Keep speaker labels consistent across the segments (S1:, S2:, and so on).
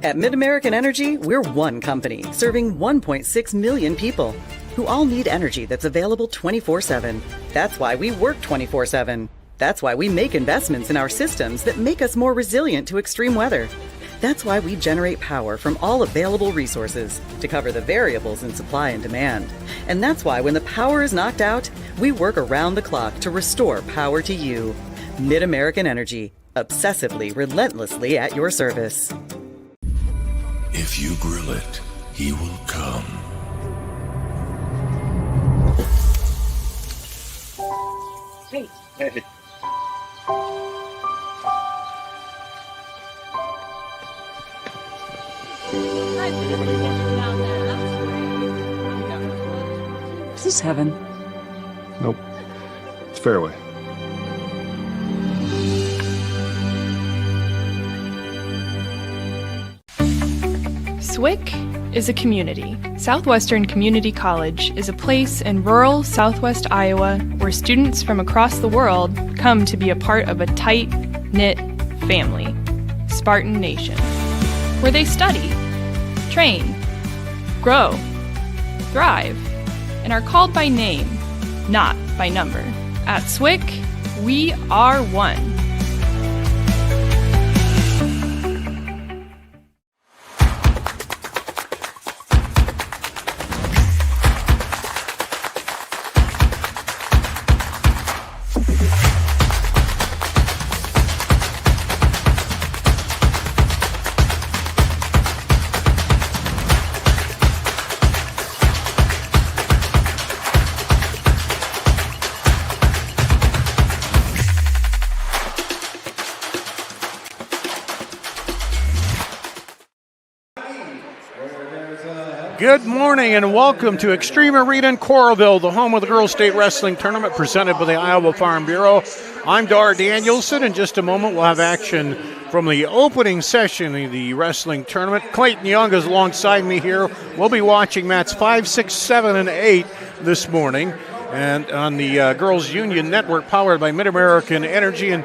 S1: At MidAmerican Energy, we're one company serving 1.6 million people who all need energy that's available 24/7. That's why we work 24/7. That's why we make investments in our systems that make us more resilient to extreme weather. That's why we generate power from all available resources to cover the variables in supply and demand. And that's why when the power is knocked out, we work around the clock to restore power to you. MidAmerican Energy, obsessively, relentlessly at your service.
S2: If you grill it, he will come.
S3: Hey.
S4: Is this heaven?
S5: Nope. It's Fairway.
S6: SWIC is a community. Southwestern Community College is a place in rural southwest Iowa where students from across the world come to be a part of a tight-knit family, Spartan Nation, where they study, train, grow, thrive, and are called by name, not by number. At SWIC, we are one.
S7: Good morning and welcome to Extreme Arena in Coralville, the home of the Girls State Wrestling Tournament presented by the Iowa Farm Bureau. I'm Dar Danielson. In just a moment, we'll have action from the opening session of the wrestling tournament. Clayton Young is alongside me here. We'll be watching mats 5, 6, 7, and 8 this morning, and on the Girls Union Network powered by MidAmerican Energy. And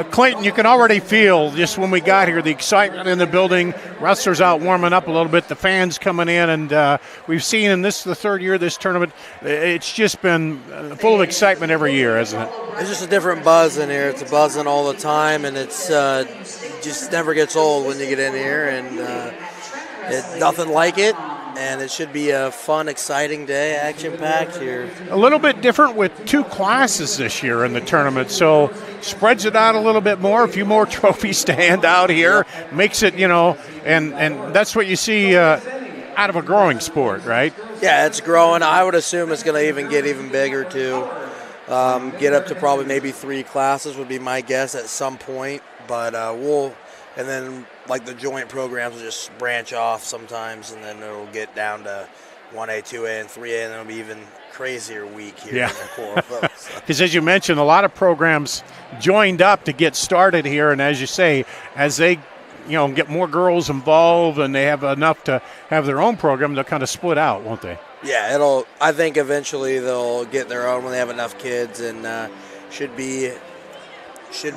S7: Clayton, you can already feel just when we got here the excitement in the building. Wrestlers out warming up a little bit, the fans coming in, and we've seen in this the third year of this tournament. It's just been full of excitement every year, hasn't it?
S8: It's just a different buzz in here. It's a buzzing all the time, and it's just never gets old when you get in here, and it's nothing like it. And it should be a fun, exciting day, action-packed here.
S7: A little bit different with two classes this year in the tournament, so spreads it out a little bit more, a few more trophies to hand out here, makes it, and that's what you see out of a growing sport, right?
S8: Yeah, it's growing. I would assume it's going to get even bigger, too. Get up to probably maybe 3 classes would be my guess at some point, but and then like the joint programs will just branch off sometimes, and then it'll get down to 1A, 2A, and 3A, and then it'll be even crazier week here in the Coralville.
S7: Because as you mentioned, a lot of programs joined up to get started here, and as you say, as they get more girls involved and they have enough to have their own program, they'll kind of split out, won't they?
S8: Yeah, I think eventually they'll get their own when they have enough kids, and should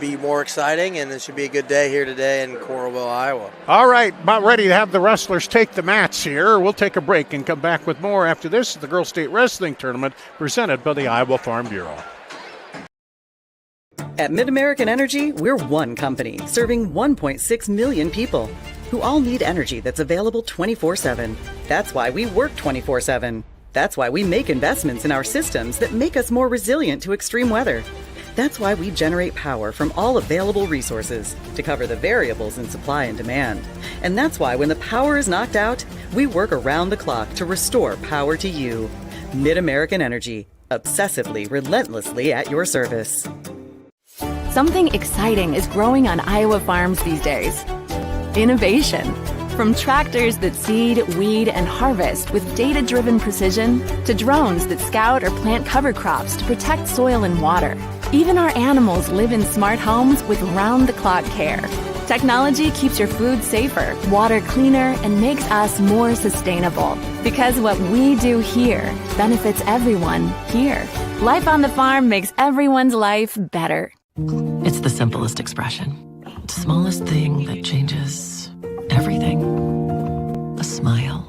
S8: be more exciting, and it should be a good day here today in Coralville, Iowa.
S7: All right, about ready to have the wrestlers take the mats here. We'll take a break and come back with more after this is the Girls State Wrestling Tournament presented by the Iowa Farm Bureau.
S1: At MidAmerican Energy, we're one company serving 1.6 million people who all need energy that's available 24/7. That's why we work 24/7. That's why we make investments in our systems that make us more resilient to extreme weather. That's why we generate power from all available resources to cover the variables in supply and demand. And that's why when the power is knocked out, we work around the clock to restore power to you. MidAmerican Energy, obsessively, relentlessly at your service.
S9: Something exciting is growing on Iowa farms these days. Innovation. From tractors that seed, weed, and harvest with data-driven precision to drones that scout or plant cover crops to protect soil and water. Even our animals live in smart homes with round-the-clock care. Technology keeps your food safer, water cleaner, and makes us more sustainable. Because what we do here benefits everyone here. Life on the farm makes everyone's life better.
S10: It's the simplest expression. The smallest thing that changes everything. A smile.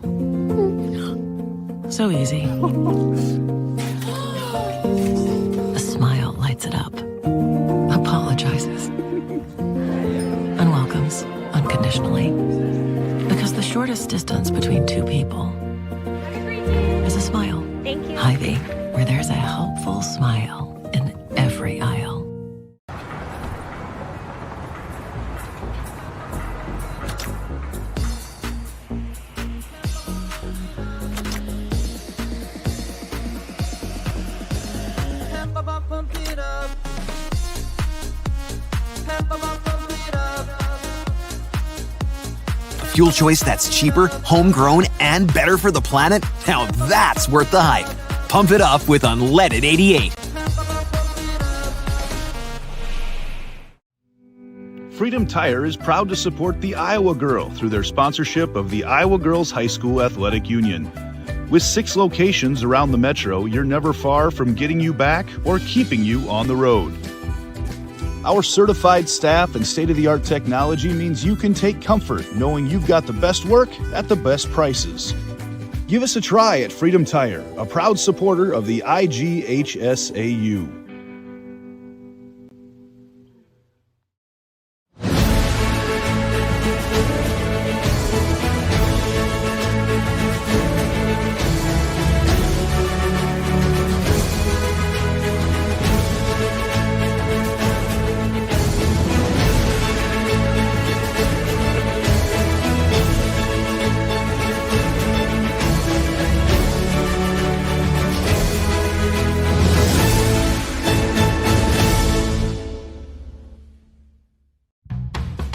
S10: So easy. A smile lights it up. Apologizes. Unwelcomes unconditionally. Because the shortest distance between two people is a smile.
S11: Thank you.
S10: Hy-Vee, where there's a helpful smile in every aisle.
S12: Fuel choice that's cheaper, homegrown, and better for the planet? Now that's worth the hype. Pump it up with unleaded 88.
S13: Freedom Tire is proud to support the Iowa Girl through their sponsorship of the Iowa Girls High School Athletic Union. With 6 locations around the metro, you're never far from getting you back or keeping you on the road. Our certified staff and state-of-the-art technology means you can take comfort knowing you've got the best work at the best prices. Give us a try at Freedom Tire, a proud supporter of the IGHSAU.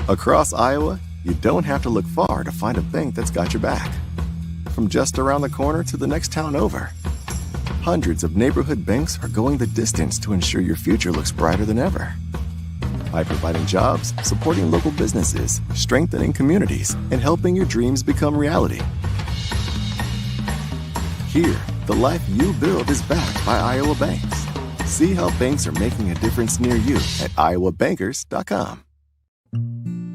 S14: Across Iowa, you don't have to look far to find a bank that's got your back. From just around the corner to the next town over, hundreds of neighborhood banks are going the distance to ensure your future looks brighter than ever. By providing jobs, supporting local businesses, strengthening communities, and helping your dreams become reality. Here, the life you build is backed by Iowa banks. See how banks are making a difference near you at iowabankers.com.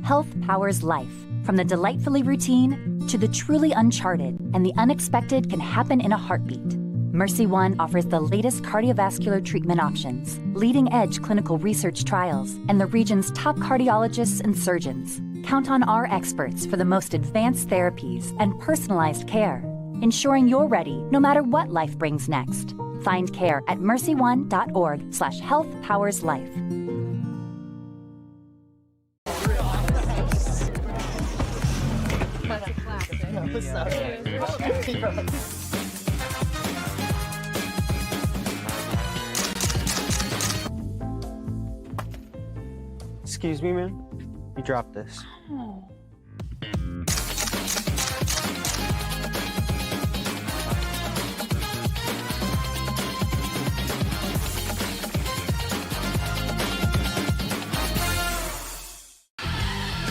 S15: Health powers life. From the delightfully routine to the truly uncharted, and the unexpected can happen in a heartbeat. Mercy One offers the latest cardiovascular treatment options, leading-edge clinical research trials, and the region's top cardiologists and surgeons. Count on our experts for the most advanced therapies and personalized care, ensuring you're ready no matter what life brings next. Find care at mercyone.org/healthpowerslife.
S16: Excuse me, man. You dropped this.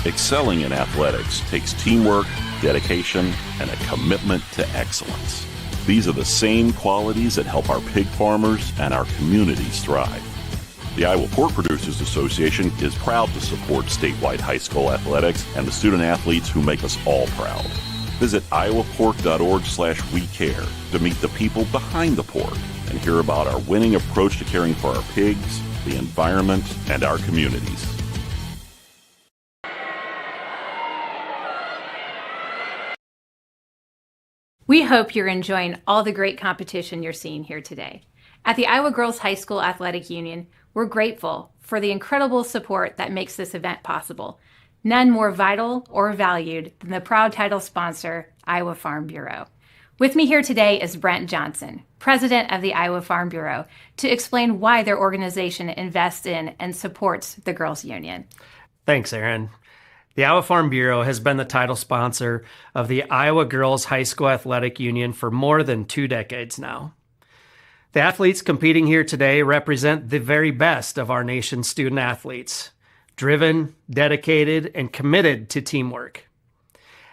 S17: Excelling in athletics takes teamwork, dedication, and a commitment to excellence. These are the same qualities that help our pig farmers and our communities thrive. The Iowa Pork Producers Association is proud to support statewide high school athletics and the student athletes who make us all proud. Visit iowapork.org/wecare to meet the people behind the pork and hear about our winning approach to caring for our pigs, the environment, and our communities.
S18: We hope you're enjoying all the great competition you're seeing here today. At the Iowa Girls High School Athletic Union, we're grateful for the incredible support that makes this event possible. None more vital or valued than the proud title sponsor, Iowa Farm Bureau. With me here today is Brent Johnson, president of the Iowa Farm Bureau, to explain why their organization invests in and supports the Girls Union.
S19: Thanks, Aaron. The Iowa Farm Bureau has been the title sponsor of the Iowa Girls High School Athletic Union for more than 2 decades now. The athletes competing here today represent the very best of our nation's student athletes, driven, dedicated, and committed to teamwork.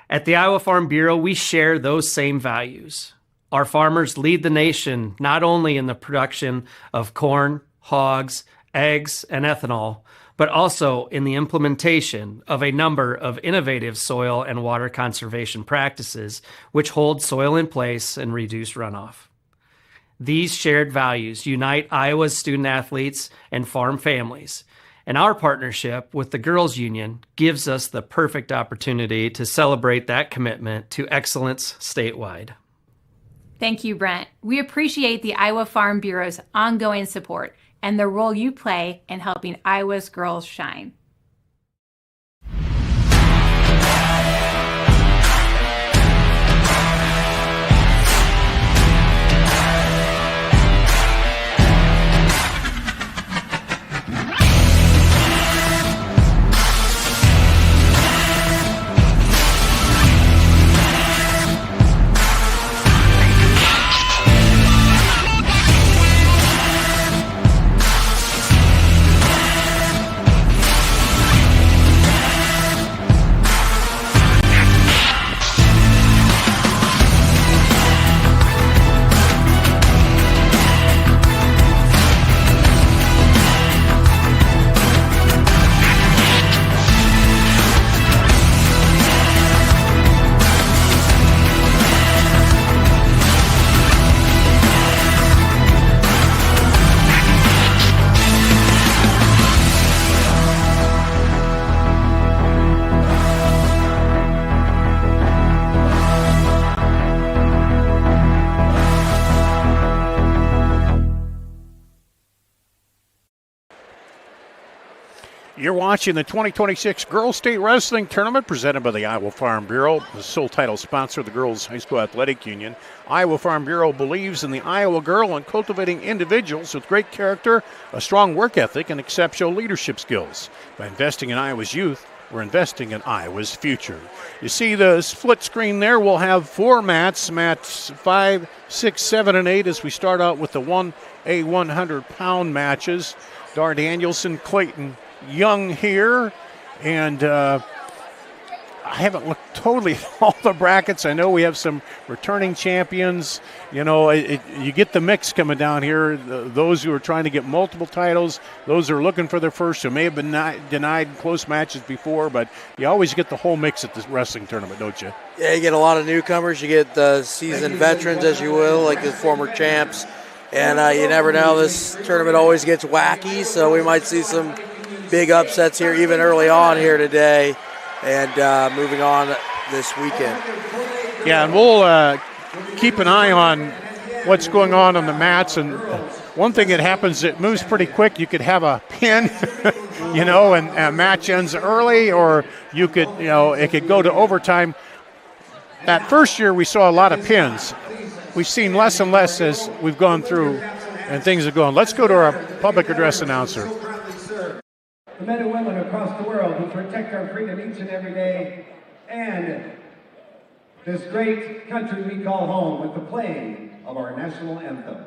S19: At the Iowa Farm Bureau, we share those same values. Our farmers lead the nation not only in the production of corn, hogs, eggs, and ethanol, but also in the implementation of a number of innovative soil and water conservation practices which hold soil in place and reduce runoff. These shared values unite Iowa's student athletes and farm families, and our partnership with the Girls Union gives us the perfect opportunity to celebrate that commitment to excellence statewide.
S18: Thank you, Brent. We appreciate the Iowa Farm Bureau's ongoing support and the role you play in helping Iowa's girls shine.
S7: You're watching the 2026 Girls State Wrestling Tournament presented by the Iowa Farm Bureau, the sole title sponsor of the Girls High School Athletic Union. Iowa Farm Bureau believes in the Iowa girl and cultivating individuals with great character, a strong work ethic, and exceptional leadership skills. By investing in Iowa's youth, we're investing in Iowa's future. You see the split screen there. We'll have four mats 5, 6, 7, and 8 as we start out with the 1A 100-pound matches. Dar Danielson, Clayton Young here, and I haven't looked totally at all the brackets. I know we have some returning champions. You know, you get the mix coming down here. Those who are trying to get multiple titles, those who are looking for their first, who may have been denied close matches before, but you always get the whole mix at this wrestling tournament, don't you?
S8: Yeah, you get a lot of newcomers. You get the seasoned veterans, as you will, like the former champs. And you never know, this tournament always gets wacky, so we might see some big upsets here even early on here today and moving on this weekend.
S7: Yeah, and we'll keep an eye on what's going on the mats. And one thing that happens, it moves pretty quick. You could have a pin, you know, and a match ends early, or you could, you know, it could go to overtime. That first year we saw a lot of pins. We've seen less and less as we've gone through and things are going. Let's go to our public address announcer.
S11: The men and women across the world who protect our freedom each and every day, and this great country we call home with the playing of our national anthem.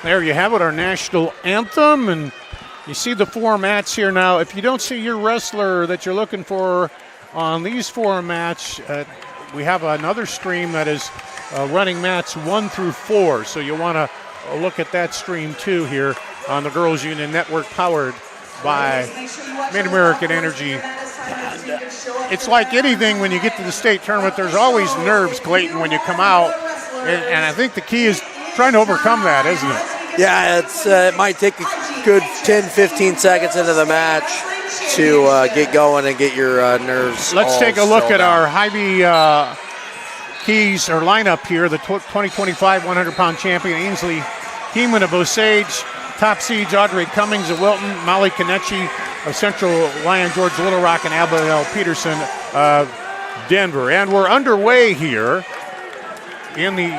S7: There you have it, our national anthem, and you see the four mats here now. If you don't see your wrestler that you're looking for on these four mats, we have another stream that is running mats 1 through 4, so you want to look at that stream too here on the Girls Union Network, powered by MidAmerican Energy. It's like anything when you get to the state tournament, there's always nerves, Clayton, when you come out, and I think the key is trying to overcome that, isn't it?
S8: Yeah, it might take a good 10, 15 seconds into the match to get going and get your nerves.
S7: Let's take a look at
S8: down.
S7: our Hy-Vee keys or lineup here. The 2025 100-pound champion Ainsley Heeman of Osage, top seeds Audrey Cummings of Wilton, Molly Kenichi of Central Lyon George Little Rock, and Abigail Peterson of Denver. And we're underway here in the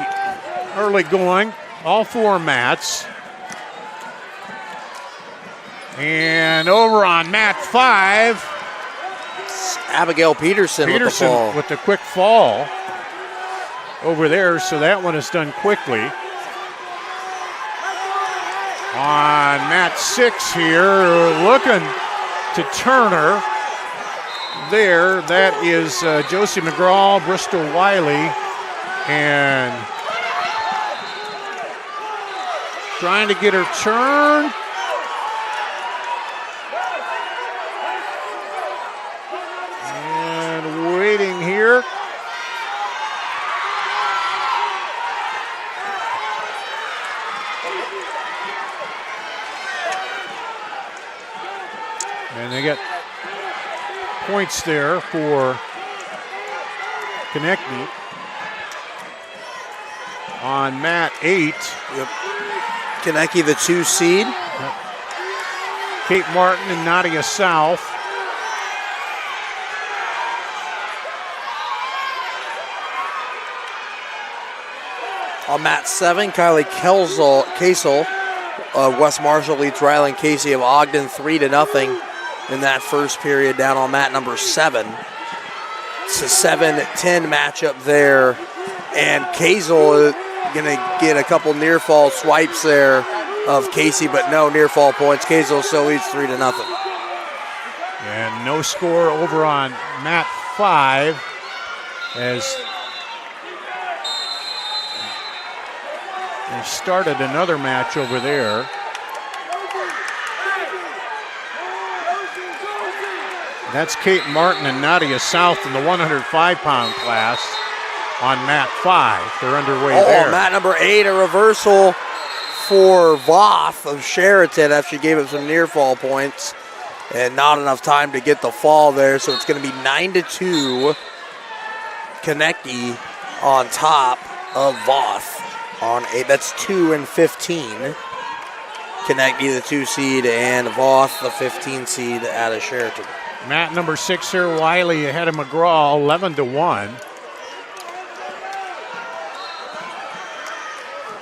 S7: early going, all 4 mats. And over on mat 5,
S8: Abigail Peterson with the fall.
S7: with the quick fall over there, so that one is done quickly. On mat 6 here, looking to Turner there. That is Josie McGraw, Bristol Wiley, and trying to get her turn. And waiting here. And they get points there for Konechny. On mat 8.
S8: Yep. Konechny, the 2 seed.
S7: Yep. Kate Martin and Nadia South.
S8: On mat 7, Kylie Kasel, West Marshall leads Ryland Casey of Ogden 3-0 in that first period down on mat number 7. It's a 7-10 matchup there, and Kasel is going to get a couple near fall swipes there of Casey, but no near fall points. Kasel still leads 3-0.
S7: And no score over on mat 5 as they started another match over there. That's Kate Martin and Nadia South in the 105-pound class on mat 5. They're underway there.
S8: Oh, mat number 8, a reversal for Voth of Sheraton after she gave up some near fall points and not enough time to get the fall there. So it's going to be 9-2. Konechny on top of Voth on 8. That's 2-15. Konechny, the 2 seed, and Voth, the 15 seed out of Sheraton.
S7: Mat number 6 here, Wiley ahead of McGraw, 11-1.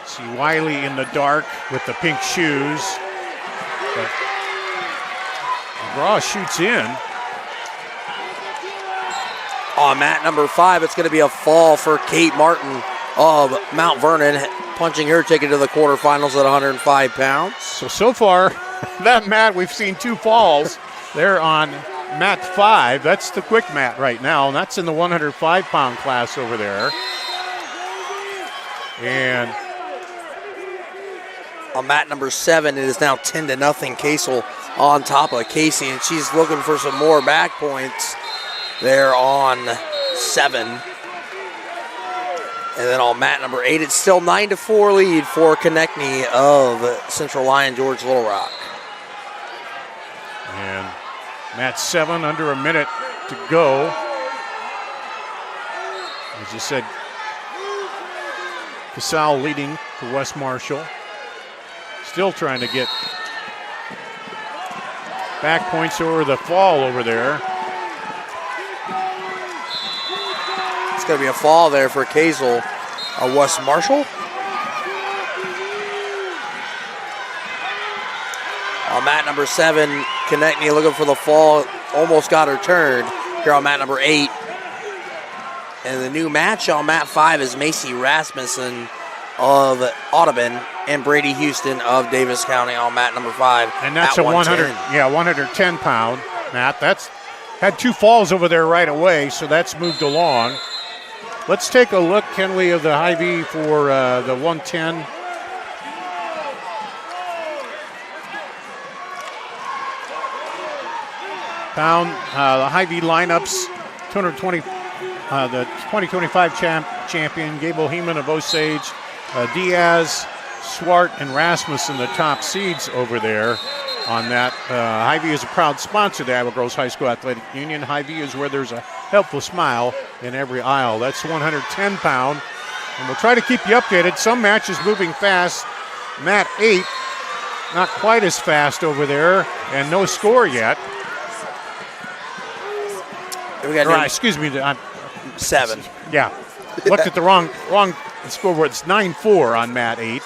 S7: See Wiley in the dark with the pink shoes. But McGraw shoots in.
S8: On mat number 5, it's going to be a fall for Kate Martin of Mount Vernon, punching her ticket to the quarterfinals at 105 pounds.
S7: So far, that mat, we've seen 2 falls. They're on mat 5. That's the quick mat right now, and that's in the 105-pound class over there. And
S8: on mat number 7, it is now 10-0 Kasel on top of Casey, and she's looking for some more back points there on 7. And then on mat number 8, it's still 9-4 lead for Konechny of Central Lyon George Little Rock.
S7: And mat 7, under a minute to go. As you said, Casal leading for West Marshall. Still trying to get back points over the fall over there.
S8: It's going to be a fall there for Kasel of West Marshall. On mat number 7, Konechny looking for the fall, almost got her turned here on mat number 8. And the new match on mat 5 is Macy Rasmussen of Audubon and Brady Houston of Davis County on mat number 5.
S7: And that's a 110-pound mat. That's had 2 falls over there right away, so that's moved along. Let's take a look, can we, of the Hy-Vee for the 110. Pound, the Hy-Vee lineups, 220, the 2025 champion, Gable Heeman of Osage, Diaz, Swart, and Rasmussen, the top seeds over there on that. Hy-Vee is a proud sponsor of the Iowa Girls High School Athletic Union. Hy-Vee is where there's a helpful smile in every aisle. That's 110 pound. And we'll try to keep you updated. Some matches moving fast. Mat 8, not quite as fast over there, and no score yet. Excuse me, I'm
S8: 7.
S7: Yeah, looked at the wrong scoreboard. It's 9-4 on Mat 8.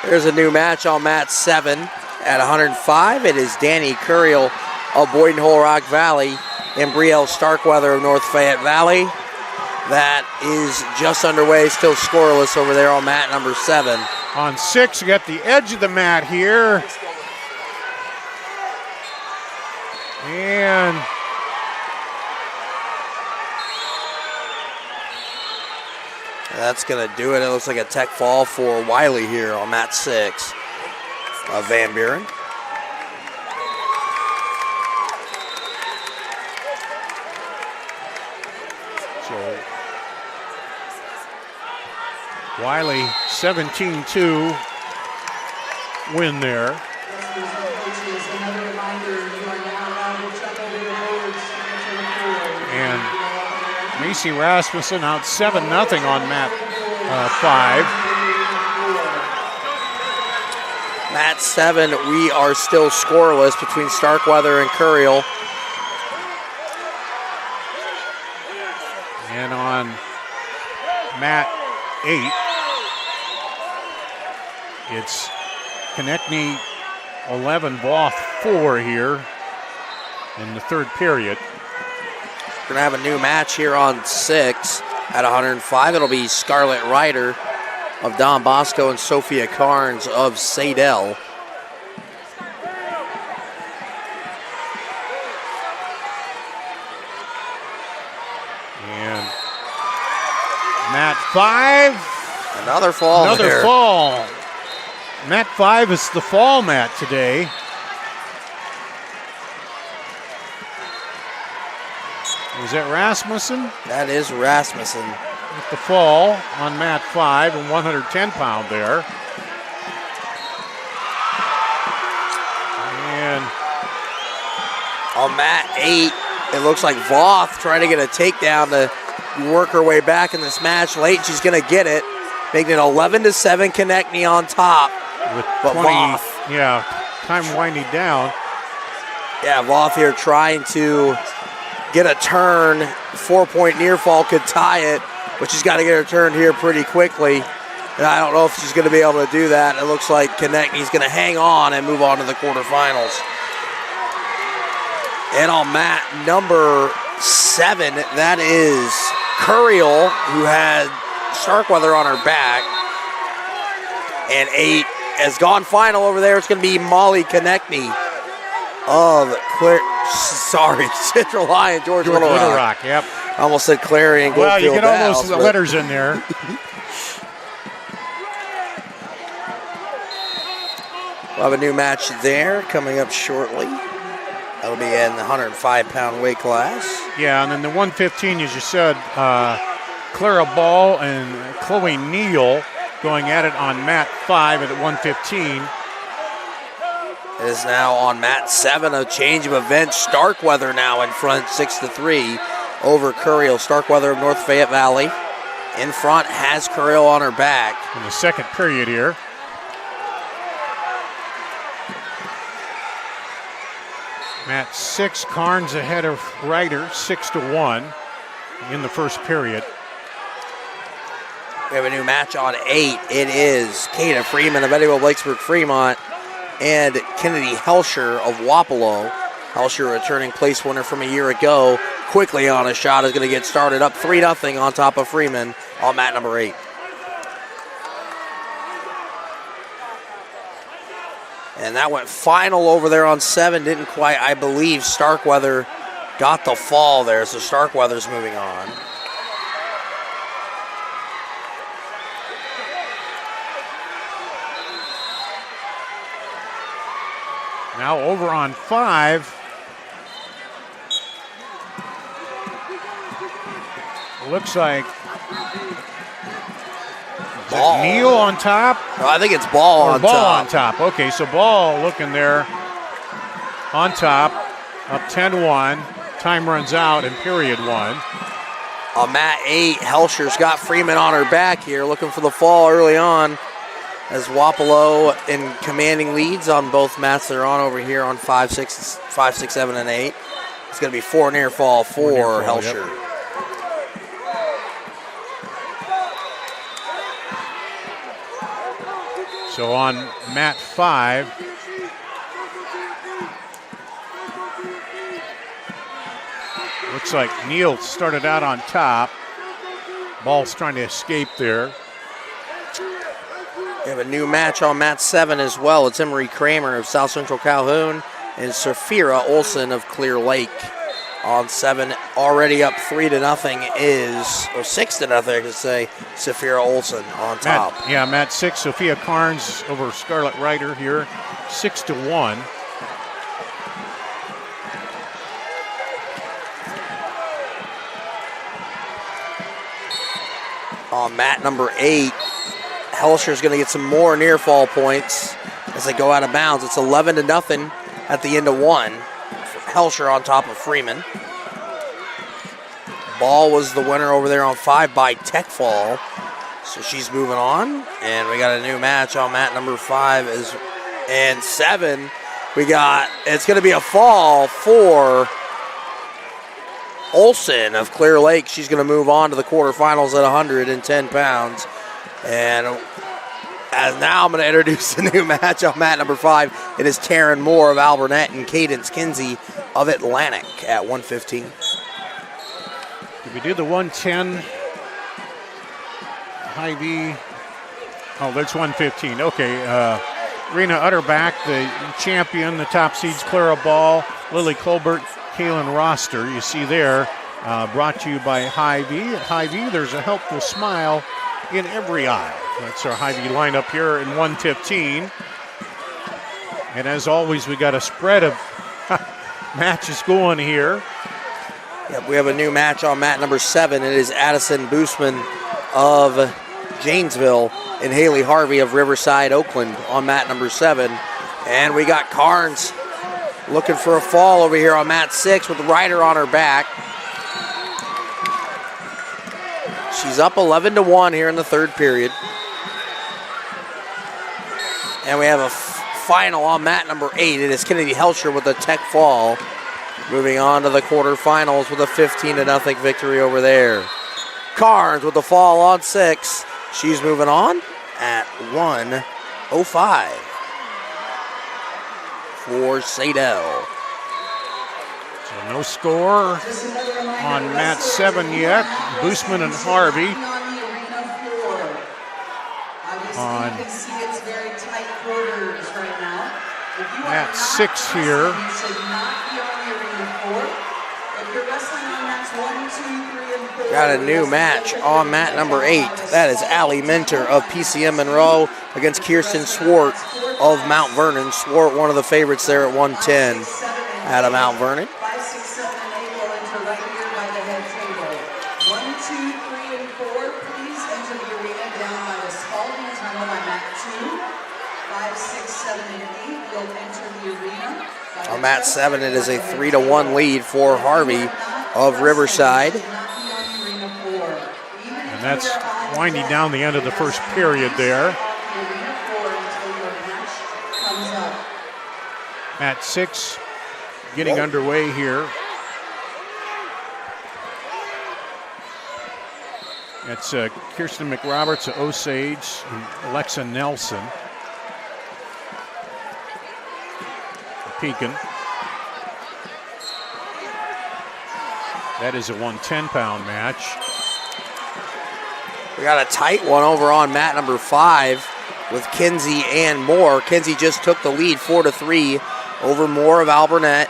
S8: There's a new match on Mat 7 at 105. It is Danny Curiel of Boyden Hull Rock Valley and Brielle Starkweather of North Fayette Valley. That is just underway, still scoreless over there on mat number 7.
S7: On 6, you got the edge of the mat here. And
S8: that's going to do it. It looks like a tech fall for Wiley here on mat 6 of Van Buren.
S7: So Wiley 17-2 win there. And Macy Rasmussen out 7-0 on mat 5.
S8: Mat 7, we are still scoreless between Starkweather and Curiel.
S7: And on mat 8, it's Konechny 11, Voth 4 here in the third period.
S8: We're going to have a new match here on 6 at 105. It'll be Scarlett Ryder of Don Bosco and Sophia Carnes of Sadell.
S7: And mat 5.
S8: Another fall.
S7: Another fall. Mat 5 is the fall mat today. Is that Rasmussen?
S8: That is Rasmussen.
S7: With the fall on mat 5 and 110 pound there. And
S8: on mat 8, it looks like Voth trying to get a takedown to work her way back in this match. Late, she's going to get it. Making it 11-7, Konechny on top.
S7: With
S8: but
S7: 20,
S8: Voth.
S7: Yeah, time winding down.
S8: Yeah, Voth here trying to get a turn. 4-point near fall could tie it, but she's got to get her turn here pretty quickly. And I don't know if she's going to be able to do that. It looks like Konechny's going to hang on and move on to the quarterfinals. And on mat number 7, that is Curiel, who had Starkweather on her back. And 8 has gone final over there. It's going to be Molly Konechny of Central High and George Little Rock.
S7: Yep.
S8: I almost said Clarion.
S7: Well, you
S8: Goldfield
S7: get all those
S8: Dallas,
S7: letters in there.
S8: We'll have a new match there coming up shortly. That'll be in the 105-pound weight class.
S7: Yeah, and then the 115, as you said, Clara Ball and Chloe Neal going at it on mat 5 at 115.
S8: It is now on mat 7, a change of events. Starkweather now in front, 6-3 over Curiel. Starkweather of North Fayette Valley in front, has Curiel on her back.
S7: In the second period here. Mat 6, Carnes ahead of Ryder, 6-1 in the first period.
S8: We have a new match on 8. It is Kata Freeman of Eddyville Blacksburg Fremont and Kennedy Helsher of Wapello. Helsher, returning place winner from a year ago, quickly on a shot, is going to get started up 3-0 on top of Freeman on mat number 8. And that went final over there on 7. Didn't quite, I believe, Starkweather got the fall there, so Starkweather's moving on.
S7: Now over on 5. Looks like
S8: Ball.
S7: Neal on top.
S8: I think it's Ball on
S7: Ball
S8: top.
S7: on top. Okay, so Ball looking there on top, up 10-1. Time runs out in period 1.
S8: On mat 8, Helscher's got Freeman on her back here, looking for the fall early on. As Wapello in commanding leads on both mats they're on over here on 5, 6, 7, and 8. It's going to be 4 near fall for Helscher.
S7: Yep. So on mat 5, looks like Neal started out on top. Ball's trying to escape there.
S8: We have a new match on mat 7 as well. It's Emery Kramer of South Central Calhoun and Safira Olson of Clear Lake. On 7, already up 3-0 is, or 6-0, I should say, Safira Olson on top.
S7: Mat 6, Sophia Carnes over Scarlett Ryder here, 6-1.
S8: On mat number 8, Helscher's going to get some more near fall points as they go out of bounds. It's 11-0 at the end of 1. Helscher on top of Freeman. Ball was the winner over there on 5 by tech fall. So she's moving on. And we got a new match on mat number 5 and 7. It's going to be a fall for Olson of Clear Lake. She's going to move on to the quarterfinals at 110 pounds. And now I'm going to introduce the new match on mat number 5. It is Taryn Moore of Alburnett and Cadence Kinsey of Atlantic at 115.
S7: Did we do the 110? Hy-Vee. Oh, that's 115. Okay. Rena Utterback, the champion, the top seeds Clara Ball, Lily Colbert, Kaylin Roster. You see there, brought to you by Hy-Vee. At Hy-Vee, there's a helpful smile in every aisle. That's our Hy-Vee lineup here in 115. And as always, we got a spread of matches going here.
S8: Yep, we have a new match on mat number 7. It is Addison Boosman of Janesville and Haley Harvey of Riverside, Oakland on mat number 7. And we got Carnes looking for a fall over here on mat 6 with Ryder on her back. She's up 11-1 here in the third period. And we have a final on mat number 8. It is Kennedy Helscher with a tech fall. Moving on to the quarterfinals with a 15-0 victory over there. Carnes with the fall on 6. She's moving on at 1:05 for Sadell.
S7: So no score on mat 7 yet. Boosman and Harvey on mat 6 here.
S8: Got a new match on mat number 8. That is Allie Minter of PCM Monroe against Kirsten Swart of Mount Vernon. Swart, one of the favorites there at 110 out of Mount Vernon.
S3: 5, 6, 7, and 8 will enter right here by the head table. 1, 2, 3, and 4, please enter the arena down by the Spalding tunnel by mat 2. 5, 6, 7, and 8 will enter the arena.
S8: On mat 7, it is a 3-1 lead for Harvey of Riverside.
S7: And that's winding down the end of the first period there. Mat 6 getting underway here. It's Kirsten McRoberts of Osage and Alexa Nelson. Pekin. That is a 110-pound match.
S8: We got a tight one over on mat number 5 with Kinsey and Moore. Kinsey just took the lead 4-3 over Moore of Alburnett.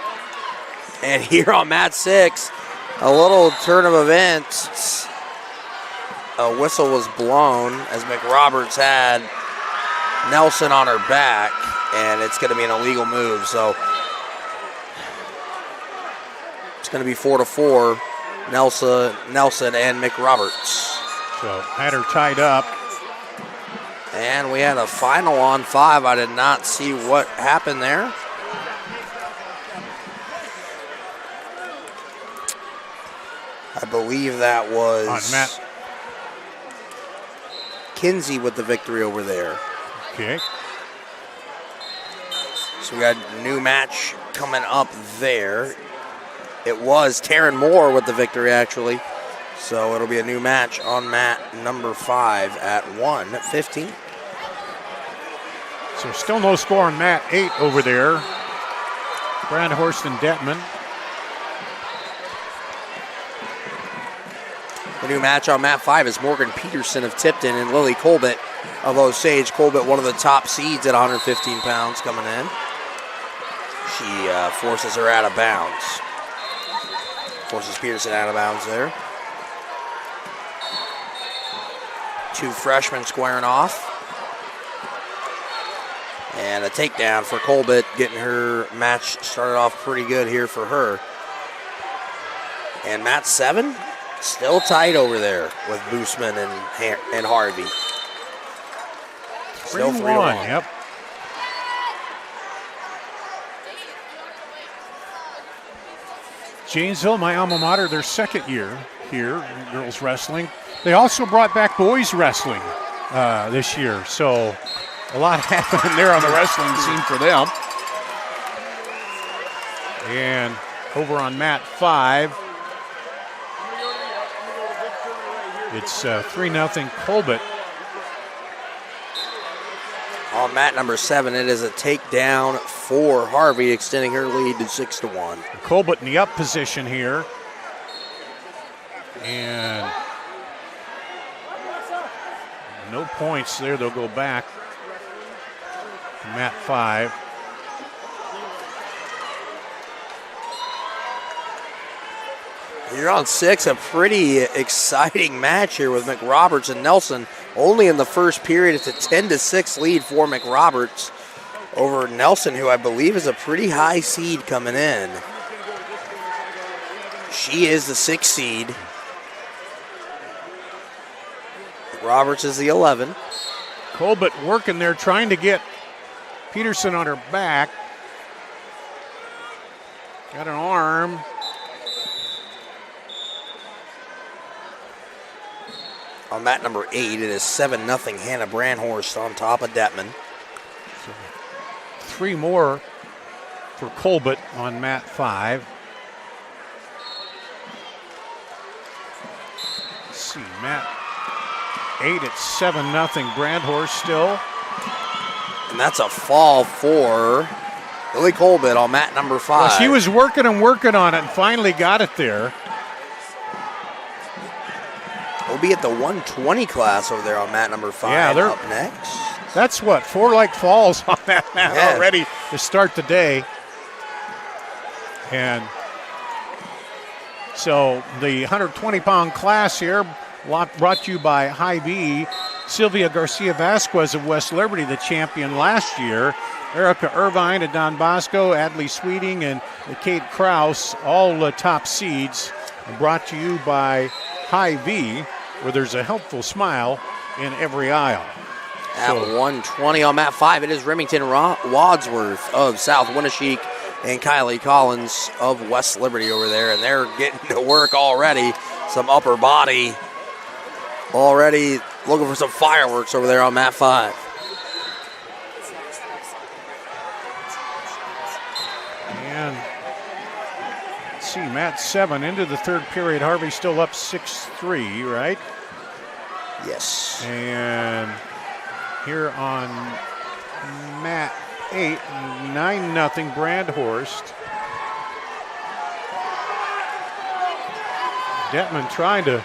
S8: And here on mat 6, a little turn of events. A whistle was blown as McRoberts had Nelson on her back, and it's going to be an illegal move. So it's going to be 4-4, Nelson and McRoberts.
S7: So had her tied up.
S8: And we had a final on 5. I did not see what happened there. I believe that was
S7: on Matt
S8: Kinsey with the victory over there.
S7: Okay.
S8: So we got a new match coming up there. It was Taryn Moore with the victory, actually. So it'll be a new match on mat number 5 at 1:15.
S7: So still no score on mat 8 over there. Brandhorst and Detman.
S8: The new match on mat 5 is Morgan Peterson of Tipton and Lily Colbert of Osage. Colbert, one of the top seeds at 115 pounds coming in. She forces her out of bounds. Forces Peterson out of bounds there. Two freshmen squaring off. And a takedown for Colbert, getting her match started off pretty good here for her. And mat 7, still tight over there with Boosman and Harvey. Still 3-1.
S7: Yep. Janesville, my alma mater, their second year here in girls wrestling. They also brought back boys wrestling this year, so a lot happening there on the wrestling scene for them. And over on mat 5, it's 3-0 Colbert.
S8: On mat number 7, it is a takedown for Harvey, extending her lead to 6-1.
S7: Colbert in the up position here. And no points there. They'll go back to mat 5.
S8: You're on 6, a pretty exciting match here with McRoberts and Nelson. Only in the first period, it's a 10-6 lead for McRoberts over Nelson, who I believe is a pretty high seed coming in. She is the 6th seed. McRoberts is the 11.
S7: Colbert working there, trying to get Peterson on her back. Got an arm.
S8: On mat number 8, it is 7-0 Hannah Brandhorst on top of Detman.
S7: So 3 more for Colbert on mat 5. Let's see, mat 8, it's 7-0 Brandhorst still.
S8: And that's a fall for Lily Colbert on mat number 5.
S7: Well, she was working and working on it and finally got it there.
S8: We'll be at the 120 class over there on mat number 5.
S7: Yeah, they're
S8: up next.
S7: That's what, 4 like falls on that mat already to start the day. And so the 120-pound class here brought to you by Hy-Vee. Sylvia Garcia Vasquez of West Liberty, the champion last year. Erica Irvine of Don Bosco, Adley Sweeting, and Kate Krause, all top seeds. Brought to you by Hy-Vee, where there's a helpful smile in every aisle.
S8: At 120 on mat 5, it is Remington Wadsworth of South Winneshiek and Kylie Collins of West Liberty over there, and they're getting to work already. Some upper body already, looking for some fireworks over there on mat 5.
S7: And let's see, mat 7 into the third period. Harvey still up 6-3, right?
S8: Yes.
S7: And here on mat 8, 9-0 Brandhorst. Detman trying to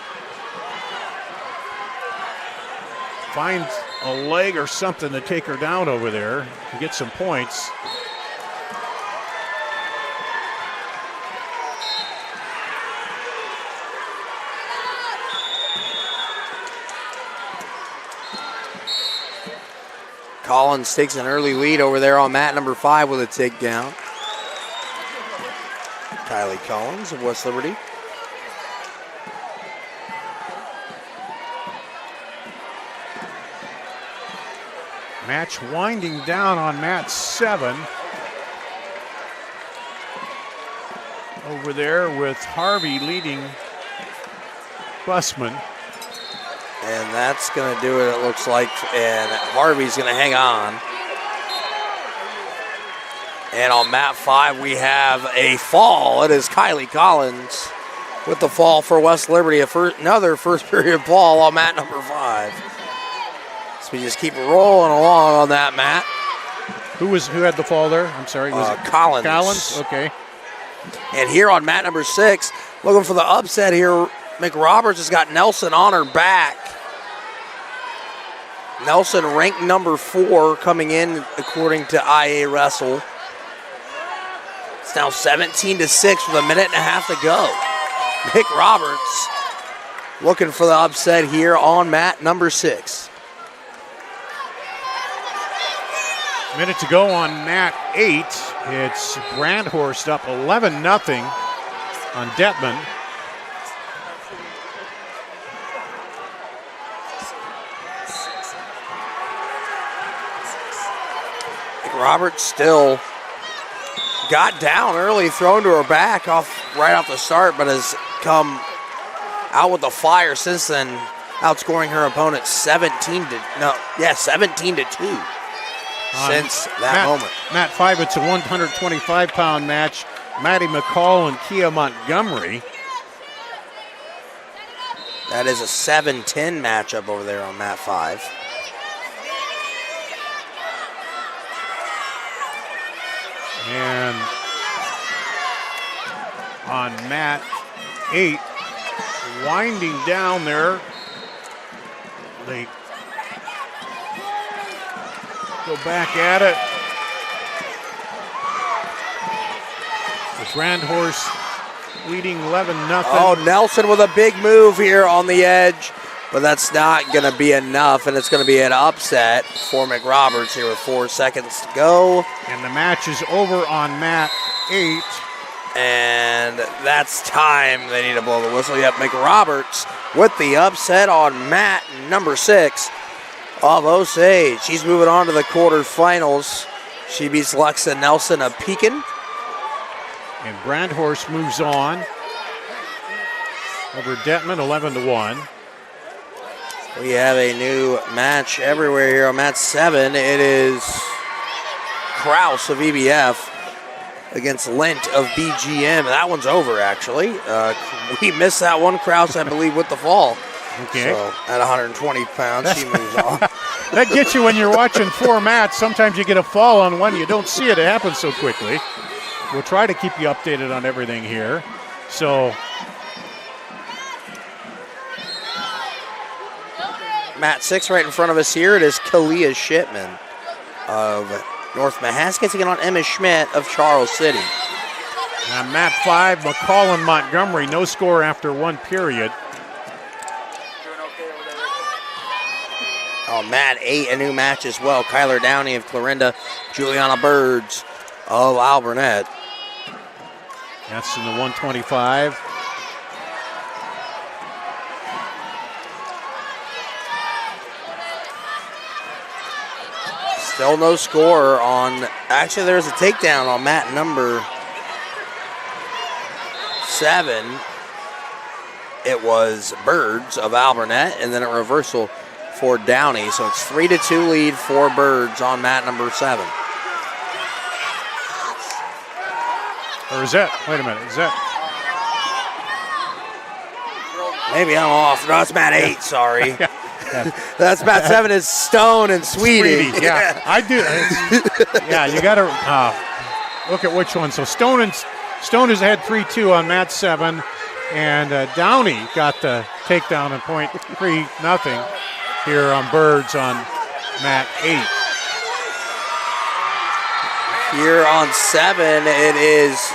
S7: find a leg or something to take her down over there and get some points.
S8: Collins takes an early lead over there on mat number 5 with a takedown. Kylie Collins of West Liberty.
S7: Match winding down on mat 7. Over there with Harvey leading Bussman.
S8: And that's going to do it, it looks like. And Harvey's going to hang on. And on mat 5, we have a fall. It is Kylie Collins with the fall for West Liberty. Another first period fall on mat number 5. So we just keep rolling along on that mat.
S7: Who had the fall there? I'm sorry. Was it
S8: Collins?
S7: Collins, okay.
S8: And here on mat number 6, looking for the upset here, McRoberts has got Nelson on her back. Nelson ranked number 4 coming in according to IGHSAU. It's now 17-6 with a minute and a half to go. McRoberts looking for the upset here on mat number 6.
S7: Minute to go on mat 8. It's Brandhorst up 11-0 on Detman.
S8: Roberts still got down early, thrown to her back right off the start, but has come out with the fire since then, outscoring her opponent 17-2 since that moment.
S7: Mat 5, it's a 125-pound match. Maddie McCall and Kia Montgomery.
S8: That is a 7-10 matchup over there on mat 5.
S7: And on mat 8, winding down there, they go back at it. The Brandhorst leading 11-0.
S8: Oh, Nelson with a big move here on the edge, but that's not going to be enough, and it's going to be an upset for McRoberts here with 4 seconds to go.
S7: And the match is over on mat 8.
S8: And that's time. They need to blow the whistle. Yep, McRoberts with the upset on mat number 6 of Osage. She's moving on to the quarterfinals. She beats Lexa Nelson of Pekin.
S7: And Brandhorst moves on over Detman, 11-1.
S8: We have a new match everywhere here on mat 7. It is Kraus of EBF against Lent of BGM. That one's over, actually. We missed that one. Kraus, I believe, with the fall.
S7: Okay.
S8: So at 120 pounds, she moves on.
S7: That gets you when you're watching 4 mats. Sometimes you get a fall on one. You don't see it. It happens so quickly. We'll try to keep you updated on everything here. So
S8: mat 6 right in front of us here. It is Kalia Shipman of North Mahaska taking on Emma Schmidt of Charles City.
S7: And mat 5, McCall and Montgomery, no score after 1 period.
S8: On mat 8, a new match as well. Kyler Downey of Clarinda, Juliana Birds of Alburnett.
S7: That's in the 125.
S8: Still no score on, actually there's a takedown on mat number 7. It was Birds of Alburnett, and then a reversal for Downey. So it's 3-2 lead for Birds on mat number 7.
S7: Or is that, wait a minute, is that?
S8: Maybe I'm off. No, it's mat 8, sorry.
S7: Yeah.
S8: That's mat 7 is Stone and Sweetie.
S7: Yeah, I do. Yeah, you got to look at which one. So Stone has had 3-2 on mat 7, and Downey got the takedown and point 3-0 here on Birds on mat 8.
S8: Here on 7, it is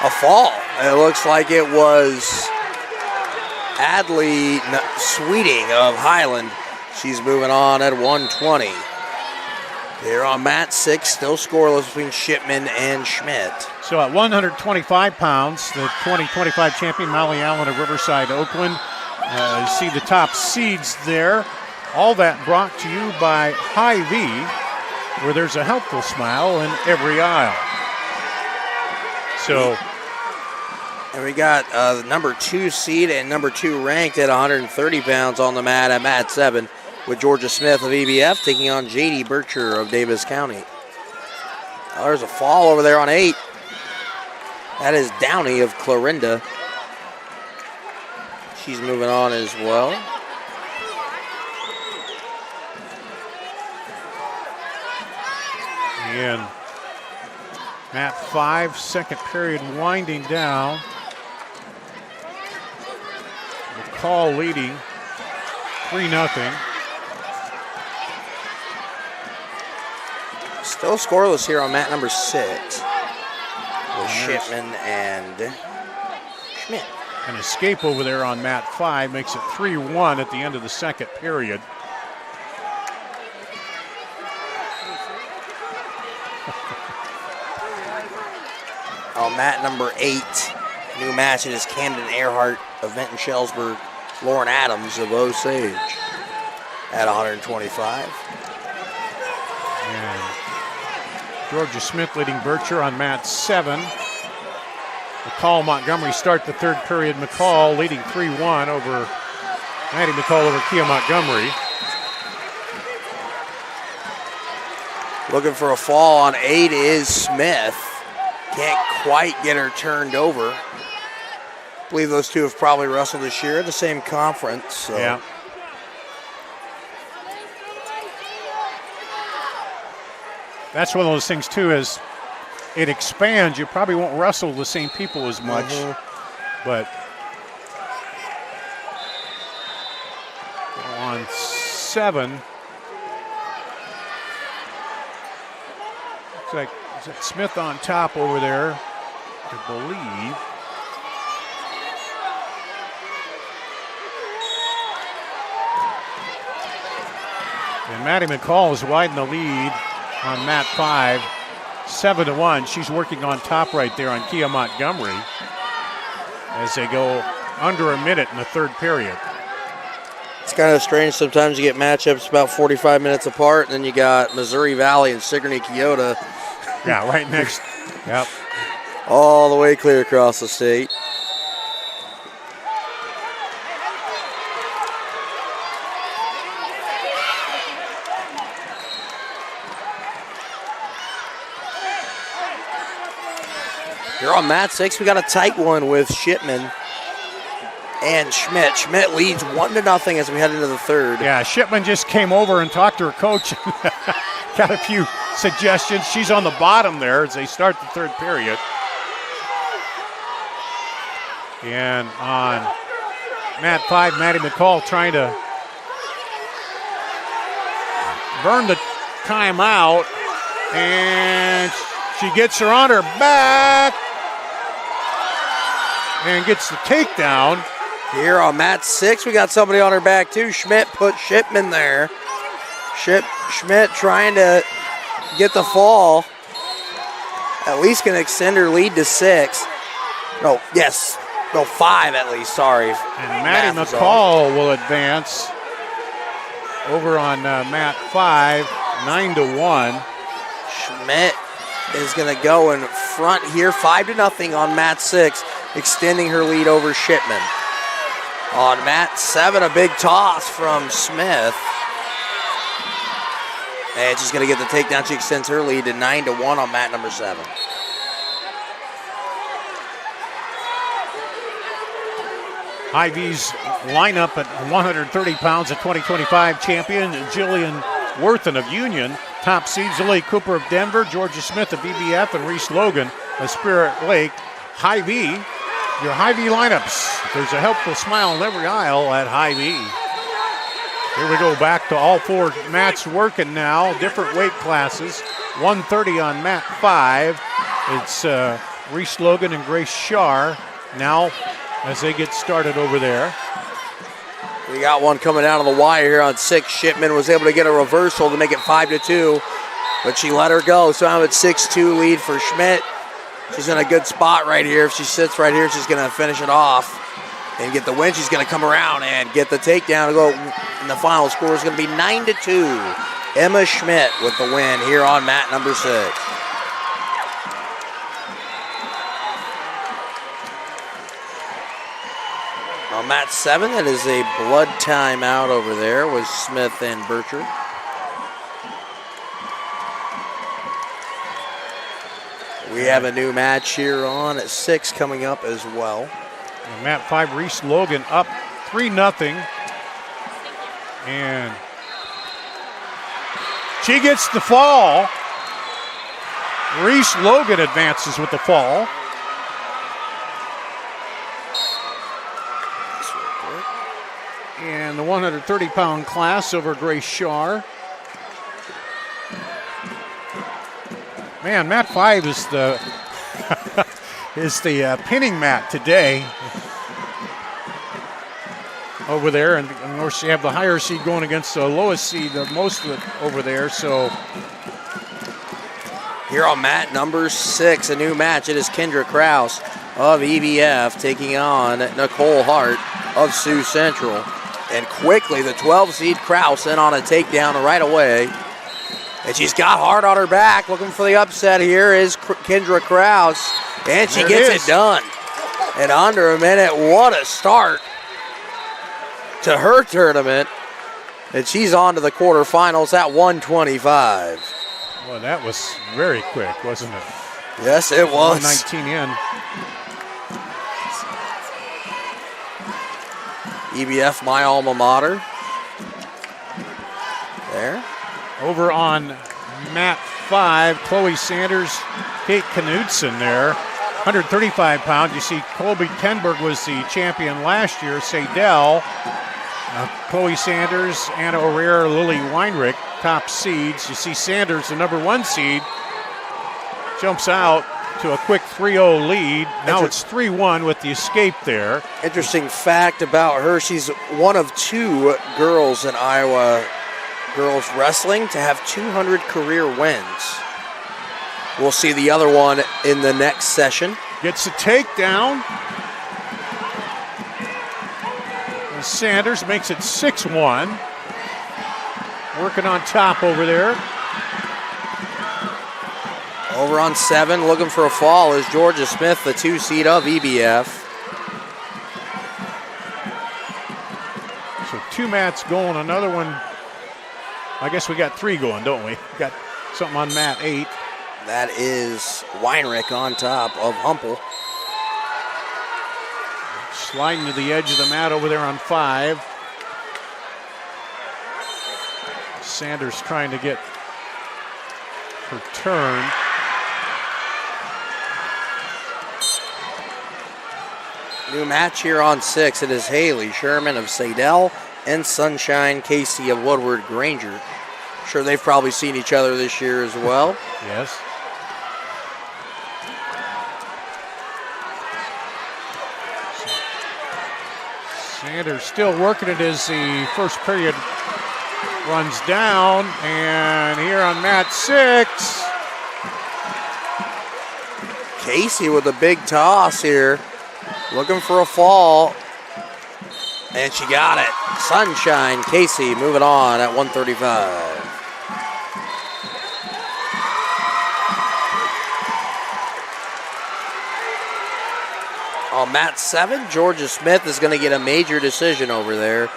S8: a fall. It looks like it was Adley Sweeting of Highland. She's moving on at 120. Here on mat 6, still scoreless between Shipman and Schmidt.
S7: So at 125 pounds, the 2025 champion, Molly Allen of Riverside, Oakland. You see the top seeds there. All that brought to you by Hy-Vee, where there's a helpful smile in every aisle. So,
S8: and we got the number 2 seed and number 2 ranked at 130 pounds on the mat at mat 7, with Georgia Smith of EBF taking on J.D. Bircher of Davis County. Oh, there's a fall over there on 8. That is Downey of Clarinda. She's moving on as well.
S7: And mat 5, second period winding down. McCall leading 3-0.
S8: Still scoreless here on mat number 6 with Shipman and Schmidt.
S7: An escape over there on mat 5 makes it 3-1 at the end of the second period.
S8: On mat number 8, new match, it is Camden Earhart of Benton Shellsburg, Lauren Adams of Osage at 125.
S7: And Georgia Smith leading Bircher on mat 7. McCall Montgomery start the third period. McCall leading 3-1 over Maddie McCall over Kia Montgomery.
S8: Looking for a fall on 8 is Smith. Can't quite get her turned over. I believe those two have probably wrestled this year at the same conference. So.
S7: Yeah. That's one of those things too, as it expands, you probably won't wrestle the same people as much. But on 7, looks like, is it Smith on top over there, I believe. And Maddie McCall is wide in the lead on mat 5, 7-1. She's working on top right there on Kia Montgomery as they go under a minute in the third period.
S8: It's kind of strange sometimes you get matchups about 45 minutes apart, and then you got Missouri Valley and Sigourney Keota.
S7: Yeah, right next. Yep.
S8: All the way clear across the state. Here on mat 6, we got a tight one with Shipman and Schmidt. Schmidt leads 1-0 as we head into the third.
S7: Yeah, Shipman just came over and talked to her coach. Got a few suggestions. She's on the bottom there as they start the third period. And on mat 5, Maddie McCall trying to burn the timeout. And she gets her on her back and gets the takedown.
S8: Here on mat 6, we got somebody on her back too. Schmidt put Shipman there. Schmidt trying to get the fall. At least can extend her lead to 6. No, 5 at least, sorry.
S7: And Maddie McCall will advance over on mat 5, 9-1.
S8: Schmidt is going to go in front here, 5-0 on mat 6, extending her lead over Shipman. On mat 7, a big toss from Smith. And she's going to get the takedown. She extends her lead to 9-1 on mat number 7.
S7: Hy-Vee's lineup at 130 pounds, a 2025 champion, Jillian Worthen of Union. Top seeds, Lily Cooper of Denver, Georgia Smith of BBF, and Reese Logan of Spirit Lake. Hy-Vee, your Hy-Vee lineups. There's a helpful smile in every aisle at Hy-Vee. Here we go back to all 4 mats working now, different weight classes. 130 on mat 5. It's Reese Logan and Grace Shar now as they get started over there.
S8: We got one coming out of the wire here on 6. Shipman was able to get a reversal to make it 5-2 but she let her go. So now it's 6-2 lead for Schmidt. She's in a good spot right here. If she sits right here, she's going to finish it off and get the win. She's going to come around and get the takedown to go. And the final score is going to be 9-2. Emma Schmidt with the win here on mat number 6. On mat 7, that is a blood timeout over there with Smith and Bircher. We have a new match here on at 6 coming up as well.
S7: And mat 5, Reese Logan up 3-0. And she gets the fall. Reese Logan advances with the fall. And the 130-pound class over Grace Shar. Man, mat 5 is the pinning mat today over there, and of course you have the higher seed going against the lowest seed, most of it over there. So
S8: here on mat number 6, a new match. It is Kendra Kraus of EBF taking on Nicole Hart of Sioux Central. And quickly, the 12 seed Kraus in on a takedown right away. And she's got Hart on her back. Looking for the upset here is Kendra Kraus. And she gets it done in under a minute. What a start to her tournament. And she's on to the quarterfinals at 125.
S7: Well, that was very quick, wasn't it?
S8: Yes, it was.
S7: 119 in.
S8: EBF, my alma mater. There.
S7: Over on mat 5, Chloe Sanders, Kate Knudsen there. 135 pounds. You see Colby Tenberg was the champion last year. Sadell, Chloe Sanders, Anna O'Rear, Lily Weinrich, top seeds. You see Sanders, the number 1 seed, jumps out to a quick 3-0 lead. Now it's 3-1 with the escape there.
S8: Interesting fact about her, she's one of 2 girls in Iowa girls wrestling to have 200 career wins. We'll see the other one in the next session.
S7: Gets a takedown. And Sanders makes it 6-1. Working on top over there.
S8: Over on 7, looking for a fall is Georgia Smith, the 2 seed of EBF.
S7: So 2 mats going, another one. I guess we got 3 going, don't we? Got something on mat 8.
S8: That is Weinrich on top of Humple.
S7: Sliding to the edge of the mat over there on 5. Sanders trying to get her turn.
S8: New match here on 6. It is Haley Sherman of Sadell and Sunshine Casey of Woodward Granger. I'm sure they've probably seen each other this year as well.
S7: Yes. Sanders still working it as the first period runs down. And here on mat 6.
S8: Casey with a big toss here. Looking for a fall. And she got it. Sunshine Casey moving on at 135. On mat 7, Georgia Smith is going to get a major decision over there.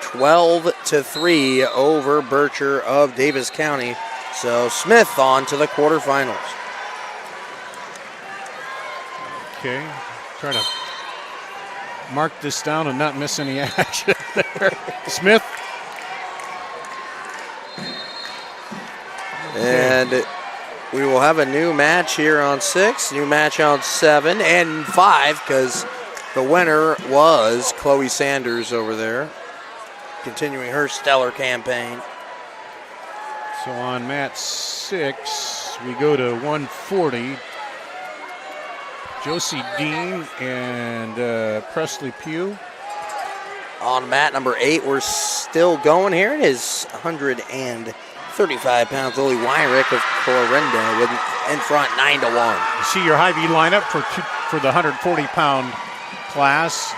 S8: 12-3 over Bircher of Davis County. So Smith on to the quarterfinals.
S7: Okay, try to mark this down and not miss any action there. Smith.
S8: And we will have a new match here on 6, new match on 7 and 5, because the winner was Chloe Sanders over there, continuing her stellar campaign.
S7: So on mat 6, we go to 140. Josie Dean and Presley Pugh. On
S8: mat number 8, we're still going here. It is 150 135 pounds, Lily Weinrich of Clarinda with in front 9-1.
S7: You see your Hy-Vee lineup for the 140-pound class.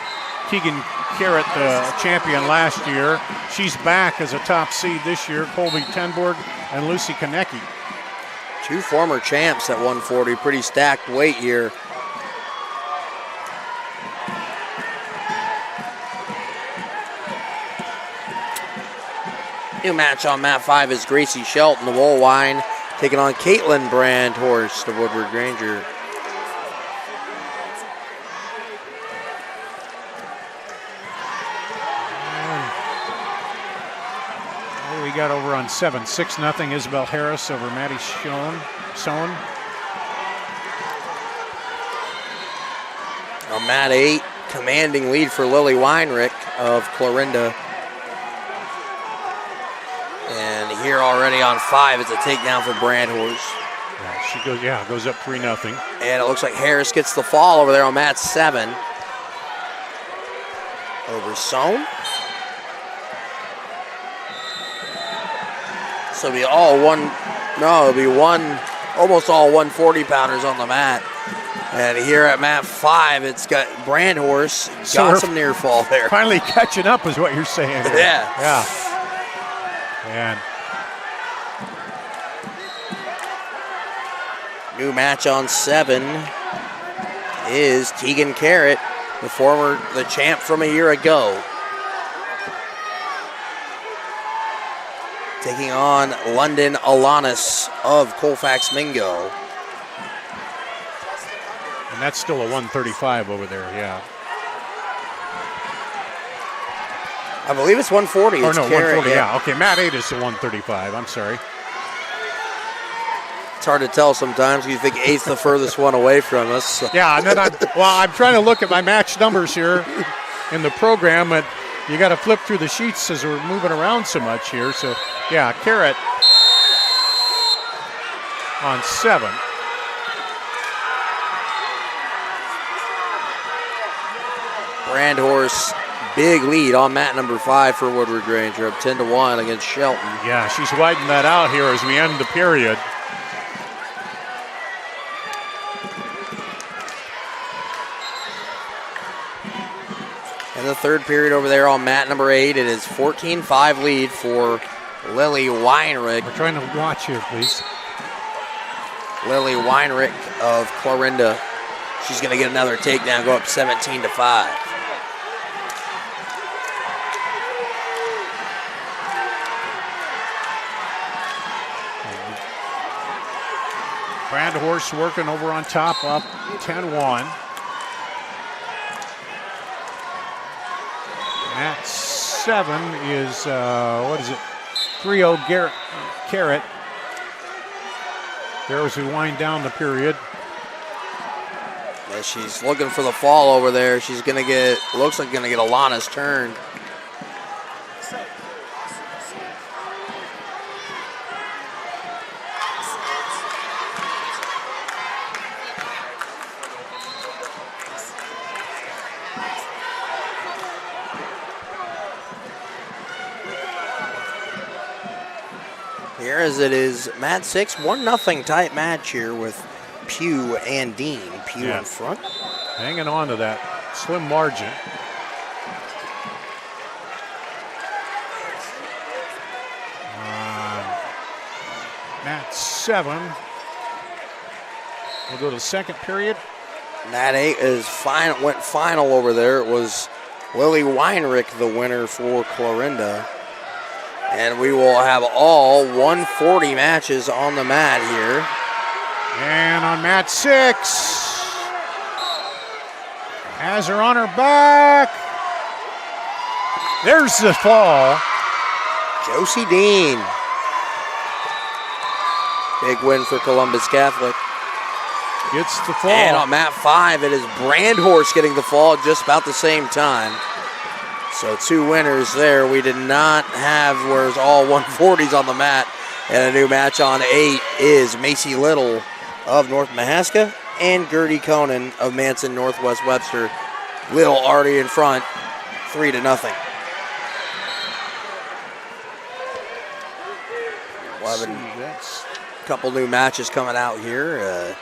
S7: Keegan Carrot, the champion last year. She's back as a top seed this year. Colby Tenborg and Lucy Konecki.
S8: 2 former champs at 140. Pretty stacked weight here. New match on mat 5 is Gracie Shelton, the Woolwine, taking on Caitlin Brandhorst of Woodward Granger.
S7: What do we got over on 7? 6-0 Isabel Harris over Maddie Sohn.
S8: On mat 8, commanding lead for Lily Weinrich of Clarinda. And here already on 5, it's a takedown for Brandhorst.
S7: Yeah, she goes up 3-0.
S8: And it looks like Harris gets the fall over there on mat 7. Over Sohn. So it'll be almost all 140-pounders on the mat. And here at mat 5, it's got Brandhorst, got some near fall there.
S7: Finally catching up is what you're saying.
S8: Yeah.
S7: And
S8: new match on 7 is Tegan Carrot, the champ from a year ago. Taking on London Alanis of Colfax Mingo.
S7: And that's still a 135 over there, yeah.
S8: I believe it's 140.
S7: Oh,
S8: it's
S7: no,
S8: Carrot,
S7: 140, yeah. Okay, mat 8 is the 135. I'm sorry.
S8: It's hard to tell sometimes. You think 8's the furthest one away from us. So.
S7: Yeah, and then I'm trying to look at my match numbers here in the program, but you got to flip through the sheets as we're moving around so much here. So, yeah, Carrot on 7.
S8: Brandhorst, big lead on mat number 5 for Woodward Granger, up 10-1 against Shelton.
S7: Yeah, she's widened that out here as we end the period.
S8: In the third period over there on mat number 8, it is 14-5 lead for Lily Weinrich.
S7: We're trying to watch here, please.
S8: Lily Weinrich of Clarinda. She's going to get another takedown, go up 17-5.
S7: Brandhorst working over on top, up 10-1. Mat 7 is, 3-0 Carrot. There as we wind down the period.
S8: Yeah, she's looking for the fall over there. She's going to get, looks like going to get Alana's turn. Here as it is mat 6, 1-0 tight match here with Pugh and Dean. Pugh in front.
S7: Hanging on to that slim margin. Mat 7. We'll go to the second period.
S8: Mat 8 went final over there. It was Lily Weinrich the winner for Clarinda. And we will have all 140 matches on the mat here.
S7: And on mat 6, has her on her back. There's the fall.
S8: Josie Dean. Big win for Columbus Catholic.
S7: Gets the fall.
S8: And on mat 5, it is Brandhorst getting the fall just about the same time. So 2 winners there. We did not have where's all 140s on the mat. And a new match on 8 is Macy Little of North Mahaska and Gertie Conan of Manson Northwest Webster. Little already in front, 3-0. We'll We'll have a couple new matches coming out here.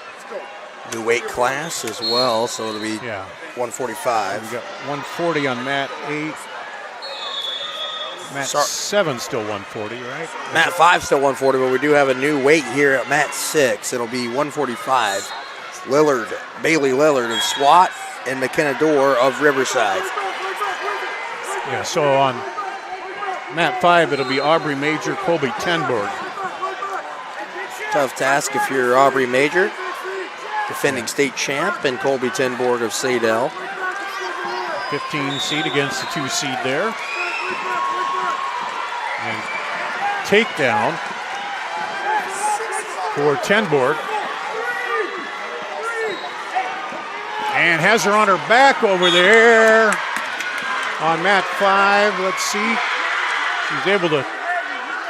S8: New weight class as well, so it'll be 145.
S7: We got 140 on mat 8. Mat 7 still 140, right?
S8: Mat 5 still 140, but we do have a new weight here at mat 6. It'll be 145. Bailey Lillard of SWAT, and McKenna Dorr of Riverside.
S7: Yeah, so on mat 5, it'll be Aubrey Major, Colby Tenborg.
S8: Tough task if you're Aubrey Major, defending state champ, and Colby Tenborg of Sadell.
S7: 15 seed against the 2 seed there. And takedown for Tenborg. And has her on her back over there on mat 5. Let's see. She's able to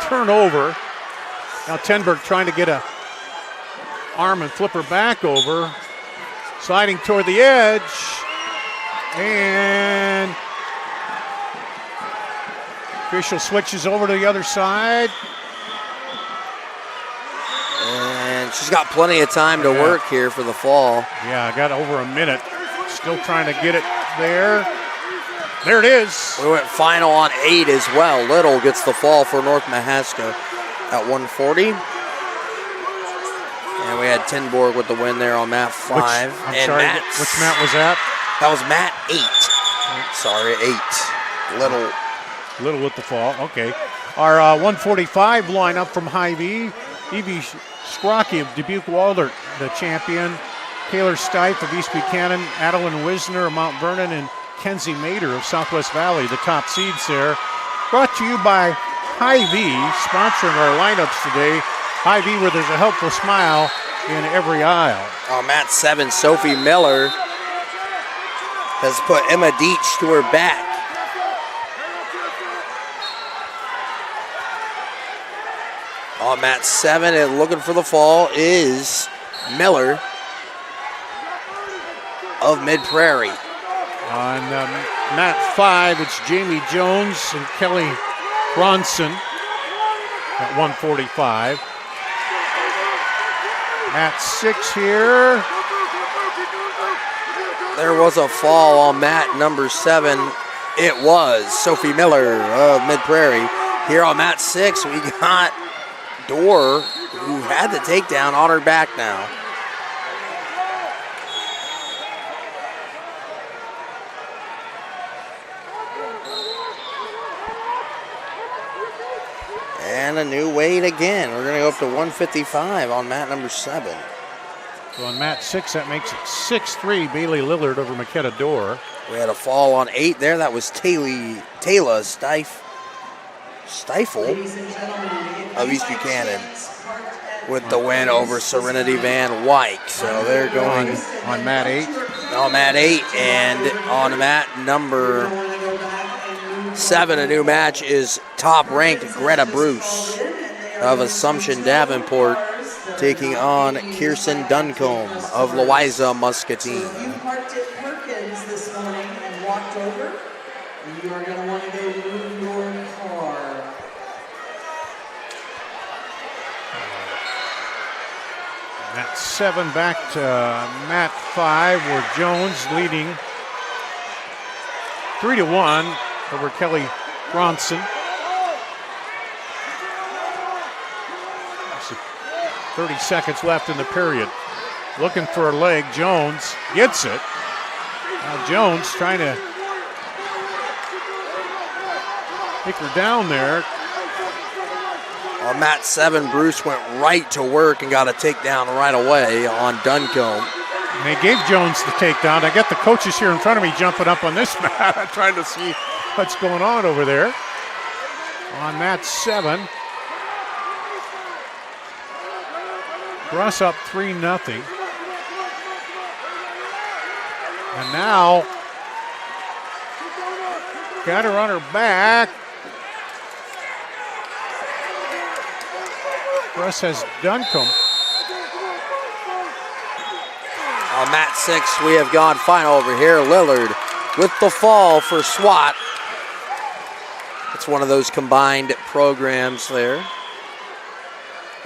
S7: turn over. Now Tenborg trying to get a arm and flip her back over. Sliding toward the edge. And official switches over to the other side.
S8: And she's got plenty of time to work here for the fall.
S7: Yeah, got over a minute. Still trying to get it there. There it is.
S8: We went final on 8 as well. Little gets the fall for North Mahaska at 140. And we had Tenborg with the win there on mat 5.
S7: Which mat was that?
S8: That was mat 8. Sorry, 8.
S7: Little with the fall. Okay. Our 145 lineup from Hy-Vee. Evie Scrocky of Dubuque Walter, the champion. Taylor Stife of East Buchanan. Adeline Wisner of Mount Vernon. And Kenzie Mader of Southwest Valley, the top seeds there. Brought to you by Hy-Vee, sponsoring our lineups today. Hy-Vee, where there's a helpful smile in every aisle.
S8: On mat 7, Sophie Miller has put Emma Deach to her back. On mat 7, and looking for the fall is Miller of Mid-Prairie.
S7: On mat 5, it's Jamie Jones and Kelly Bronson at 145. Mat 6 here.
S8: There was a fall on mat number 7. It was Sophie Miller of Mid-Prairie. Here on mat 6, we got Dorr, who had the takedown, on her back now. And a new weight again. We're going to go up to 155 on mat number 7.
S7: So on mat 6, that makes it 6-3, Bailey Lillard over McKenna Dorr.
S8: We had a fall on 8 there. That was Taylor Stifle of East Buchanan with the win over Serenity Van Wyck. So they're going
S7: on mat 8.
S8: On mat 8, and on mat number 7, a new match is top-ranked Greta Bruce of Assumption Davenport taking on Kirsten Duncombe of Louisa Muscatine.
S3: You parked at Perkins this morning and walked over. You are going to want to go move your car.
S7: Mat 7 back to mat 5, where Jones leading 3-1 over Kelly Bronson. 30 seconds left in the period. Looking for a leg. Jones gets it. Now Jones trying to take her down there.
S8: On mat 7, Bruce went right to work and got a takedown right away on Duncombe.
S7: And they gave Jones the takedown. I got the coaches here in front of me jumping up on this mat. I'm trying to see what's going on over there. On mat 7. Russ up 3-0. And now got her on her back. Russ has Duncombe.
S8: On mat 6, we have gone final over here. Lillard with the fall for SWAT. It's one of those combined programs there.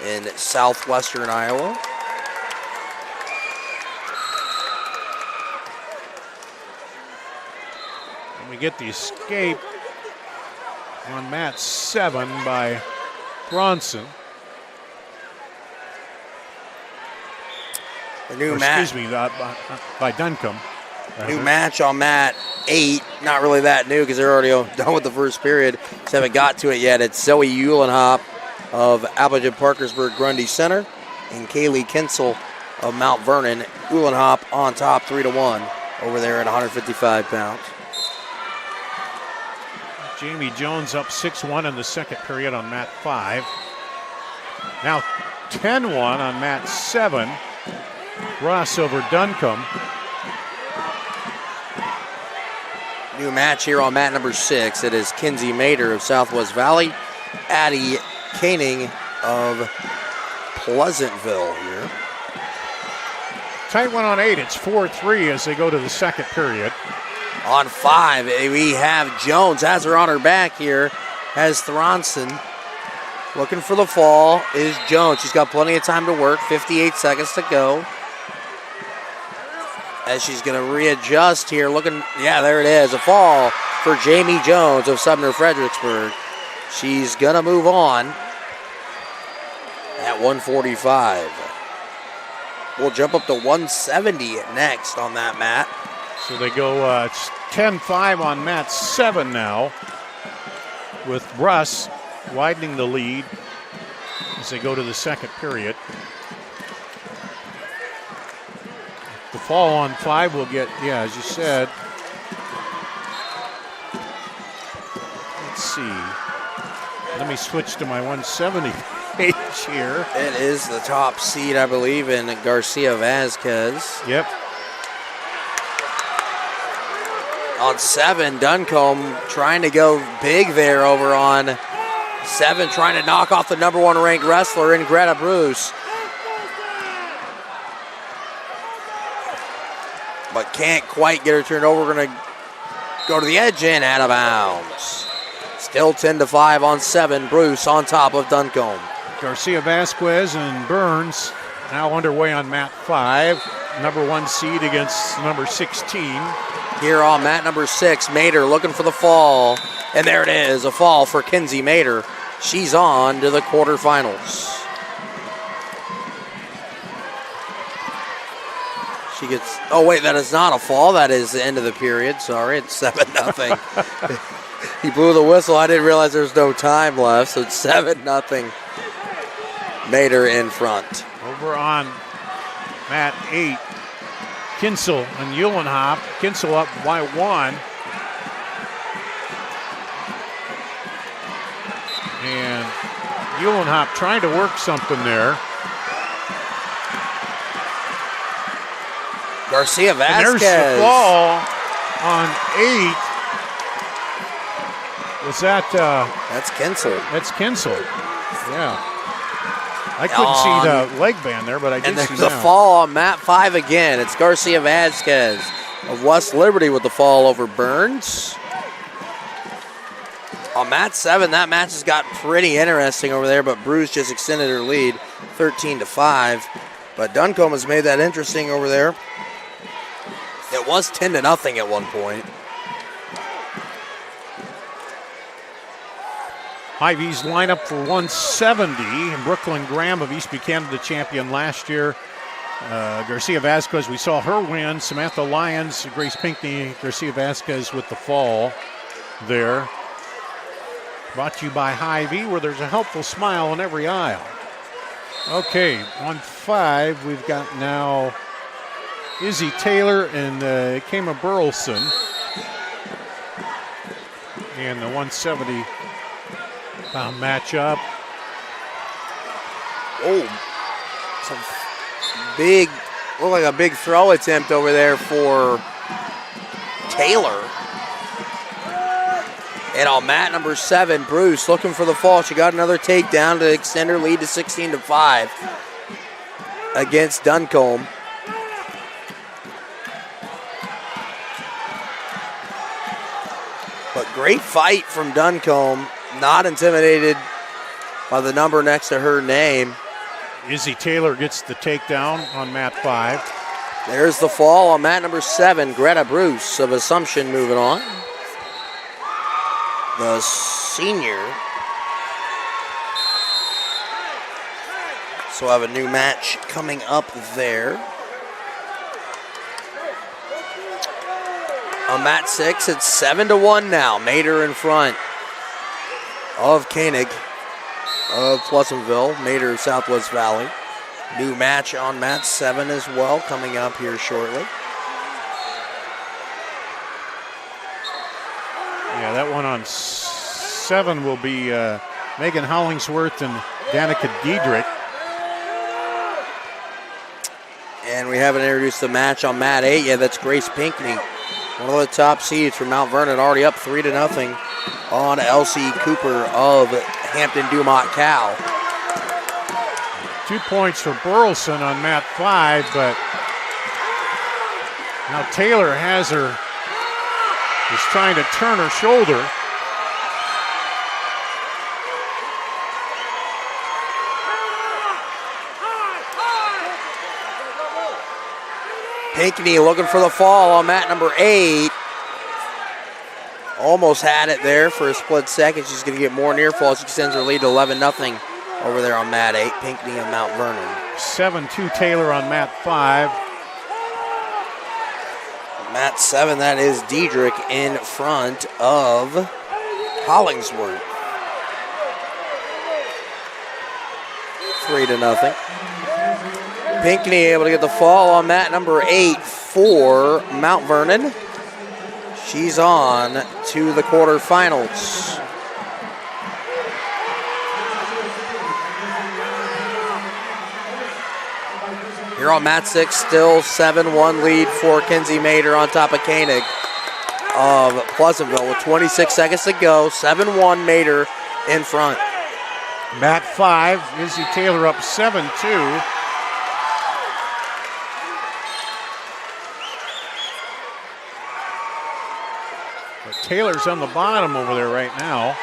S8: in Southwestern Iowa.
S7: And we get the escape on mat 7 by Bronson.
S8: The new match.
S7: Excuse me, by Duncombe.
S8: New match on mat 8. Not really that new because they're already done with the first period. Just haven't got to it yet. It's Zoe Uhlenhop of Appleton Parkersburg Grundy Center and Kaylee Kinsel of Mount Vernon. Uhlenhop on top 3-1 over there at 155 pounds.
S7: Jamie Jones up 6-1 in the second period on mat 5. Now 10-1 on mat 7. Ross over Duncombe.
S8: New match here on mat number 6. It is Kinsey Mater of Southwest Valley, Addie Koenig of Pleasantville here.
S7: Tight one on 8. It's 4-3 as they go to the second period.
S8: On 5, we have Jones, has her on her back here, has Thronson. Looking for the fall is Jones. She's got plenty of time to work, 58 seconds to go. As she's going to readjust here, looking, yeah, there it is, a fall for Jamie Jones of Sumner Fredericksburg. She's going to move on at 145. We'll jump up to 170 next on that mat.
S7: So they go 10-5 on mat 7 now, with Russ widening the lead as they go to the second period. The fall on 5 will get, yeah, as you said. Let's see. Let me switch to my 170 page here.
S8: It is the top seed, I believe, in Garcia Vasquez.
S7: Yep.
S8: On 7, Duncombe trying to go big there over on 7, trying to knock off the number 1 ranked wrestler in Greta Bruce. But can't quite get her turned over. We're going to go to the edge and out of bounds. Still 10-5 on 7. Bruce on top of Duncombe.
S7: Garcia Vasquez and Burns now underway on mat 5. Number 1 seed against number 16.
S8: Here on mat number 6, Mater looking for the fall. And there it is, a fall for Kinsey Mater. She's on to the quarterfinals. She gets, oh wait, that is not a fall. That is the end of the period. Sorry, it's 7-0. He blew the whistle. I didn't realize there's no time left, so it's 7-0. Mater in front.
S7: Over on mat 8, Kinsel and Uhlenhop. Kinsel up by 1. And Uhlenhop trying to work something there.
S8: Garcia Vasquez.
S7: And there's the fall on 8. Was that?
S8: That's Kinsel.
S7: That's Kinsel. Yeah. I couldn't see the leg band there, but I did
S8: and
S7: see
S8: there's a fall on mat 5 again. It's Garcia Vasquez of West Liberty with the fall over Burns. On mat 7, that match has got pretty interesting over there, but Bruce just extended her lead 13-5. But Duncombe has made that interesting over there. It was 10-0 at one point.
S7: Hy-Vee's line up for 170. And Brooklyn Graham of East Buchanan, the champion last year. Garcia Vasquez, we saw her win. Samantha Lyons, Grace Pinckney, Garcia Vasquez with the fall there. Brought to you by Hy-Vee, where there's a helpful smile on every aisle. Okay, on 5, we've got now Izzy Taylor and Kama Burleson. And the 170-pound matchup.
S8: Oh, some big, look like a big throw attempt over there for Taylor. And on mat number 7, Bruce looking for the fall. She got another takedown to extend her lead to 16-5 against Duncombe. But great fight from Duncombe. Not intimidated by the number next to her name.
S7: Izzy Taylor gets the takedown on mat 5.
S8: There's the fall on mat number 7. Greta Bruce of Assumption moving on. The senior. So we'll have a new match coming up there. On mat 6, it's 7-1 now. Mater in front of Koenig of Pleasantville. Mater of Southwest Valley. New match on mat 7 as well, coming up here shortly.
S7: Yeah, that one on 7 will be Megan Hollingsworth and Danica Diedrich.
S8: And we haven't introduced the match on mat 8 yet. That's Grace Pinkney, one of the top seeds from Mount Vernon, already up 3-0 on Elsie Cooper of Hampton Dumont Cal.
S7: 2 points for Burleson on mat 5, but now Taylor has her, is trying to turn her shoulder.
S8: Pinkney looking for the fall on mat number 8. Almost had it there for a split second. She's going to get more near fall. She extends her lead to 11-0 over there on mat 8. Pinkney of Mount Vernon.
S7: 7-2 Taylor on mat 5.
S8: Mat 7, that is Diedrich in front of Hollingsworth. 3-0. Pinkney able to get the fall on mat number 8 for Mount Vernon. She's on to the quarterfinals. Here on mat 6, still 7-1 lead for Kenzie Mater on top of Koenig of Pleasantville with 26 seconds to go. 7-1 Mater in front.
S7: Mat 5, Izzy Taylor up 7-2. But Taylor's on the bottom over there right now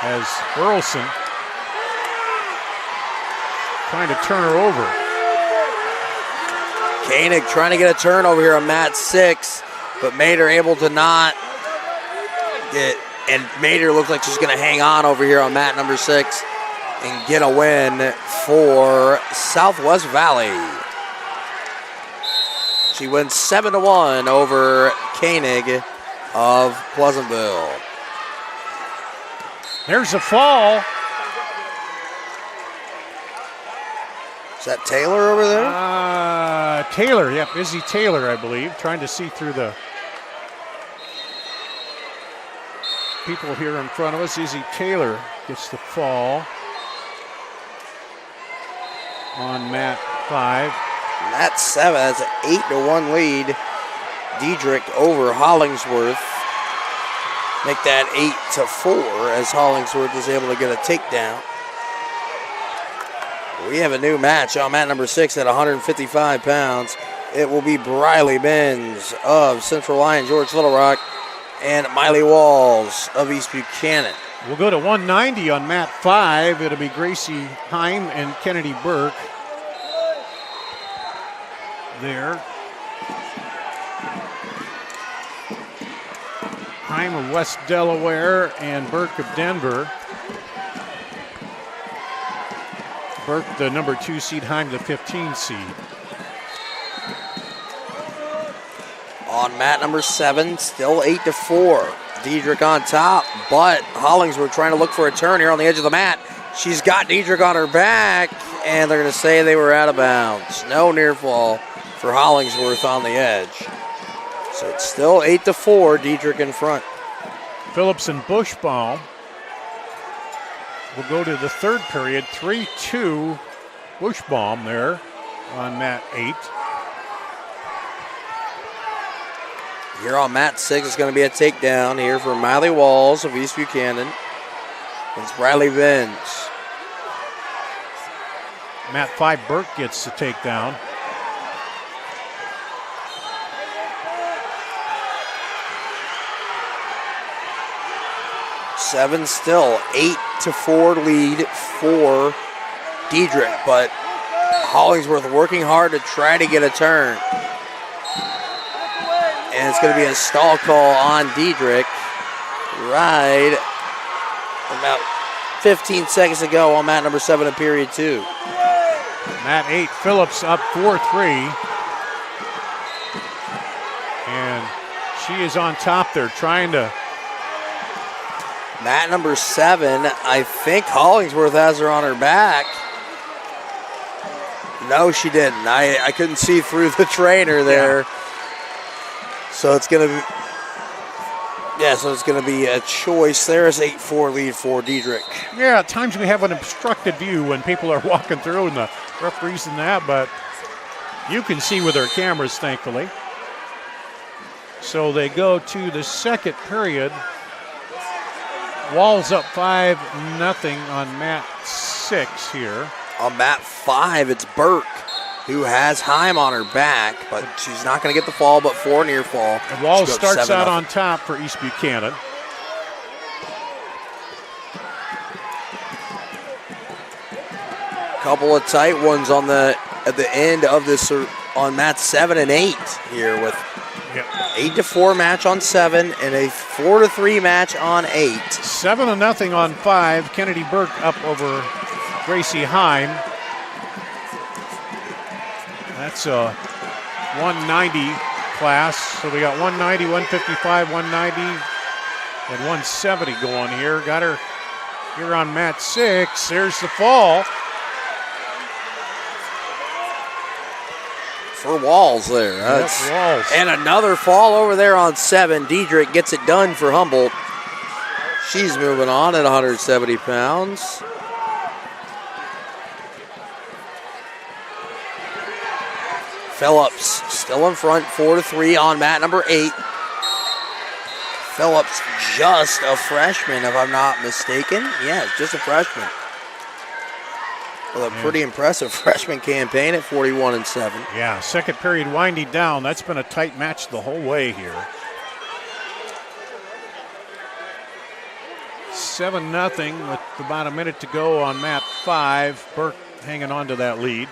S7: as Burleson trying to turn her over.
S8: Koenig trying to get a turn over here on mat 6, but Mater able to not get, and Mater looks like she's going to hang on over here on mat number 6 and get a win for Southwest Valley. She wins 7-1 over Koenig of Pleasantville.
S7: There's a fall.
S8: Is that Taylor over there?
S7: Taylor, yep, Izzy Taylor, I believe, trying to see through the people here in front of us. Izzy Taylor gets the fall on mat 5.
S8: Mat 7, that's an 8-1 lead. Diedrich over Hollingsworth. Make that 8-4 as Hollingsworth is able to get a takedown. We have a new match on mat number 6 at 155 pounds. It will be Briley Benz of Central Lyon, George Little Rock, and Miley Walls of East Buchanan.
S7: We'll go to 190 on mat 5. It'll be Gracie Heim and Kennedy Burke there. Heim of West Delaware and Burke of Denver. Burke, the number 2 seed, Heim, the 15 seed.
S8: On mat number 7, still 8-4. Diedrich on top, but Hollingsworth trying to look for a turn here on the edge of the mat. She's got Diedrich on her back, and they're going to say they were out of bounds. No near fall for Hollingsworth on the edge. So it's still 8-4, Diedrich in front.
S7: Phillips and Bushbaum will go to the third period. 3-2 Bushbaum there on mat 8.
S8: Here on mat 6 is going to be a takedown here for Miley Walls of East Buchanan. It's Briley Benz.
S7: Mat 5, Burke gets the takedown. Seven
S8: still, 8-4 lead for Diedrich, but Hollingsworth working hard to try to get a turn. And it's going to be a stall call on Diedrich right about 15 seconds to go on mat number 7 in period 2.
S7: Mat 8, Phillips up 4-3. And she is on top there trying to.
S8: Mat number 7, I think Hollingsworth has her on her back. No, she didn't. I couldn't see through the trainer there. Yeah. So it's going to be a choice. There's 8-4 lead for Diedrich.
S7: Yeah, at times we have an obstructed view when people are walking through and the referees and that, but you can see with our cameras, thankfully. So they go to the second period. Walls up 5-0 on mat 6 here.
S8: On mat 5, it's Burke, who has Heim on her back, but she's not going to get the fall, but 4 near fall.
S7: And Walls starts out on top for East Buchanan.
S8: Couple of tight ones at the end of this on mat 7 and 8 here with 8-4 match on 7 and a 4-3 match on 8.
S7: 7-0 on 5. Kennedy Burke up over Gracie Heim. That's a 190 class. So we got 190, 155, 190, and 170 going here. Got her here on mat 6. There's the fall.
S8: For Walls there.
S7: Walls.
S8: And another fall over there on 7. Diedrich gets it done for Humboldt. She's moving on at 170 pounds. Phillips still in front, 4-3 on mat number 8. Phillips just a freshman, if I'm not mistaken. Yeah, just a freshman. Well, a pretty impressive freshman campaign at 41-7.
S7: Yeah, second period winding down. That's been a tight match the whole way here. 7-0 with about a minute to go on mat 5. Burke hanging on to that lead.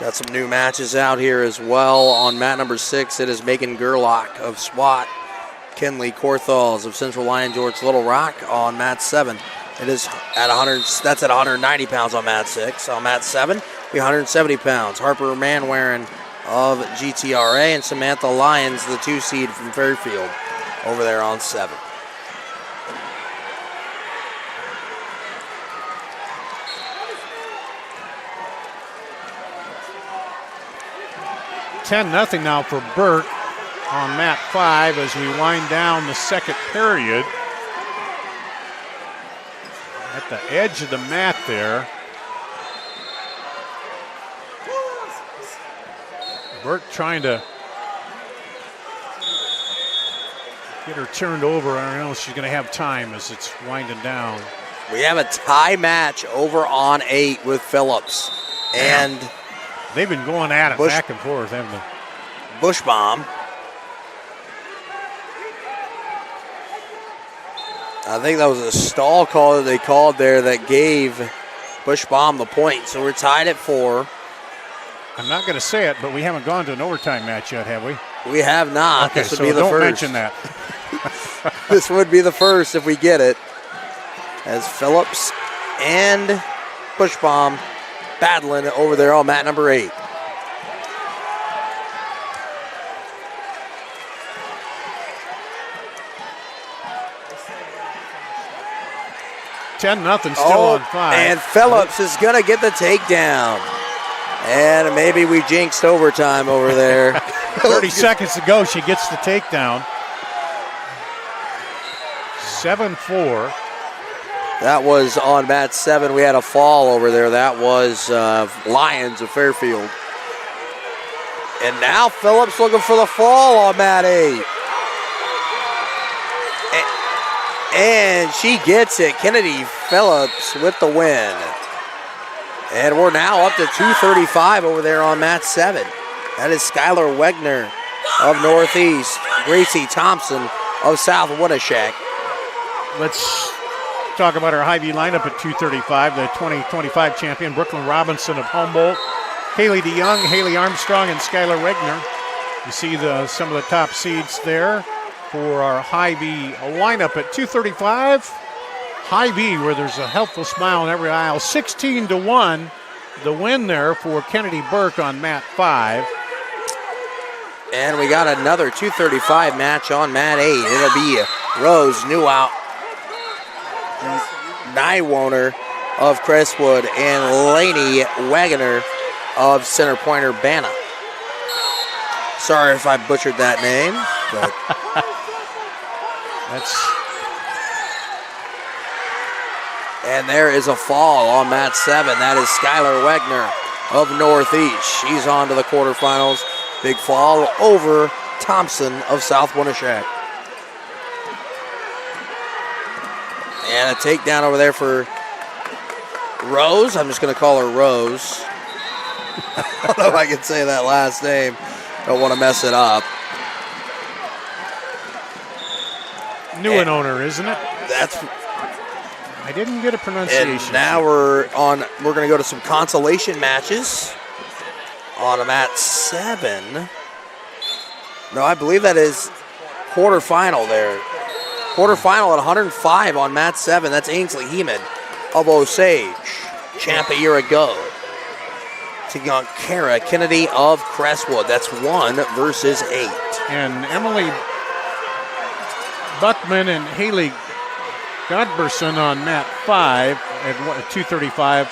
S8: Got some new matches out here as well. On mat number 6, it is Megan Gerlach of SWAT. Kenley Korthals of Central Lion George Little Rock on mat 7. It is at 100. That's at 190 pounds on mat 6. On mat 7, 170 pounds. Harper Manwaring of GTRA and Samantha Lyons, the 2 seed from Fairfield, over there on 7.
S7: $10-0 now for Burke on mat 5 as we wind down the second period. At the edge of the mat there. Burke trying to get her turned over. I don't know if she's going to have time as it's winding down.
S8: We have a tie match over on 8 with Phillips. And
S7: they've been going at it back and forth, haven't they?
S8: Bushbaum. I think that was a stall call that they called there that gave Bushbaum the point. So we're tied at 4.
S7: I'm not going to say it, but we haven't gone to an overtime match yet, have we?
S8: We have not.
S7: Okay,
S8: this would
S7: so
S8: be the
S7: don't
S8: first.
S7: mention that.
S8: This would be the first if we get it. As Phillips and Bushbaum battling over there on mat number 8.
S7: $10-0 still on 5.
S8: And Phillips is going to get the takedown. And maybe we jinxed overtime over there.
S7: 30 seconds to go. She gets the takedown. 7-4.
S8: That was on mat 7. We had a fall over there. That was Lions of Fairfield. And now Phillips looking for the fall on mat 8. And she gets it. Kennedy Phillips with the win. And we're now up to 235 over there on mat 7. That is Skylar Wegner of Northeast. Gracie Thompson of South Winneshack.
S7: Let's talk about our Hy-Vee lineup at 235. The 2025 champion, Brooklyn Robinson of Humboldt, Haley DeYoung, Haley Armstrong, and Skylar Wegner. You see some of the top seeds there for our Hy-Vee lineup at 235. Hy-Vee, where there's a helpful smile in every aisle, 16-1. The win there for Kennedy Burke on mat 5.
S8: And we got another 235 match on mat 8. It'll be Rose Nywoner of Crestwood and Lainey Wagoner of Center Pointer Banna. Sorry if I butchered that name, but and there is a fall on mat 7. That is Skylar Wegner of Northeast. She's on to the quarterfinals. Big fall over Thompson of South Winneshack. And a takedown over there for Rose. I'm just going to call her Rose. I don't know if I can say that last name. Don't want to mess it up.
S7: New owner, isn't it?
S8: That's.
S7: I didn't get a pronunciation.
S8: And now we're going to go to some consolation matches on mat 7. No, I believe that is quarterfinal there. Quarterfinal at 105 on mat 7. That's Ainsley Heeman of Osage, champ a year ago. Taking on Kara Kennedy of Crestwood. That's 1 versus 8.
S7: And Emily Buckman and Haley Godberson on mat 5 at 235.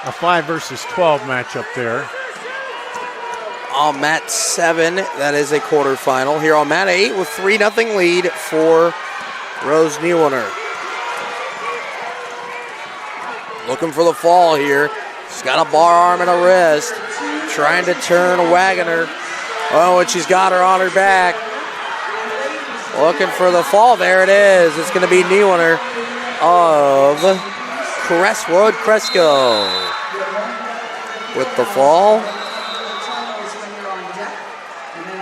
S7: A 5 versus 12 matchup there.
S8: On mat 7, that is a quarterfinal. Here on mat 8 with 3-0 lead for Rose Nywoner. Looking for the fall here. She's got a bar arm and a wrist. Trying to turn Wagoner. Oh, and she's got her on her back. Looking for the fall. There it is. It's going to be Nywoner of Crestwood Cresco with the fall.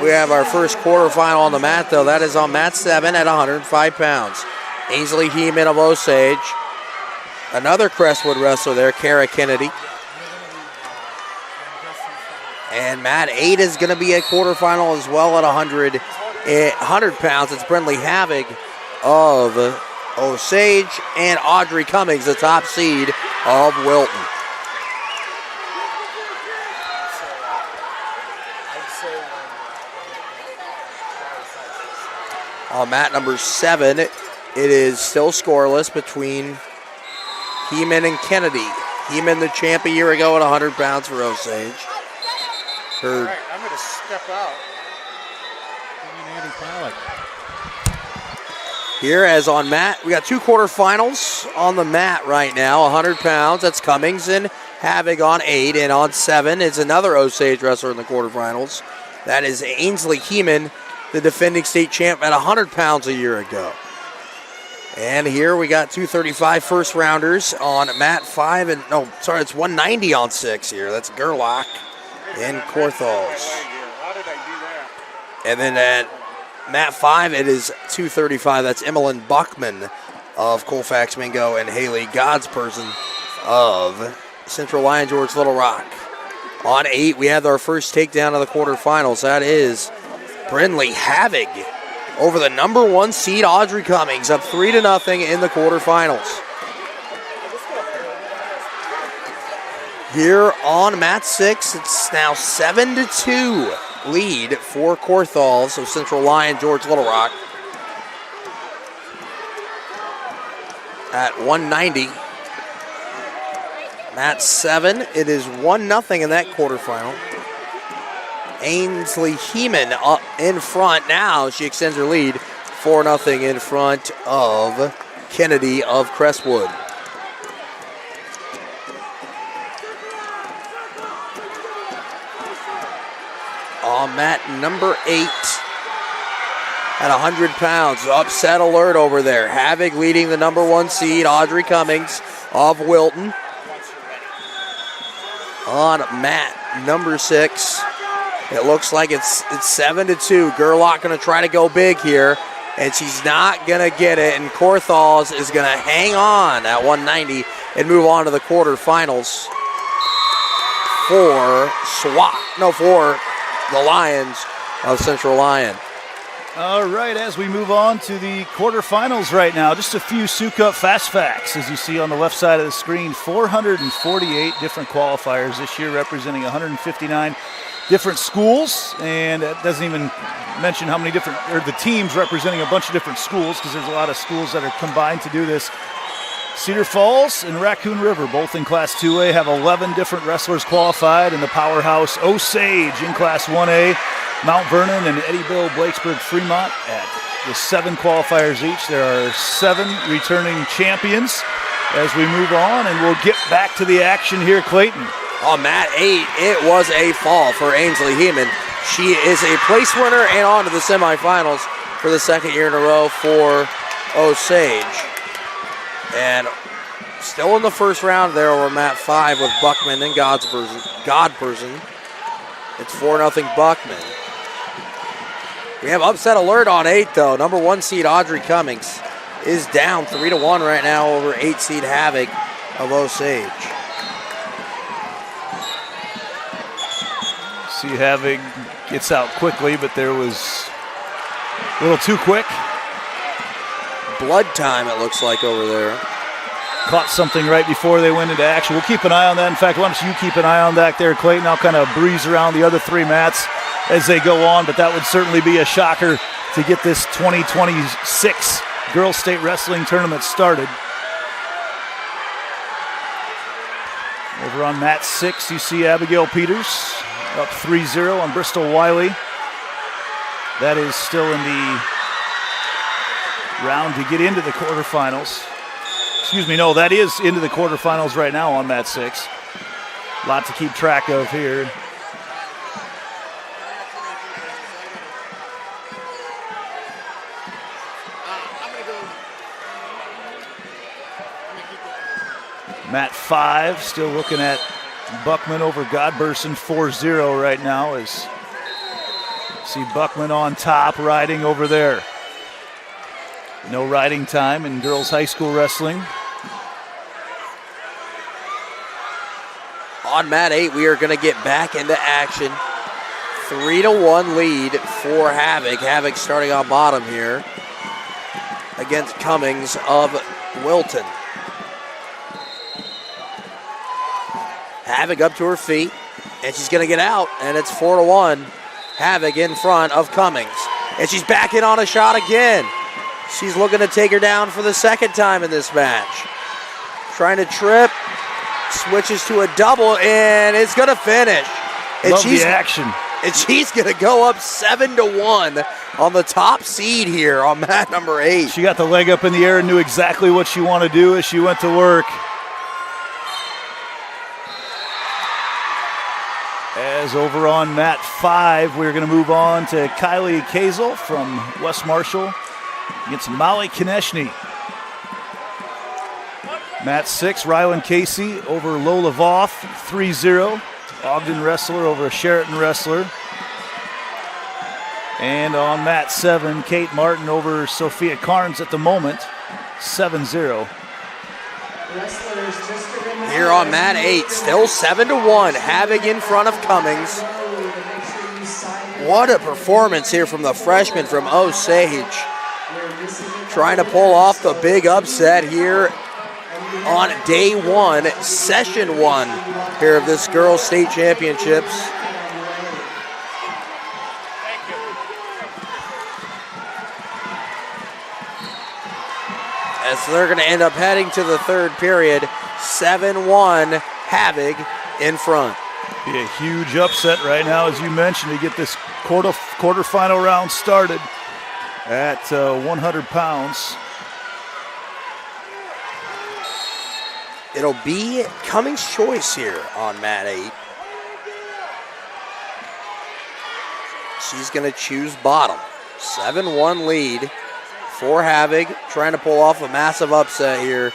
S8: We have our first quarterfinal on the mat, though. That is on mat 7 at 105 pounds. Ainsley Heeman of Osage. Another Crestwood wrestler there, Kara Kennedy. And mat 8 is going to be a quarterfinal as well at 100 pounds. It's Brindley Havoc of Osage and Audrey Cummings, the top seed of Wilton. On mat number 7, it is still scoreless between Heeman and Kennedy. Heeman, the champ a year ago at 100 pounds for Osage.
S7: All right, I'm going to step out.
S8: Here, as on mat, we got 2 quarterfinals on the mat right now. 100 pounds, that's Cummings and Havoc on 8. And on 7 is another Osage wrestler in the quarterfinals. That is Ainsley Heeman, the defending state champ at 100 pounds a year ago. And here we got 235 first rounders on mat 5. And no, sorry, it's 190 on 6 here. That's Gerlach and Corthals.
S7: How did I do that?
S8: And then at mat 5, it is 235. That's Emmeline Buckman of Colfax Mingo and Haley Godsperson of Central Lion George Little Rock. On 8, we have our first takedown of the quarterfinals. That is Brindley Havoc over the number 1 seed Audrey Cummings, up 3-0 in the quarterfinals. Here on mat 6, it's now 7-2 lead for Corthals of Central Lion George Little Rock at 190. Mat 7, it is 1-0 in that quarterfinal. Ainsley Heeman up in front now. She extends her lead 4-0 in front of Kennedy of Crestwood. On mat number 8 at 100 pounds. Upset alert over there. Havoc leading the number 1 seed, Audrey Cummings of Wilton. On mat number 6, it looks like it's 7-2. Gerlach going to try to go big here. and she's not going to get it. And Korthals is going to hang on at 190 and move on to the quarterfinals for the Lions of Central Lyon.
S13: All right, as we move on to the quarterfinals right now, just a few Sioux Cup fast facts. As you see on the left side of the screen, 448 different qualifiers this year, representing 159 different schools, and that doesn't even mention how many different, or the teams representing a bunch of different schools, because there's a lot of schools that are combined to do this. Cedar Falls and Raccoon River, both in Class 2A, have 11 different wrestlers qualified, and the powerhouse Osage in Class 1A. Mount Vernon and Eddyville, Blakesburg, Fremont at the 7 qualifiers each. There are 7 returning champions as we move on, and we'll get back to the action here, Clayton.
S8: On mat 8, it was a fall for Ainsley Heeman. She is a place winner and on to the semifinals for the second year in a row for Osage. And still in the first round there over mat 5 with Buckman and Godperson. It's 4-0 Buckman. We have upset alert on 8, though. Number 1 seed Audrey Cummings is down 3-1 right now over 8 seed Havoc of Osage.
S13: See Havoc gets out quickly, but there was a little too quick.
S8: Blood time, it looks like, over there.
S13: Caught something right before they went into action. We'll keep an eye on that. In fact, why don't you keep an eye on that there, Clayton? I'll kind of breeze around the other 3 mats as they go on, but that would certainly be a shocker to get this 2026 Girls State Wrestling Tournament started. Over on mat 6, you see Abigail Peters up 3-0 on Bristol Wiley. That is still in the round to get into the quarterfinals. Excuse me, no, that is into the quarterfinals right now on mat 6. A lot to keep track of here. Mat 5, still looking at Buckman over Godberson, 4-0 right now as see Buckman on top, riding over there. No riding time in girls high school wrestling.
S8: On mat 8, we are going to get back into action. 3-1 lead for Havoc. Havoc starting on bottom here against Cummings of Wilton. Havoc up to her feet, and she's going to get out, and it's 4-1. Havoc in front of Cummings, and she's back in on a shot again. She's looking to take her down for the second time in this match. Trying to trip, switches to a double, and it's going to finish. And
S13: Love the action.
S8: And she's going to go up 7-1 on the top seed here on mat number 8.
S13: She got the leg up in the air and knew exactly what she wanted to do as she went to work. As over on mat 5, we're going to move on to Kylie Kazel from West Marshall against Molly Konechny. Mat 6, Rylan Casey over Lola Voth, 3-0. Ogden wrestler over a Sheraton wrestler. And on mat 7, Kate Martin over Sophia Carnes at the moment, 7-0.
S8: Here on mat 8, still 7-1. Havoc in front of Cummings. What a performance here from the freshman from Osage. Trying to pull off the big upset here on day 1, session 1 here of this Girls State Championships. As they're going to end up heading to the third period, 7-1, Havoc in front.
S13: Be a huge upset right now, as you mentioned, to get this quarterfinal round started at 100 pounds.
S8: It'll be Cummings' choice here on mat 8. She's going to choose bottom. 7-1 lead for Havoc, trying to pull off a massive upset here.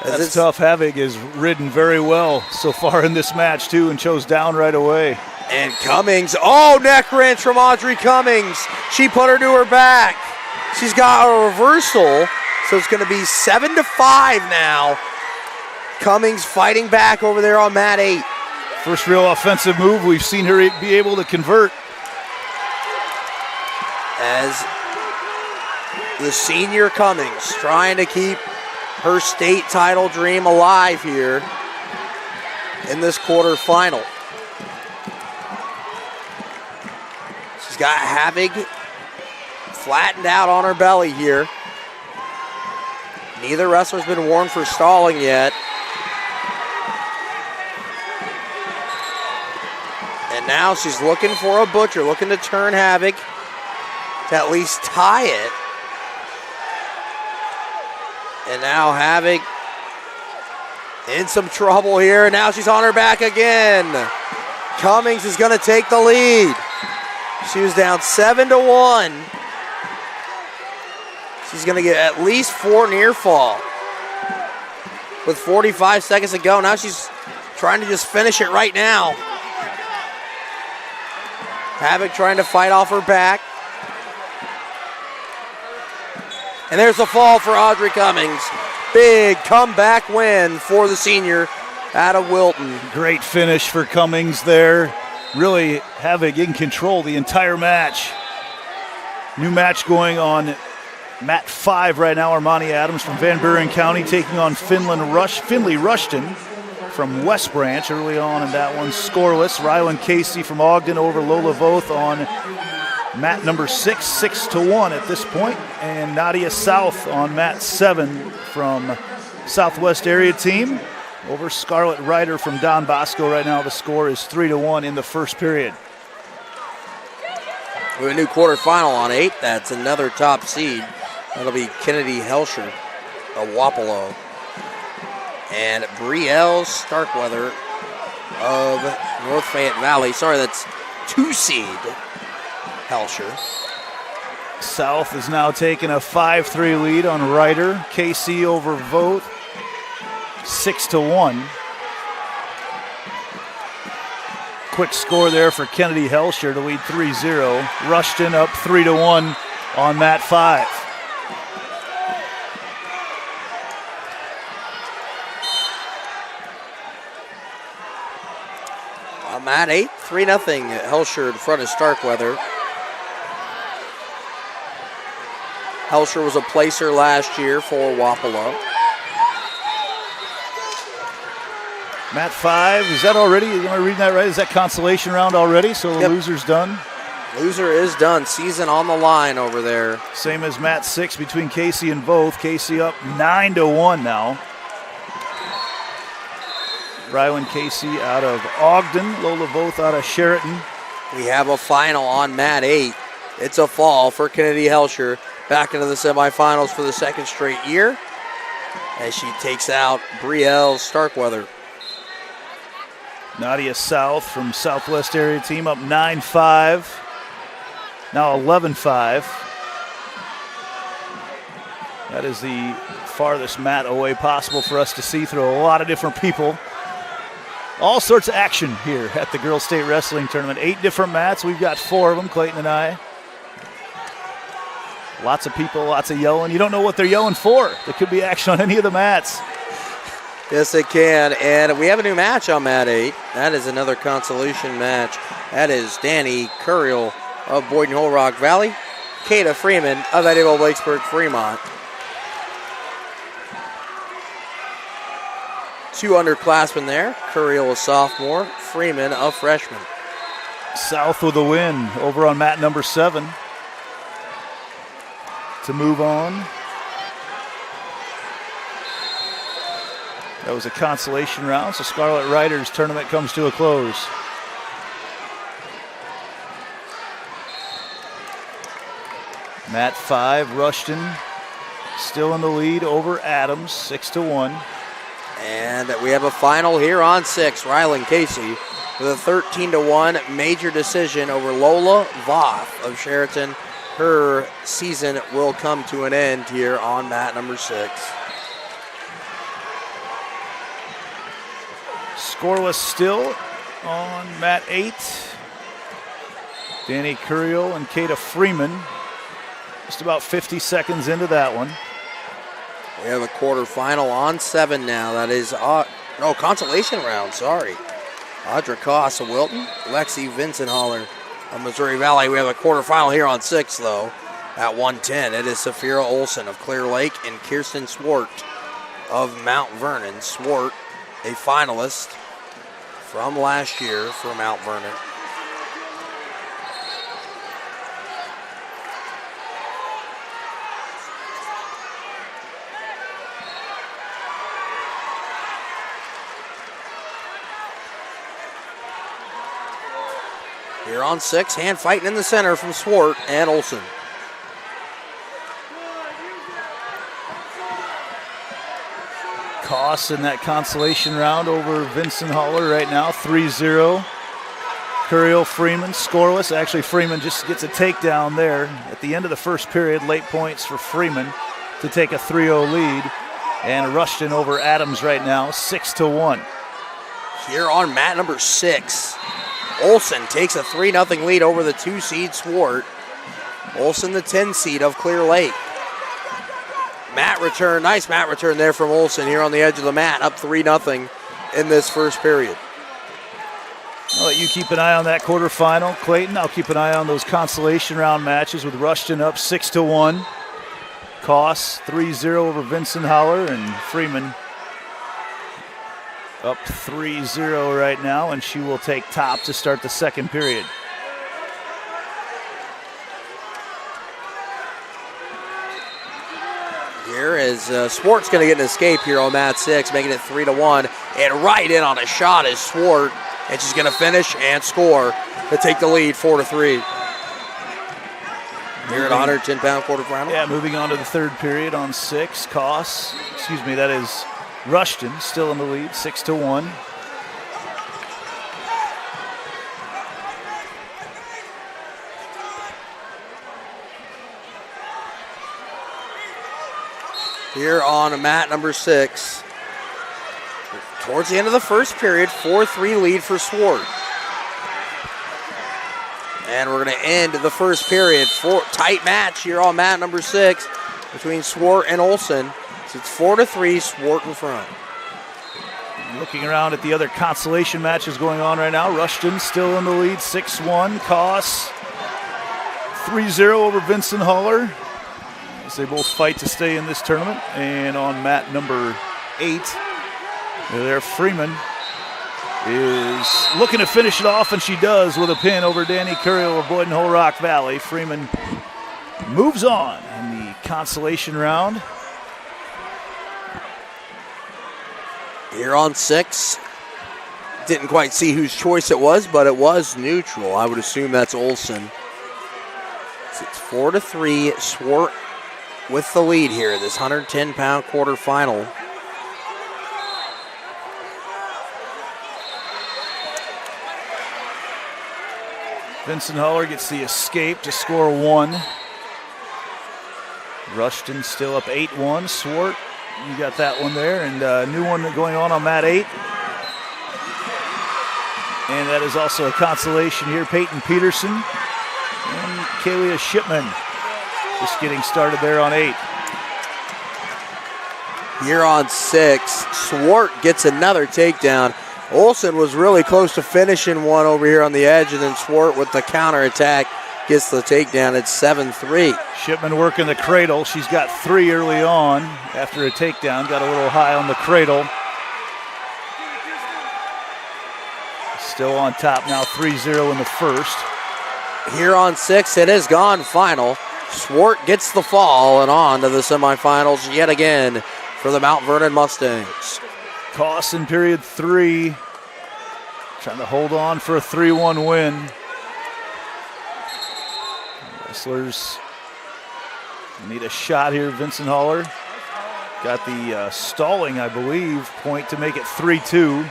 S13: That's tough. Havoc has ridden very well so far in this match, too, and chose down right away.
S8: And Cummings, neck wrench from Audrey Cummings. She put her to her back. She's got a reversal, so it's going to be 7-5 now. Cummings fighting back over there on mat 8.
S13: First real offensive move we've seen her be able to convert.
S8: As the senior Cummings trying to keep her state title dream alive here in this quarterfinal. She's got Havoc flattened out on her belly here. Neither wrestler's been warned for stalling yet. And now she's looking for a butcher, looking to turn Havoc to at least tie it. And now Havoc in some trouble here. And now she's on her back again. Cummings is going to take the lead. She was down 7-1. She's going to get at least 4 near fall. With 45 seconds to go, now she's trying to just finish it right now. Havoc trying to fight off her back. And there's a fall for Audrey Cummings. Big comeback win for the senior out of Wilton.
S13: Great finish for Cummings there. Really Havoc in control the entire match. New match going on mat 5 right now. Armani Adams from Van Buren County taking on Finley Rushton from West Branch early on in that one. Scoreless. Ryland Casey from Ogden over Lola Voth on mat number 6, 6-1 at this point. And Nadia South on mat 7 from Southwest area team over Scarlett Ryder from Don Bosco. Right now the score is 3-1 in the first period.
S8: We have a new quarterfinal on 8. That's another top seed. That'll be Kennedy Helsher of Wapello. And Brielle Starkweather of North Fayette Valley. Sorry, that's 2 seed Helsher.
S13: South is now taking a 5-3 lead on Ryder. KC over Voth, 6-1. Quick score there for Kennedy Helsher to lead 3-0. Rushton up 3-1 on mat 5.
S8: On mat 8, 3-0 Helsher in front of Starkweather. Helsher was a placer last year for Wapello.
S13: Mat 5, is that already? Am I reading that right? Is that consolation round already? So the loser's done?
S8: Loser is done. Season on the line over there.
S13: Same as mat 6 between Casey and Voth. Casey up 9-1 now. Ryland Casey out of Ogden. Lola Voth out of Sheraton.
S8: We have a final on mat 8. It's a fall for Kennedy Helsher. Back into the semifinals for the second straight year as she takes out Brielle Starkweather.
S13: Nadia South from Southwest area team up 9-5. Now 11-5. That is the farthest mat away possible for us to see through a lot of different people. All sorts of action here at the Girls State Wrestling Tournament. 8 different mats. We've got 4 of them, Clayton and I. Lots of people, lots of yelling. You don't know what they're yelling for. There could be action on any of the mats.
S8: Yes, it can. And we have a new match on mat 8. That is another consolation match. That is Danny Curiel of Boyden Hull Rock Valley, Kata Freeman of Eddyville Blacksburg Fremont. 2 underclassmen there. Curiel a sophomore, Freeman a freshman.
S13: South with a win over on mat number 7. To move on. That was a consolation round, so Scarlett Ryder's tournament comes to a close. Mat 5, Rushton still in the lead over Adams, 6-1.
S8: And we have a final here on 6. Ryland Casey with a 13-1 major decision over Lola Voth of Sheraton. Her season will come to an end here on mat number 6.
S13: Scoreless still on mat 8. Danny Curiel and Kata Freeman
S20: Just about 50 seconds into that one.
S8: We have a quarterfinal on 7 now. That is, consolation round, sorry. Audra Koss of Wilton, Lexi Vincent-Holler of Missouri Valley. We have a quarterfinal here on 6, though, at 110. It is Safira Olson of Clear Lake and Kirsten Swart of Mount Vernon. Swart, a finalist from last year for Mount Vernon. Here on 6, hand fighting in the center from Swart and Olson.
S20: Koss in that consolation round over Vincent Holler right now, 3-0. Curiel Freeman scoreless. Actually, Freeman just gets a takedown there at the end of the first period. Late points for Freeman to take a 3-0 lead. And Rushton over Adams right now, 6-1.
S8: Here on mat number 6. Olson takes a 3-0 lead over the 2-seed Swart. Olson, the 10-seed of Clear Lake. Mat return, nice mat return there from Olson here on the edge of the mat, up 3-0 in this first period.
S20: I'll let you keep an eye on that quarterfinal, Clayton. I'll keep an eye on those consolation round matches with Rushton up 6-1. Koss 3-0 over Vincent Holler, and Freeman up 3-0 right now, and she will take top to start the second period.
S8: Here is Swart's going to get an escape here on mat 6, making it 3-1. And right in on a shot is Swart, and she's going to finish and score to take the lead 4-3. Here at 110-pound quarterfinal.
S20: Yeah, moving on to the third period on 6. Koss, that is Rushton still in the lead, 6-1.
S8: Here on mat number 6. Towards the end of the first period, 4-3 lead for Swart. And we're going to end the first period. Tight match here on mat number 6 between Swart and Olson. So it's 4-3, Swart in front.
S20: Looking around at the other consolation matches going on right now. Rushton still in the lead, 6-1. Koss 3-0 over Vincent Holler as they both fight to stay in this tournament. And on mat number 8, there Freeman is looking to finish it off, and she does with a pin over Danny Curiel of Boyden Hull Rock Valley. Freeman moves on in the consolation round.
S8: Here on 6, didn't quite see whose choice it was, but it was neutral. I would assume that's Olson. So it's 4-3, Swart with the lead here, this 110-pound quarterfinal.
S20: Vincent Holler gets the escape to score 1. Rushton still up 8-1. Swart, you got that one there, and a new one going on mat 8. And that is also a consolation here. Peyton Peterson and Kalia Shipman just getting started there on 8.
S8: Here on 6, Swart gets another takedown. Olson was really close to finishing one over here on the edge, and then Swart with the counterattack gets the takedown. It's 7-3.
S20: Shipman working the cradle. She's got 3 early on after a takedown. Got a little high on the cradle. Still on top now, 3-0 in the first.
S8: Here on 6, it has gone final. Swart gets the fall and on to the semifinals yet again for the Mount Vernon Mustangs.
S20: Koss in period 3, trying to hold on for a 3-1 win. Wrestlers need a shot here. Vincent Holler got the stalling, I believe, point to make it 3-2.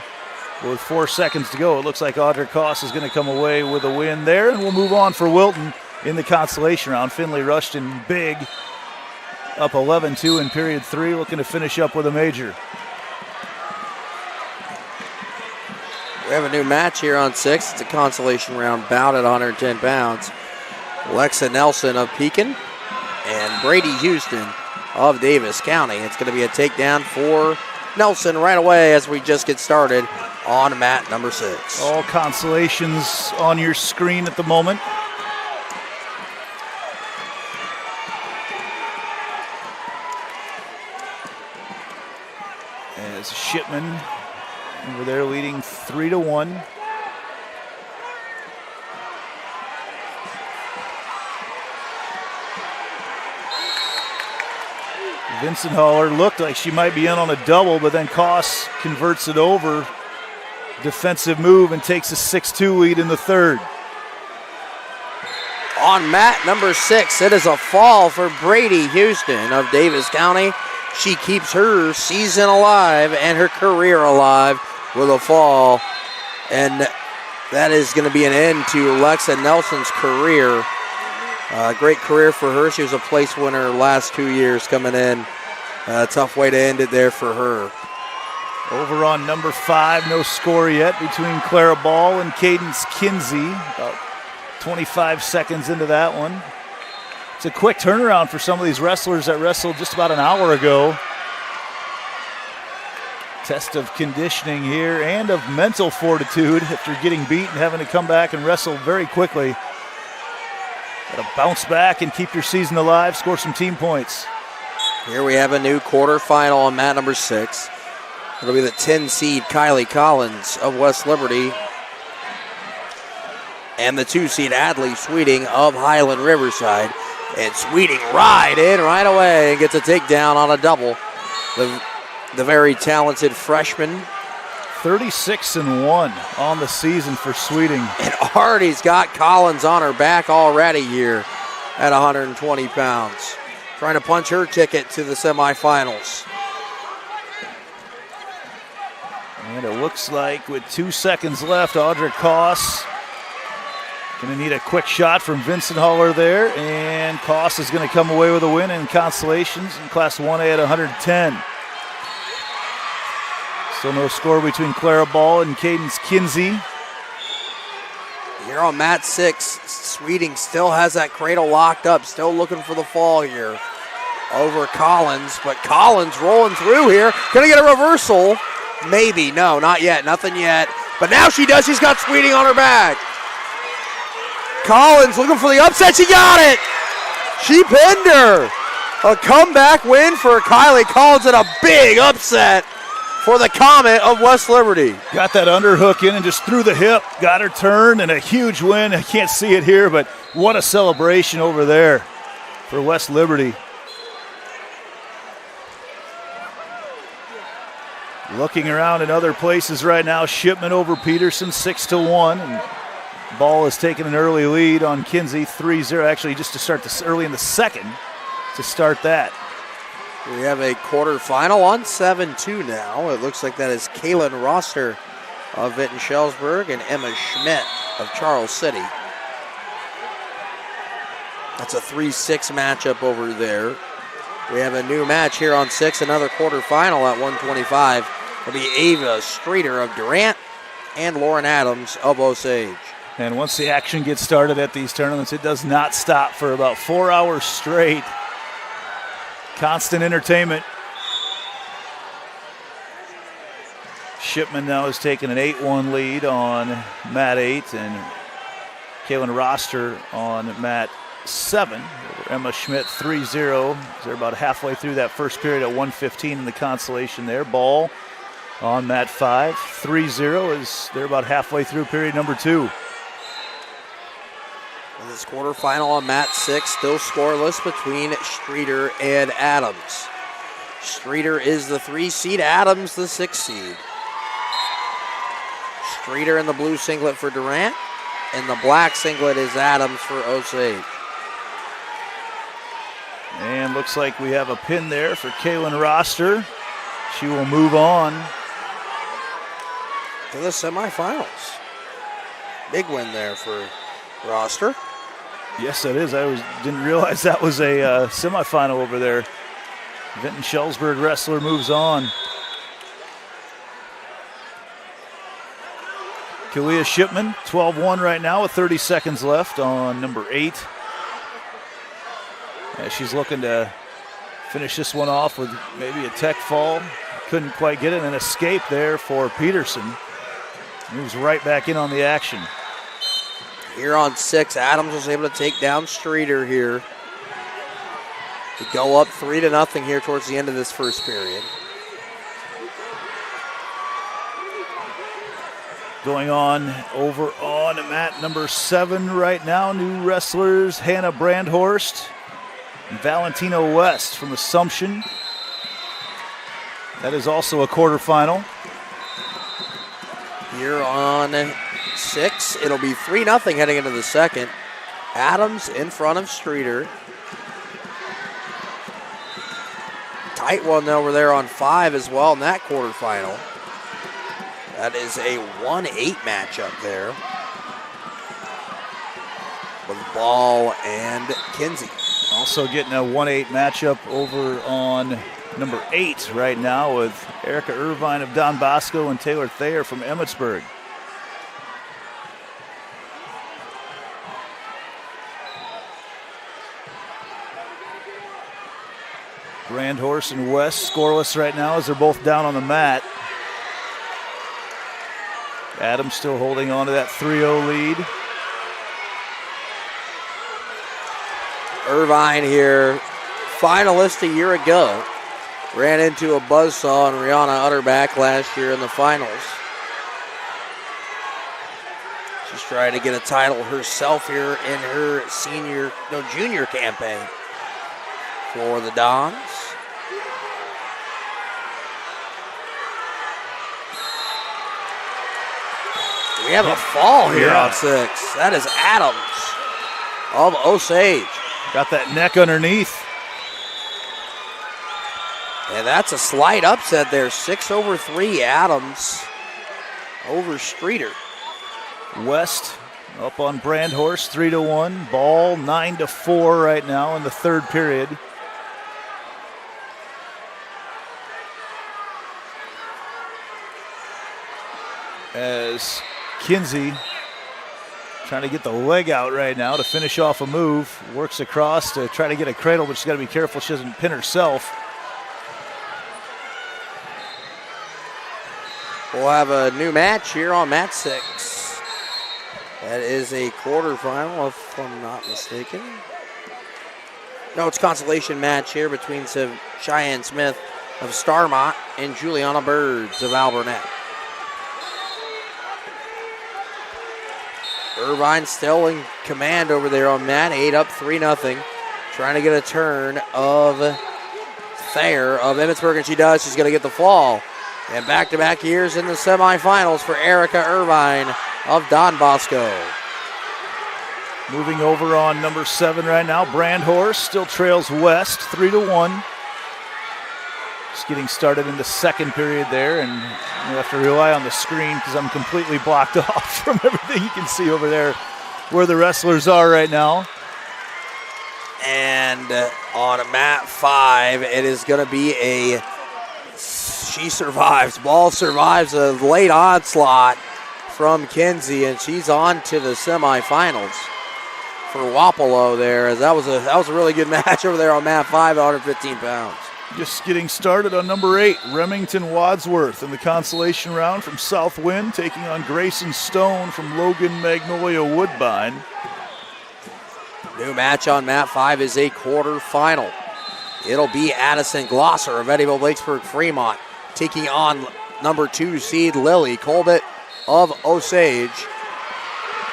S20: With 4 seconds to go, it looks like Audra Koss is going to come away with a win there, and we'll move on for Wilton in the consolation round. Finley Rushton big, up 11-2 in period 3, looking to finish up with a major.
S8: We have a new match here on 6. It's a consolation round bout at 110 pounds. Alexa Nelson of Pekin Brady Houston of Davis County. It's going to be a takedown for Nelson right away as we just get started on mat number 6.
S20: All Consolations on your screen at the moment. As Shipman over there leading 3-1. Vincent Haller looked like she might be in on a double, but then Koss converts it over. Defensive move and takes a 6-2 lead in the third.
S8: On mat number 6, it is a fall for Brady Houston of Davis County. She keeps her season alive and her career alive with a fall. And that is going to be an end to Lexa Nelson's career. Great career for her. She was a place winner last 2 years coming in. Tough way to end it there for her.
S20: Over on number 5, no score yet between Clara Ball and Cadence Kinsey. About 25 seconds into that one. It's a quick turnaround for some of these wrestlers that wrestled just about an hour ago. Test of conditioning here and of mental fortitude after getting beat and having to come back and wrestle very quickly. Got to bounce back and keep your season alive, score some team points.
S8: Here we have a new quarterfinal on mat number 6. It'll be the 10 seed Kylie Collins of West Liberty and the 2 seed Adley Sweeting of Highland Riverside. And Sweeting right in right away and gets a takedown on a double. The very talented freshman.
S20: 36-1 on the season for Sweeting.
S8: And Hardy's got Collins on her back already here at 120 pounds. Trying to punch her ticket to the semifinals.
S20: And it looks like with 2 seconds left, Audra Koss going to need a quick shot from Vincent Haller there. And Koss is going to come away with a win in Consolations in Class 1A at 110. Still no score between Clara Ball and Cadence Kinsey.
S8: Here on mat 6, Sweeting still has that cradle locked up, still looking for the fall here over Collins, but Collins rolling through here. Gonna get a reversal. Maybe, no, not yet, nothing yet. But now she does, she's got Sweeting on her back. Collins looking for the upset, she got it! She pinned her. A comeback win for Kylie Collins and a big upset for the Comet of West Liberty.
S20: Got that underhook in and just threw the hip. Got her turn and a huge win. I can't see it here, but what a celebration over there for West Liberty. Looking around in other places right now, Shipman over Peterson 6-1. And Ball has taken an early lead on Kinsey 3-0. Actually, just to start this early in the second to start that.
S8: We have a quarterfinal on 7-2 now. It looks like that is Kaylin Roster of Vinton-Shellsburg and Emma Schmidt of Charles City. That's a 3-6 matchup over there. We have a new match here on 6, another quarterfinal at 125. It'll be Ava Streeter of Durant and Lauren Adams of Osage.
S20: And once the action gets started at these tournaments, it does not stop for about 4 hours straight. Constant entertainment. Shipman now has taken an 8-1 lead on mat 8 and Kaylin Roster on mat 7. Emma Schmidt 3-0. They're about halfway through that first period at 1:15 in the Consolation there. Ball on mat 5. 3-0 as they're about halfway through period number 2.
S8: This quarterfinal on mat 6, still scoreless between Streeter and Adams. Streeter is the 3 seed, Adams the 6 seed. Streeter in the blue singlet for Durant, and the black singlet is Adams for Osage.
S20: And looks like we have a pin there for Kaylin Roster. She will move on
S8: to the semifinals. Big win there for Roster.
S20: Yes, that is. Didn't realize that was a semifinal over there. Vinton-Shellsburg wrestler moves on. Kalia Shipman, 12-1 right now with 30 seconds left on number 8. She's looking to finish this one off with maybe a tech fall. Couldn't quite get it. An escape there for Peterson. Moves right back in on the action.
S8: Here on 6, Adams was able to take down Streeter here to go up 3-0 here towards the end of this first period.
S20: Going on over on mat number 7 right now. New wrestlers, Hannah Brandhorst and Valentina West from Assumption. That is also a quarterfinal.
S8: Here on 6, it'll be 3-0 heading into the second. Adams in front of Streeter. Tight one over there on 5 as well in that quarterfinal. That is a 1-8 matchup there with Ball and Kinsey.
S20: Also getting a 1-8 matchup over on number 8 right now with Erica Irvine of Don Bosco and Taylor Thayer from Emmitsburg. Brandhorst and West scoreless right now as they're both down on the mat. Adams still holding on to that 3-0 lead.
S8: Irvine here, finalist a year ago. Ran into a buzzsaw and Rihanna Utterback last year in the finals. She's trying to get a title herself here in her junior campaign for the Dons. We have a fall here on 6. That is Adams of Osage.
S20: Got that neck underneath.
S8: And that's a slight upset there. 6-3 Adams over Streeter.
S20: West up on Brandhorst 3-1. Ball 9-4 right now in the third period. As Kinsey trying to get the leg out right now to finish off a move. Works across to try to get a cradle, but she's got to be careful she doesn't pin herself.
S8: We'll have a new match here on mat 6. That is a quarterfinal, if I'm not mistaken. No, it's a consolation match here between Cheyenne Smith of Starmont and Juliana Birds of Alburnett. Irvine still in command over there on mat 8, up 3-0. Trying to get a turn of Thayer of Emmitsburg, and she does. She's going to get the fall. And back-to-back years in the semifinals for Erica Irvine of Don Bosco.
S20: Moving over on number 7 right now, Brandhorst still trails West 3-1. Just getting started in the second period there, and you have to rely on the screen because I'm completely blocked off from everything you can see over there where the wrestlers are right now.
S8: And on mat 5, it is going to be a she survives. Ball survives a late onslaught from Kinsey, and she's on to the semifinals for Wapello there. As that was a really good match over there on mat 5 at 115 pounds.
S20: Just getting started on number 8, Remington Wadsworth in the consolation round from Southwind, taking on Grayson Stone from Logan Magnolia Woodbine.
S8: New match on mat 5 is a quarterfinal. It'll be Addison Glosser of Eddyville Lakesburg Fremont taking on number 2 seed Lily Colbert of Osage.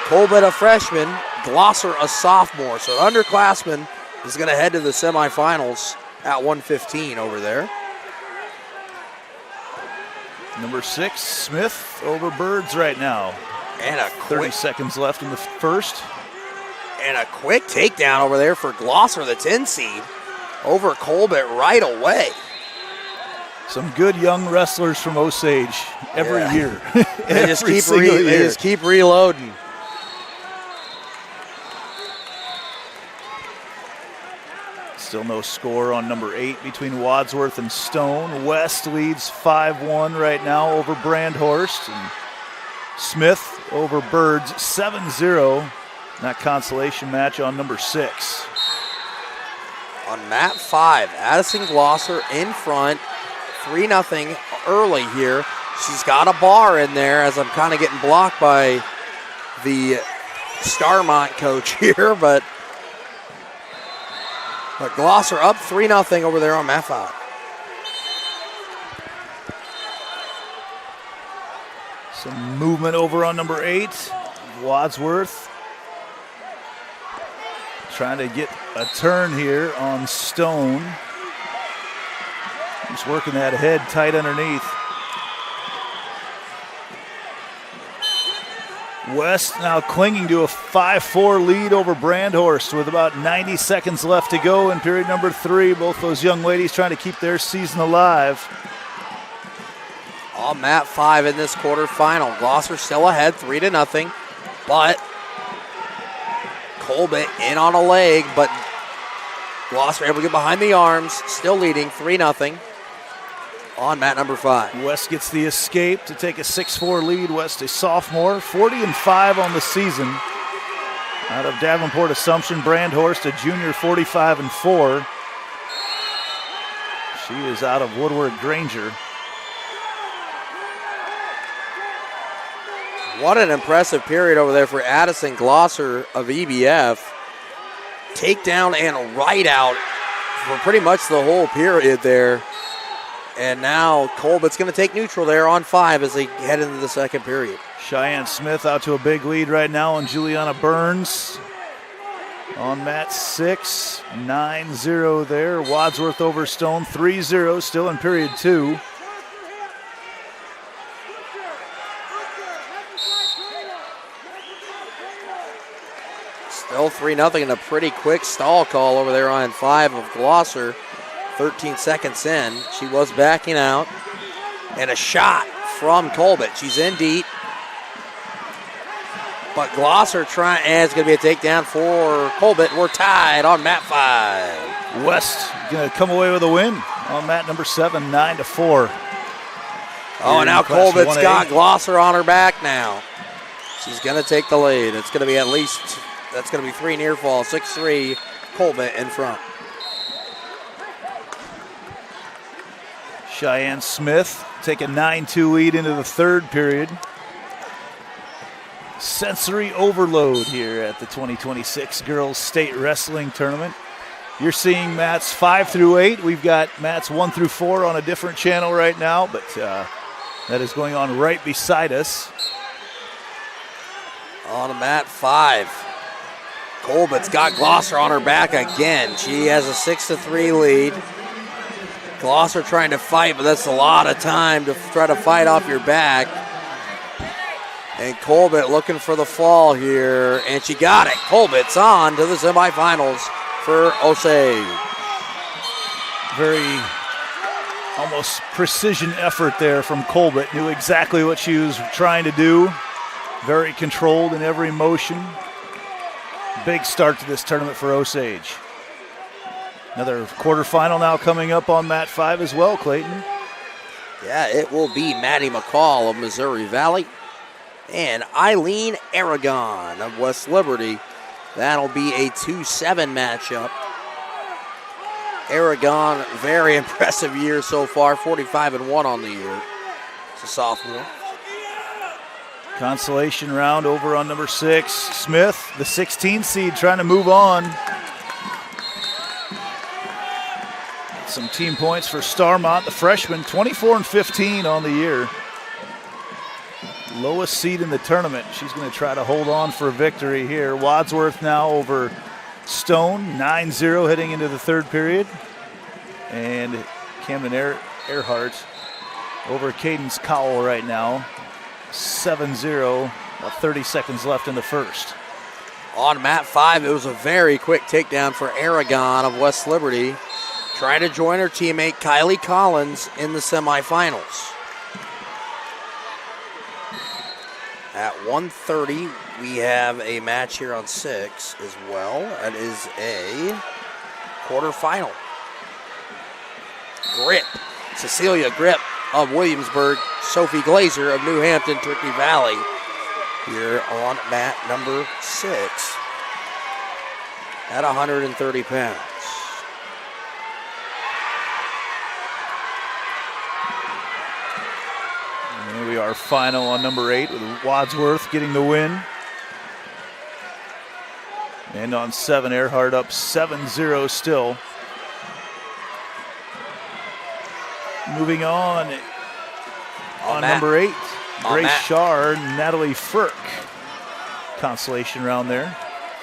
S8: Colbert a freshman, Glosser a sophomore. So underclassman is going to head to the semifinals at 115 over there.
S20: Number 6, Smith over Birds right now.
S8: And a
S20: 30 seconds left in the first.
S8: And a quick takedown over there for Glosser, the 10 seed, over Colbert right away.
S20: Some good young wrestlers from Osage every year.
S8: They just keep reloading.
S20: Still no score on number 8 between Wadsworth and Stone. West leads 5-1 right now over Brandhorst. And Smith over Birds 7-0. That consolation match on number 6.
S8: On mat 5, Addison Glosser in front, 3-0 early here. She's got a bar in there as I'm kind of getting blocked by the Starmont coach here, but Glosser up 3-0 over there on mat 5.
S20: Some movement over on number 8, Wadsworth. Trying to get a turn here on Stone. He's working that head tight underneath. West now clinging to a 5-4 lead over Brandhorst with about 90 seconds left to go in period number 3. Both those young ladies trying to keep their season alive.
S8: On mat 5 in this quarterfinal. Glosser still ahead, 3-0, but Colbert in on a leg, but Glosser able to get behind the arms, still leading 3-0 on mat number 5.
S20: West gets the escape to take a 6-4 lead. West, a sophomore, 40-5 on the season. Out of Davenport Assumption, Brandhorst, a junior, 45-4. She is out of Woodward Granger.
S8: What an impressive period over there for Addison Glosser of EBF. Takedown and right out for pretty much the whole period there. And now Colbett's going to take neutral there on 5 as they head into the second period.
S20: Cheyenne Smith out to a big lead right now on Juliana Burns. On mat 6, 9-0 there. Wadsworth over Stone, 3-0, still in period 2.
S8: Still 3-0 and a pretty quick stall call over there on 5 of Glosser. 13 seconds in. She was backing out. And a shot from Colbert. She's in deep. But Glosser trying, and it's going to be a takedown for Colbert. We're tied on mat 5.
S20: West going to come away with a win on mat number 7, 9-4.
S8: Oh, and now Colbert's got Glosser on her back now. She's going to take the lead. It's going to be at least, that's going to be 3 near fall. 6-3, Colbert in front.
S20: Cheyenne Smith take a 9-2 lead into the third period. Sensory overload here at the 2026 Girls State Wrestling Tournament. You're seeing mats 5 through 8. We've got mats 1 through 4 on a different channel right now, but that is going on right beside us.
S8: On mat 5. Colbert's got Glosser on her back again. She has a 6-3 lead. Glosser trying to fight, but that's a lot of time to try to fight off your back. And Colbert looking for the fall here, and she got it. Colbert's on to the semifinals for Osage.
S20: Very almost precision effort there from Colbert. Knew exactly what she was trying to do. Very controlled in every motion. Big start to this tournament for Osage. Another quarterfinal now coming up on mat 5 as well, Clayton.
S8: Yeah, it will be Maddie McCall of Missouri Valley and Eileen Aragon of West Liberty. That'll be a 2-7 matchup. Aragon, very impressive year so far, 45-1 on the year. It's a sophomore.
S20: Consolation round over on number 6. Smith, the 16 seed, trying to move on. Some team points for Starmont, the freshman, 24-15 on the year. Lowest seed in the tournament. She's going to try to hold on for a victory here. Wadsworth now over Stone, 9-0 heading into the third period. And Camden Earhart over Cadence Cowell right now, 7-0, about 30 seconds left in the first.
S8: On mat 5, it was a very quick takedown for Aragon of West Liberty, trying to join her teammate Kylie Collins in the semifinals. At 1:30, we have a match here on 6 as well. That is a quarterfinal. Grip, Cecilia Grip of Williamsburg, Sophie Glazer of New Hampton, Turkey Valley, here on mat number 6 at 130 pounds.
S20: our final on number 8 with Wadsworth getting the win. And on 7, Earhart up 7-0 still. Moving on number 8, Grace Shar, Natalie Firk. Consolation round there.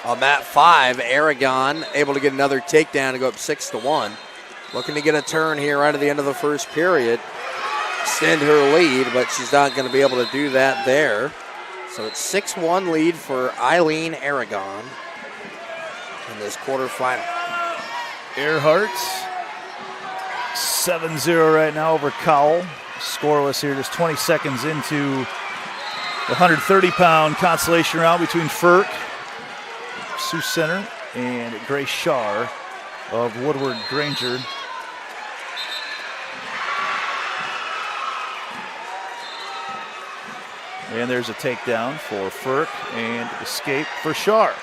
S8: On mat 5, Aragon able to get another takedown to go up 6-1. Looking to get a turn here right at the end of the first period. Extend her lead, but she's not going to be able to do that there. So it's 6-1 lead for Eileen Aragon in this quarterfinal.
S20: Earhart 7-0 right now over Cowell. Scoreless here, just 20 seconds into the 130-pound consolation round between Firk, Sioux Center, and Grace Shar of Woodward Granger. And there's a takedown for Firk and escape for Shar.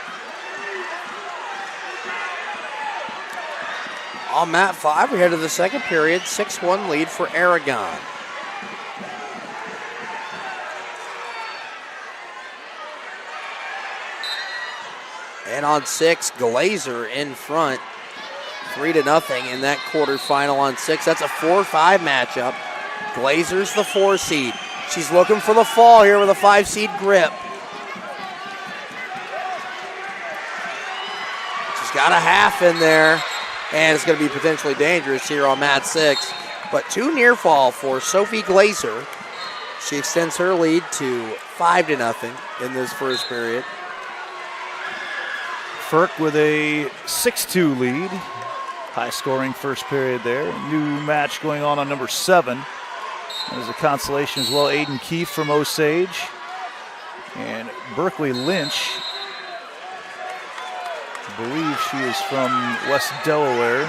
S8: On mat 5, we head to the second period, 6-1 lead for Aragon. And on 6, Glazer in front, 3-0 in that quarterfinal on 6. That's a 4-5 matchup. Glazer's the 4 seed. She's looking for the fall here with a 5 seed grip. She's got a half in there, and it's going to be potentially dangerous here on mat 6. But 2 near fall for Sophie Glazer. She extends her lead to 5-0 in this first period.
S20: Firk with a 6-2 lead. High scoring first period there. New match going on number 7. There's a consolation as well. Aiden Keefe from Osage. And Berkeley Lynch. I believe she is from West Delaware.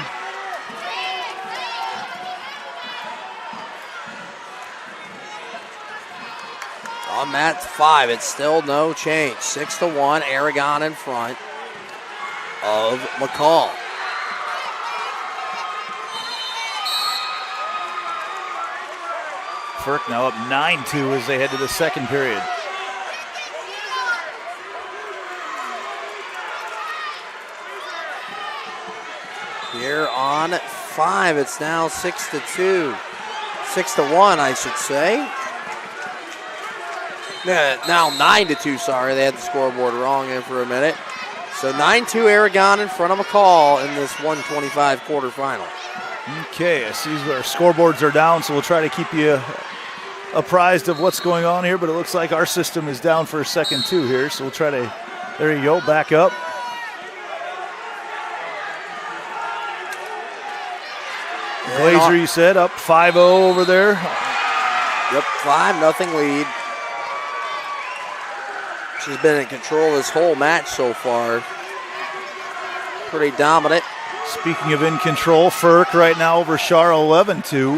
S8: On mat 5, it's still no change. 6-1, Aragon in front of McCall.
S20: Firk now up 9-2 as they head to the second period.
S8: Here on 5, it's now 6-2. 6-1, I should say. Yeah, now 9-2, sorry. They had the scoreboard wrong there for a minute. So 9-2 Aragon in front of McCall in this 125 quarterfinal.
S20: Okay, I see our scoreboards are down, so we'll try to keep you apprised of what's going on here, but it looks like our system is down for a second too here, so we'll try to, there you go, back up. Glazer, you said, up 5-0 over there.
S8: Yep, 5-0 lead. She's been in control this whole match so far. Pretty dominant.
S20: Speaking of in control, Firk right now over Shar 11-2.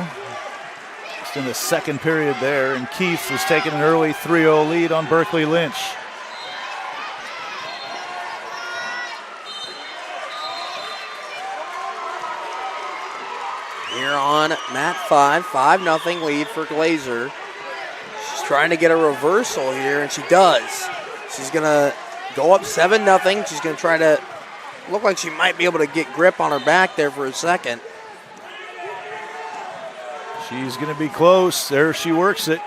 S20: Just in the second period there, and Keefe is taking an early 3-0 lead on Berkeley Lynch.
S8: Here on mat 5, 5-0 lead for Glazer. She's trying to get a reversal here, and she does. She's going to go up 7-0. She's going to try to look like she might be able to get grip on her back there for a second.
S20: She's going to be close. There she works it.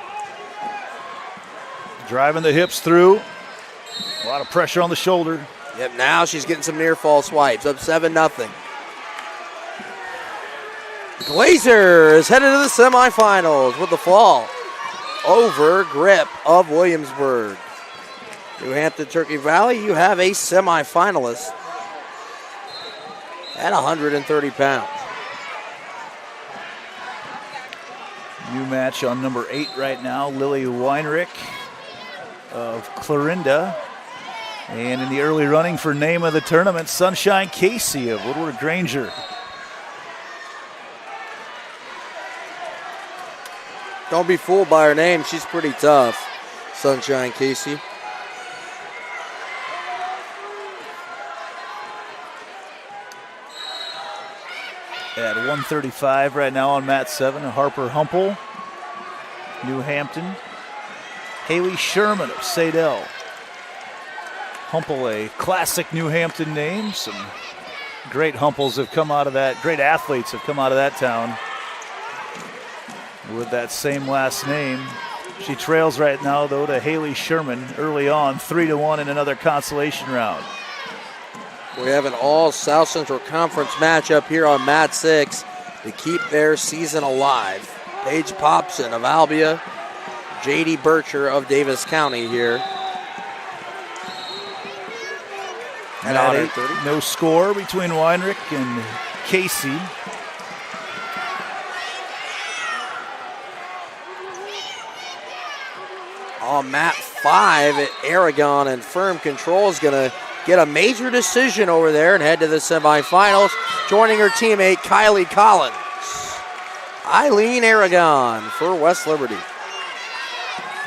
S20: Driving the hips through. A lot of pressure on the shoulder.
S8: Yep, now she's getting some near fall swipes. Up 7-0. Glazer is headed to the semifinals with the fall over Grip of Williamsburg. New Hampton Turkey Valley, you have a semifinalist at 130 pounds.
S20: New match on number 8 right now, Lily Weinrich of Clarinda. And in the early running for name of the tournament, Sunshine Casey of Woodward Granger.
S8: Don't be fooled by her name. She's pretty tough, Sunshine Casey.
S20: At 135 right now on mat 7, Harper Humple, New Hampton. Haley Sherman of Sadell. Humple, a classic New Hampton name. Some great Humples have come out of that, great athletes have come out of that town with that same last name. She trails right now, though, to Haley Sherman early on, 3-1 in another consolation round.
S8: We have an all South Central Conference matchup here on mat 6 to keep their season alive. Paige Popson of Albia, J.D. Bircher of Davis County here.
S20: At 8, no score between Weinrich and Casey.
S8: On mat 5, Aragon and Firm Control is going to get a major decision over there and head to the semifinals, joining her teammate Kylie Collins. Eileen Aragon for West Liberty.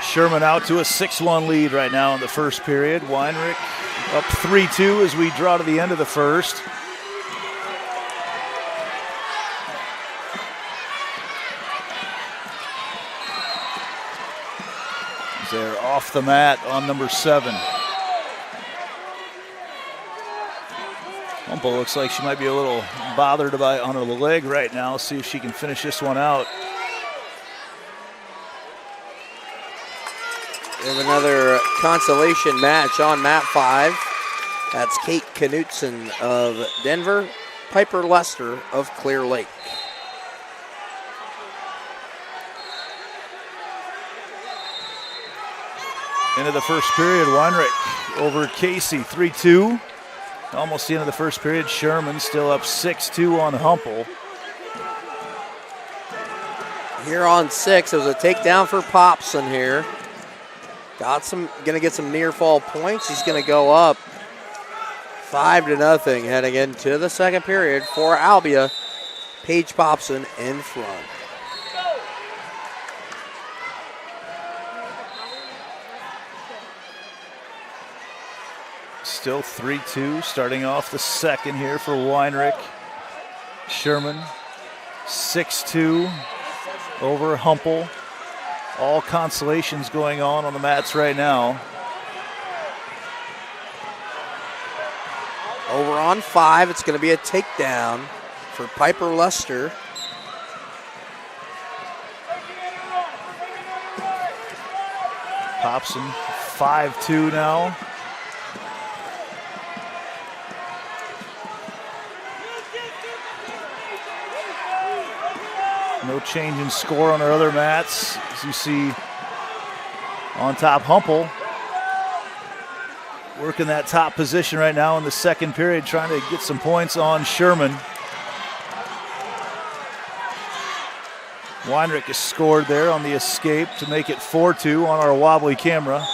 S20: Sherman out to a 6-1 lead right now in the first period. Weinrich up 3-2 as we draw to the end of the first. They're off the mat on number 7. Humble looks like she might be a little bothered on her leg right now. See if she can finish this one out.
S8: We have another consolation match on mat 5. That's Kate Knutson of Denver, Piper Lester of Clear Lake.
S20: End of the first period, Weinrich over Casey, 3-2. Almost the end of the first period, Sherman still up 6-2 on Humple.
S8: Here on 6, it was a takedown for Popson here. Gonna get some near fall points. He's gonna go up 5-0 heading into the second period for Albia. Paige Popson in front.
S20: Still 3-2, starting off the second here for Weinrich. Sherman, 6-2 over Humple. All consolations going on the mats right now.
S8: Over on 5, it's going to be a takedown for Piper Lester.
S20: Popson, 5-2 now. No change in score on our other mats. As you see on top, Humple working that top position right now in the second period, trying to get some points on Sherman. Weinrich has scored there on the escape to make it 4-2 on our wobbly camera.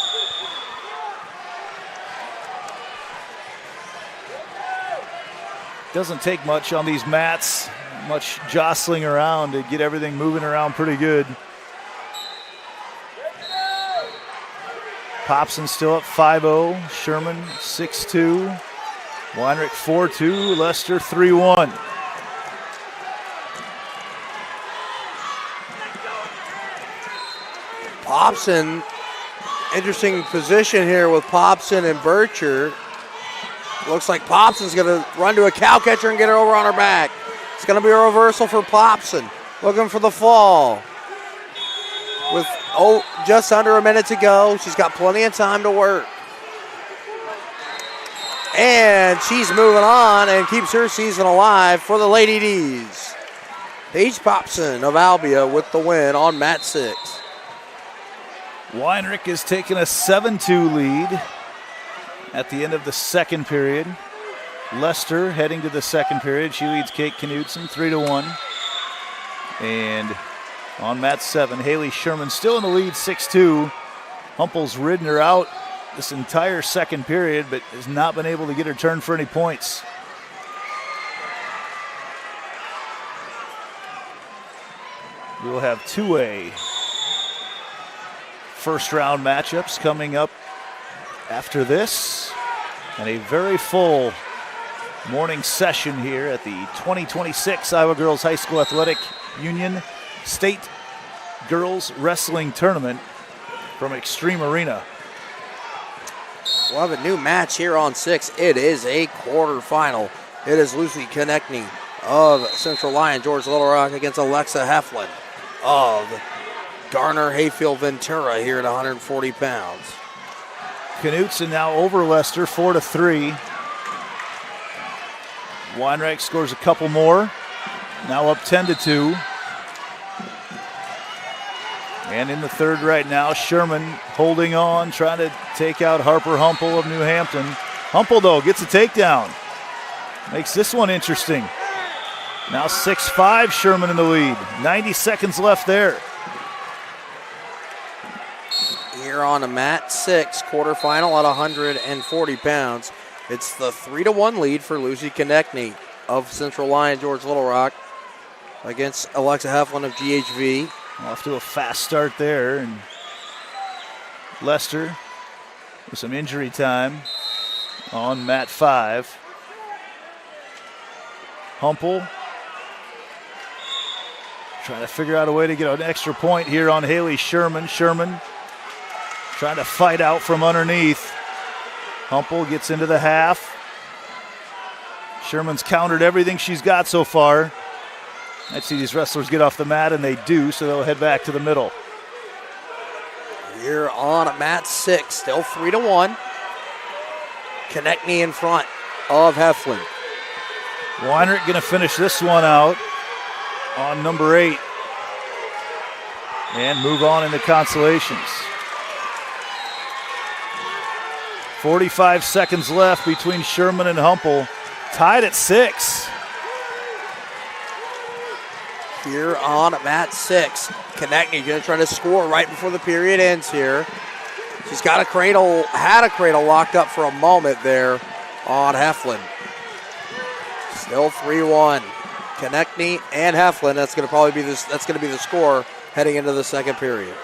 S20: Doesn't take much on these mats. Much jostling around to get everything moving around pretty good. Popson still up 5-0. Sherman 6-2. Weinrich 4-2. Lester 3-1.
S8: Popson, interesting position here with Popson and Bircher. Looks like Popson's going to run to a cow catcher and get her over on her back. It's going to be a reversal for Popson. Looking for the fall. With just under a minute to go. She's got plenty of time to work. And she's moving on and keeps her season alive for the Lady D's. Paige Popson of Albia with the win on mat 6.
S20: Weinrich is taking a 7-2 lead at the end of the second period. Lester heading to the second period. She leads Kate Knutson 3-1. And on mat 7, Haley Sherman still in the lead 6-2. Humple's ridden her out this entire second period, but has not been able to get her turn for any points. We will have 2A first round matchups coming up after this, and a very full morning session here at the 2026 Iowa Girls High School Athletic Union State Girls Wrestling Tournament. from Extreme Arena.
S8: We'll have a new match here on 6. It is a quarterfinal. It is Lucy Konechny of Central Lyon George Little Rock against Alexa Heflin of Garner Hayfield Ventura here at 140 pounds.
S20: Knutson now over Lester, 4-3. Weinreich scores a couple more. Now up 10-2. And in the third right now, Sherman holding on, trying to take out Harper Humpel of New Hampton. Humpel, though, gets a takedown. Makes this one interesting. Now 6-5, Sherman in the lead. 90 seconds left there.
S8: Here on a mat 6, quarterfinal at 140 pounds. It's the 3-1 lead for Lucy Konechny of Central Lyon George Little Rock against Alexa Heflin of GHV.
S20: Off to a fast start there. And Lester with some injury time on mat 5. Humpel trying to figure out a way to get an extra point here on Haley Sherman. Sherman trying to fight out from underneath. Humpel gets into the half. Sherman's countered everything she's got so far. I'd see these wrestlers get off the mat, and they do, so they'll head back to the middle.
S8: Here on mat 6, still 3-1. Konechny in front of Heflin.
S20: Weinrich going to finish this one out on number 8 and move on in the consolations. 45 seconds left between Sherman and Humpel, tied at 6.
S8: Here on mat 6, Konechny going to try to score right before the period ends here. She's got had a cradle locked up for a moment there on Heflin. Still 3-1. Konechny and Heflin. That's going to be the score heading into the second period.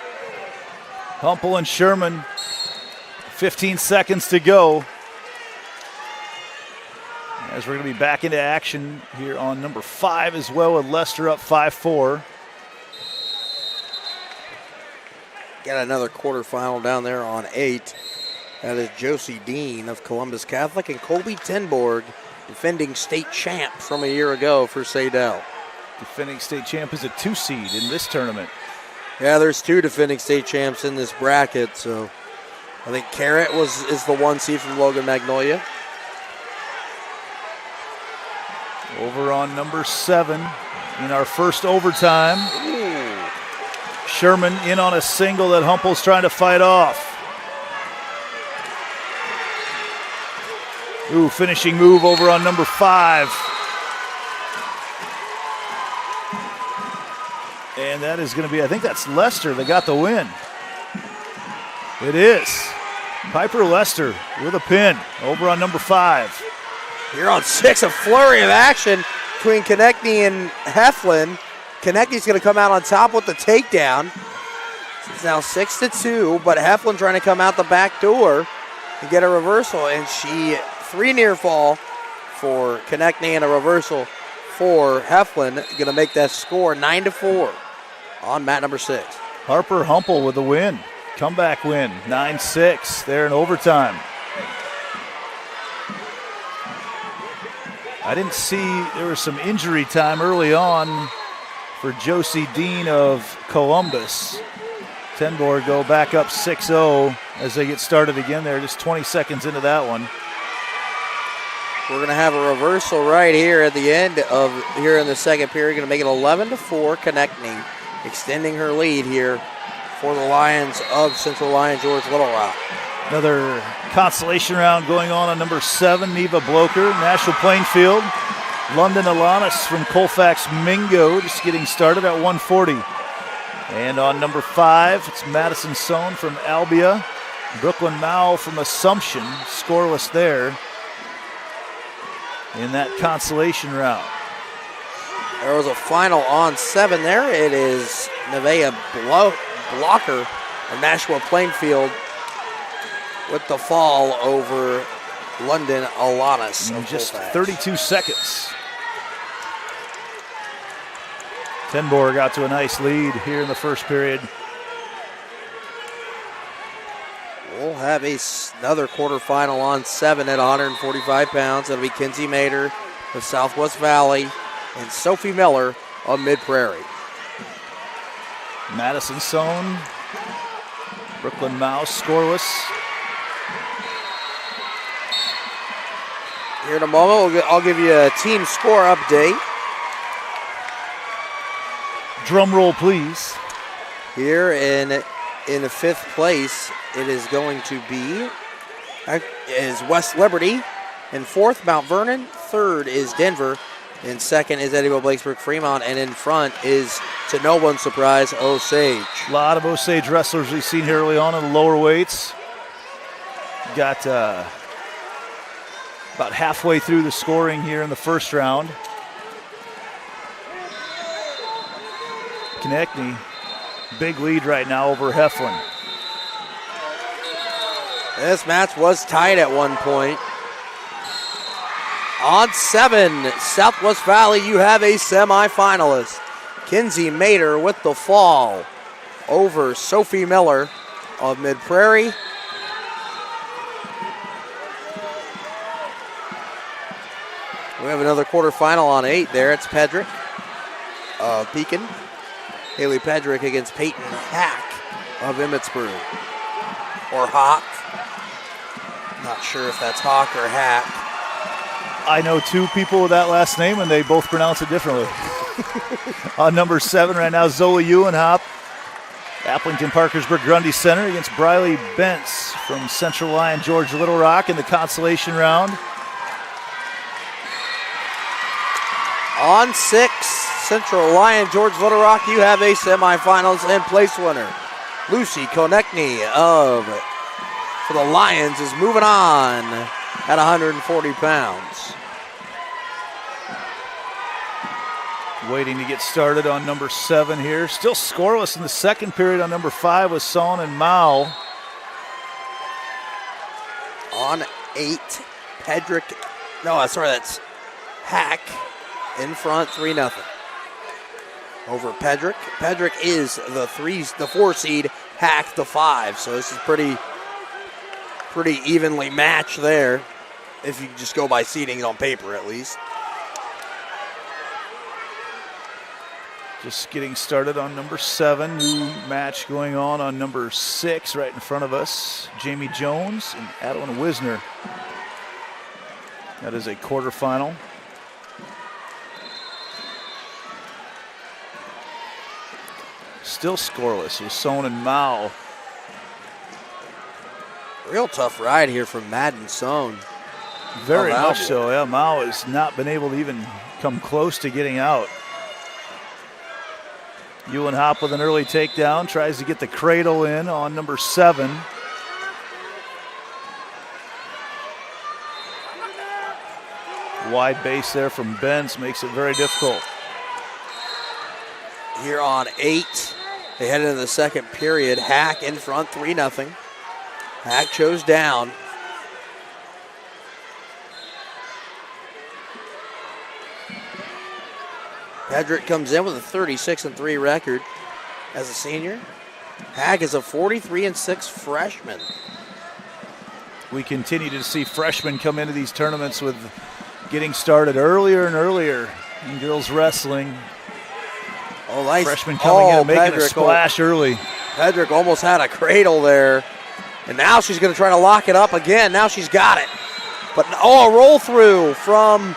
S20: Humpel and Sherman, 15 seconds to go. As we're going to be back into action here on number 5 as well, with Lester up 5-4.
S8: Got another quarterfinal down there on 8. That is Josie Dean of Columbus Catholic and Colby Tenborg, defending state champ from a year ago for Sadell.
S20: Defending state champ is a 2 seed in this tournament.
S8: Yeah, there's 2 defending state champs in this bracket, so I think Carrot is the 1 seed from Logan Magnolia.
S20: Over on number 7 in our first overtime.
S8: Ooh.
S20: Sherman in on a single that Humpel's trying to fight off. Ooh, finishing move over on number 5. And that is going to be, I think that's Lester that got the win. It is. Piper Lester with a pin over on number 5.
S8: Here on 6, a flurry of action between Konechny and Heflin. Konechny's going to come out on top with the takedown. It's now 6-2, but Heflin trying to come out the back door and get a reversal, and 3 near fall for Konechny and a reversal for Heflin. Going to make that score 9-4 on mat number 6.
S20: Harper Humpel with the win. Comeback win, 9-6 there in overtime. I didn't see, there was some injury time early on for Josie Dean of Columbus. Tenborg go back up 6-0 as they get started again there, just 20 seconds into that one.
S8: We're going to have a reversal right here at the end of here in the second period. Going to make it 11-4. Konechny extending her lead here for the Lions of Central Lyon George Little Rock.
S20: Another consolation round going on number 7, Neva Bloker, Nashville Plainfield. London Alanis from Colfax Mingo just getting started at 140. And on number 5, it's Madison Sohn from Albia. Brooklyn Mao from Assumption, scoreless there in that consolation round.
S8: There was a final on 7 there. It is Nevaeh Blocker of Nashua Plainfield with the fall over London Alanis.
S20: In just 32 seconds. Tenborg got to a nice lead here in the first period.
S8: have another quarterfinal on 7 at 145 pounds. That'll be Kinsey Mater of Southwest Valley and Sophie Miller of Mid-Prairie.
S20: Madison Sohn, Brooklyn Mouse scoreless.
S8: Here in a moment, I'll give you a team score update.
S20: Drum roll, please.
S8: Here in 5th place, it is going to be West Liberty. In 4th, Mount Vernon. 3rd is Denver. In 2nd is Eddyville Blacksburg Fremont. And in front is, to no one's surprise, Osage.
S20: A lot of Osage wrestlers we've seen here early on in the lower weights. Got about halfway through the scoring here in the first round. Konechny, big lead right now over Heflin.
S8: This match was tied at one point. On 7, Southwest Valley, you have a semifinalist. Kinsey Mater with the fall over Sophie Miller of Mid-Prairie. We have another quarterfinal on 8 there. It's Pedrick of Pekin. Haley Pedrick against Peyton Hack of Emmitsburg. Or Hawk. Not sure if that's Hawk or Hack.
S20: I know 2 people with that last name, and they both pronounce it differently. On number 7 right now, Zoe Ewenhop, Applington Parkersburg Grundy Center against Briley Bentz from Central Lyon George Little Rock in the consolation round.
S8: On 6, Central Lyon George Little Rock, you have a semifinals and place winner. Lucy Konechny for the Lions is moving on at 140 pounds.
S20: Waiting to get started on number 7 here. Still scoreless in the second period on number 5 with Son and Mao.
S8: On 8, Pedrick, that's Hack in front, 3-0. Over Pedrick. Pedrick is the 4 seed, Hack the 5. So this is pretty evenly matched there, if you just go by seedings on paper at least.
S20: Just getting started on number 7. New match going on number 6 right in front of us. Jamie Jones and Adeline Wisner. That is a quarterfinal. Still scoreless with Son and Mao.
S8: Real tough ride here from Madden Sohn.
S20: Very much so, yeah. Mao has not been able to even come close to getting out. Ewenhop with an early takedown, tries to get the cradle in on number 7. Wide base there from Benz makes it very difficult.
S8: Here on 8, they head into the second period. Hack in front, 3-0. Hack chose down. Pedrick comes in with a 36-3 record as a senior. Hack is a 43-6 freshman.
S20: We continue to see freshmen come into these tournaments with getting started earlier and earlier in girls wrestling.
S8: Oh, nice.
S20: Freshmen coming in, making
S8: Pedrick,
S20: a splash early.
S8: Pedrick almost had a cradle there. And now she's going to try to lock it up again. Now she's got it. But, a roll through from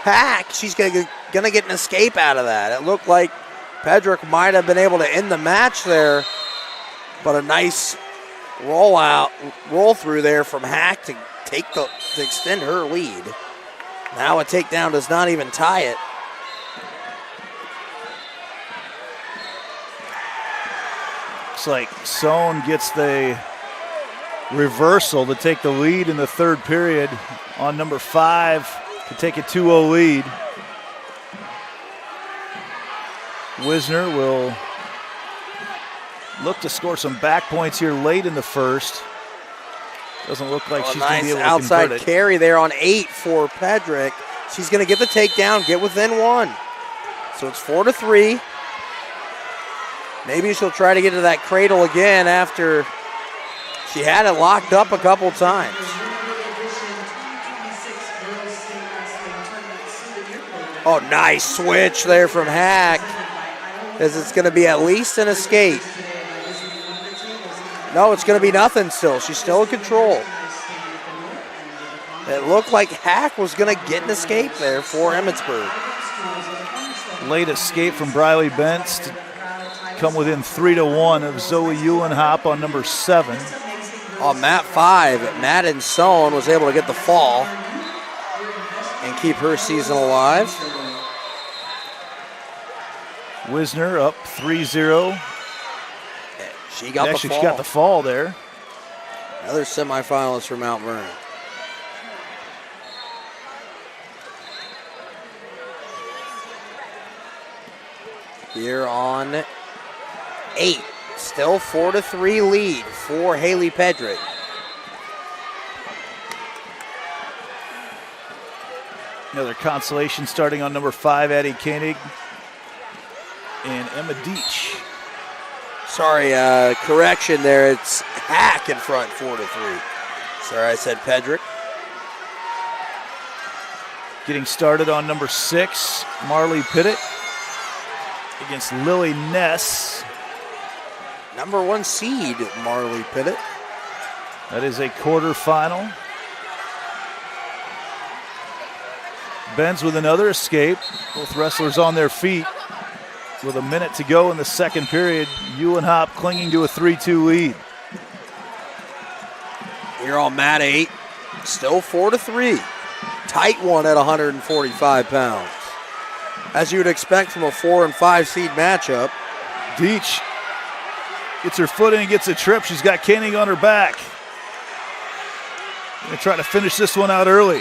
S8: Hack. She's going to get an escape out of that. It looked like Pedrick might have been able to end the match there. But a nice roll through there from Hack to extend her lead. Now a takedown does not even tie it.
S20: Looks like Sohn gets the reversal to take the lead in the third period on number 5 to take a 2-0 lead. Wisner will look to score some back points here late in the first. Doesn't look like she's going to be able to
S8: outside
S20: convert it.
S8: carry there on 8 for Pedrick. She's going to get the takedown, get within 1. So it's 4-3. Maybe she'll try to get to that cradle again after She had it locked up a couple times. Oh, nice switch there from Hack, as it's going to be at least an escape. No, it's going to be nothing still. She's still in control. It looked like Hack was going to get an escape there for Emmitsburg.
S20: Late escape from Briley Bentz to come within 3-1 of Zoe Eulenhop on number 7.
S8: On mat 5, Madden Sohn was able to get the fall and keep her season alive.
S20: Wisner up 3-0.
S8: She got the fall.
S20: She got the fall there.
S8: Another semifinalist from Mount Vernon. Here on 8. Still 4-3 lead for Haley Pedrick.
S20: Another consolation starting on number 5, Addie Koenig. And Emma Deach.
S8: Sorry, correction there. It's Hack in front, 4-3. Sorry, I said Pedrick.
S20: Getting started on number 6, Marley Pittett against Lily Ness.
S8: Number 1 seed, Marley Pittett.
S20: That is a quarterfinal. Benz with another escape. Both wrestlers on their feet. With a minute to go in the second period, Eulenhop clinging to a 3-2 lead.
S8: Here on mat 8, still 4-3. Tight one at 145 pounds. As you would expect from a 4 and 5 seed matchup.
S20: Deach gets her foot in, gets a trip. She's got Koenig on her back. Gonna try to finish this one out early.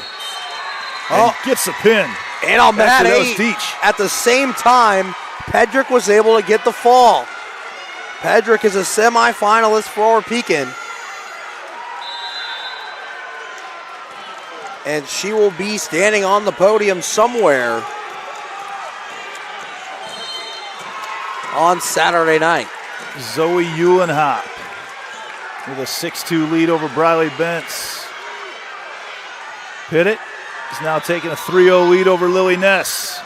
S20: And gets the pin.
S8: And on mat 8, at the same time, Pedrick was able to get the fall. Pedrick is a semifinalist for Pekin. And she will be standing on the podium somewhere on Saturday night.
S20: Zoe Eulenhop with a 6-2 lead over Briley Bentz. Pittett is now taking a 3-0 lead over Lily Ness.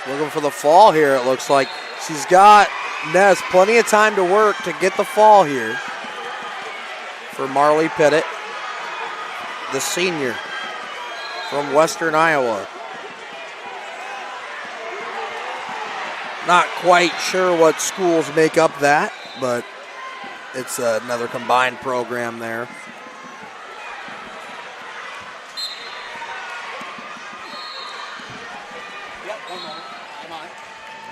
S8: Looking for the fall here, it looks like. She's got Ness plenty of time to work to get the fall here for Marley Pittett, the senior from Western Iowa. Not quite sure what schools make up that, but it's another combined program there.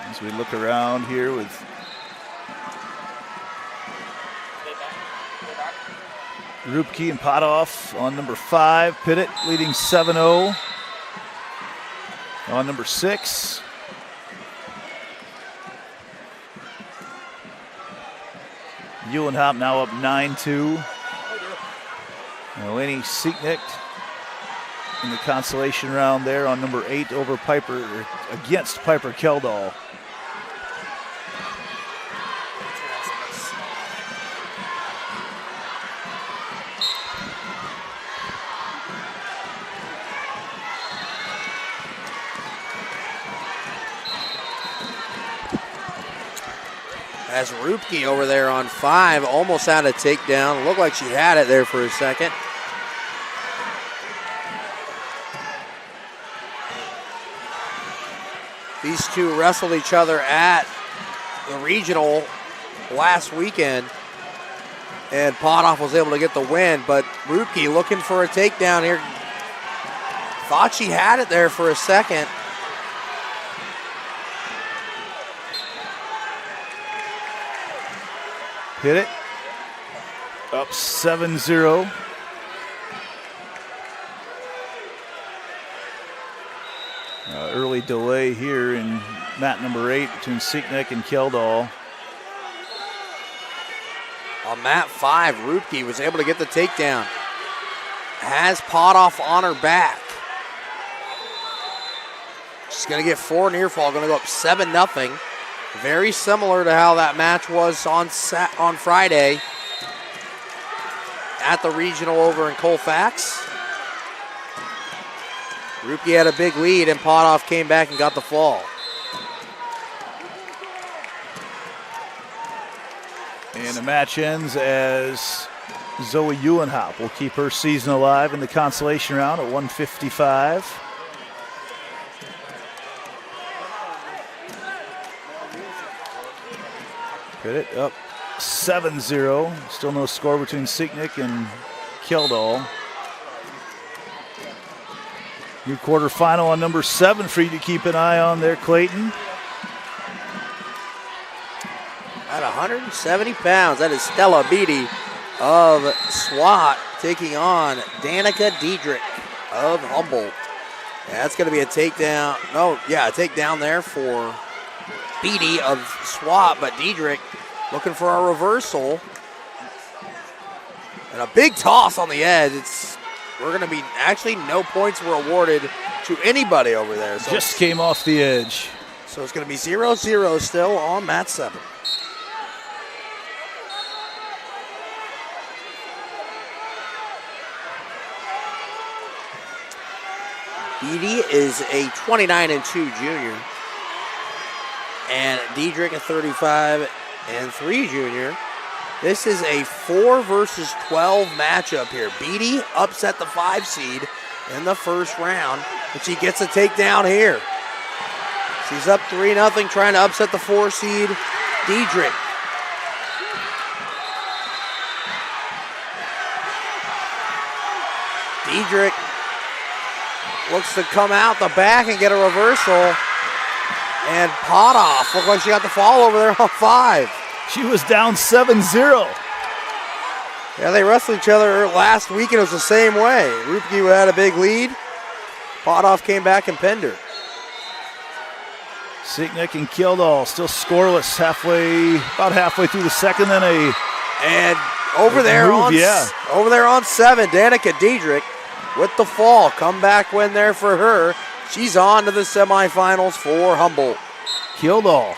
S20: As we look around here with Rupke and Potoff on number 5. Pittett leading 7-0 on number 6. Eulenhop now up 9-2. Eleni Sieknick in the consolation round there on number 8 over Piper, against Piper Keldall.
S8: As Rupke over there on 5, almost had a takedown. Looked like she had it there for a second. These two wrestled each other at the regional last weekend, and Potoff was able to get the win, but Rupke looking for a takedown here. Thought she had it there for a second.
S20: Hit it. Up 7-0. Early delay here in mat number 8 between Sieknick and Keldall.
S8: On mat 5, Rupke was able to get the takedown. Has Potoff on her back. She's going to get 4 near fall, going to go up 7-0. Very similar to how that match was on Friday. at the regional over in Colfax. Ruppke had a big lead, and Potoff came back and got the fall.
S20: And the match ends as Zoe Eulenhaupt will keep her season alive in the consolation round at 155. Pitt up 7-0. Still no score between Sicknick and Kjeldal. New quarterfinal on number 7 for you to keep an eye on there, Clayton.
S8: At 170 pounds, that is Stella Beatty of SWAT taking on Danica Diedrich of Humboldt. Yeah, that's going to be a takedown. No, yeah, a takedown there for Beatty of SWAT, but Diedrich looking for a reversal. And a big toss on the edge. We're going to be, actually no points were awarded to anybody over there. So
S20: just came off the edge.
S8: So it's going to be 0-0 still on mat 7. Beatty is a 29-2 junior. And Diedrich a 35-3 junior. This is a 4 versus 12 matchup here. Beatty upset the 5 seed in the first round, but she gets a takedown here. She's up 3-0, trying to upset the 4 seed, Diedrich. Diedrich looks to come out the back and get a reversal. And Potoff looked like she got the fall over there on 5.
S20: She was down 7-0.
S8: Yeah, they wrestled each other last week and it was the same way. Ruppke had a big lead. Potoff came back and pinned her.
S20: Sicknick and Kjeldal still scoreless about halfway through the second. Then
S8: over there on 7, Danica Diedrich with the fall. Comeback win there for her. She's on to the semifinals for Humboldt.
S20: Kjeldal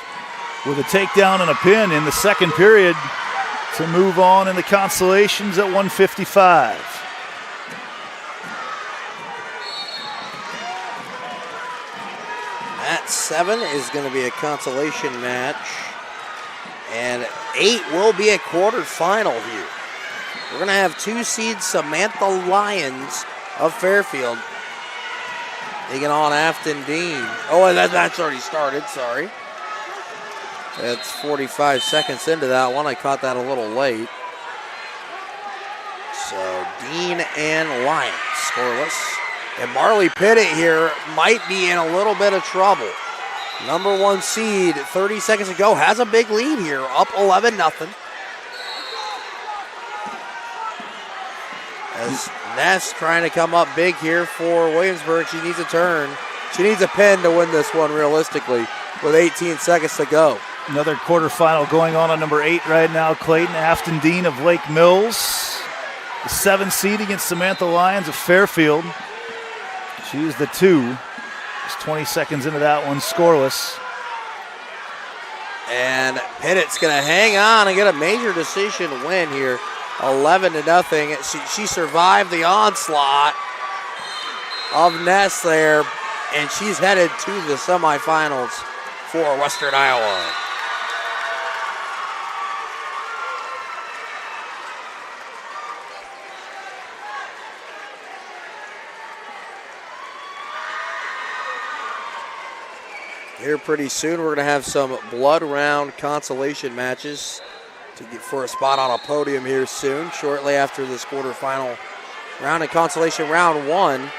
S20: with a takedown and a pin in the second period to move on in the consolations at 155.
S8: Mat 7 is going to be a consolation match, and 8 will be a quarterfinal here. We're going to have 2 seed Samantha Lyons of Fairfield taking on Afton Dean. Oh, and that match already started, sorry. It's 45 seconds into that one. I caught that a little late. So Dean and Lyons scoreless. And Marley Pittett here might be in a little bit of trouble. Number 1 seed, 30 seconds to go, has a big lead here, up 11-0. As Ness trying to come up big here for Williamsburg. She needs a turn. She needs a pin to win this one realistically with 18 seconds to go.
S20: Another quarterfinal going on number 8 right now. Clayton Afton Dean of Lake Mills. The 7 seed against Samantha Lyons of Fairfield. She's the 2. Just 20 seconds into that one, scoreless.
S8: And Pittett's going to hang on and get a major decision win here. 11-0. She survived the onslaught of Ness there, and she's headed to the semifinals for Western Iowa. Here pretty soon, we're going to have some blood round consolation matches to get for a spot on a podium here soon, shortly after this quarterfinal round and consolation round 1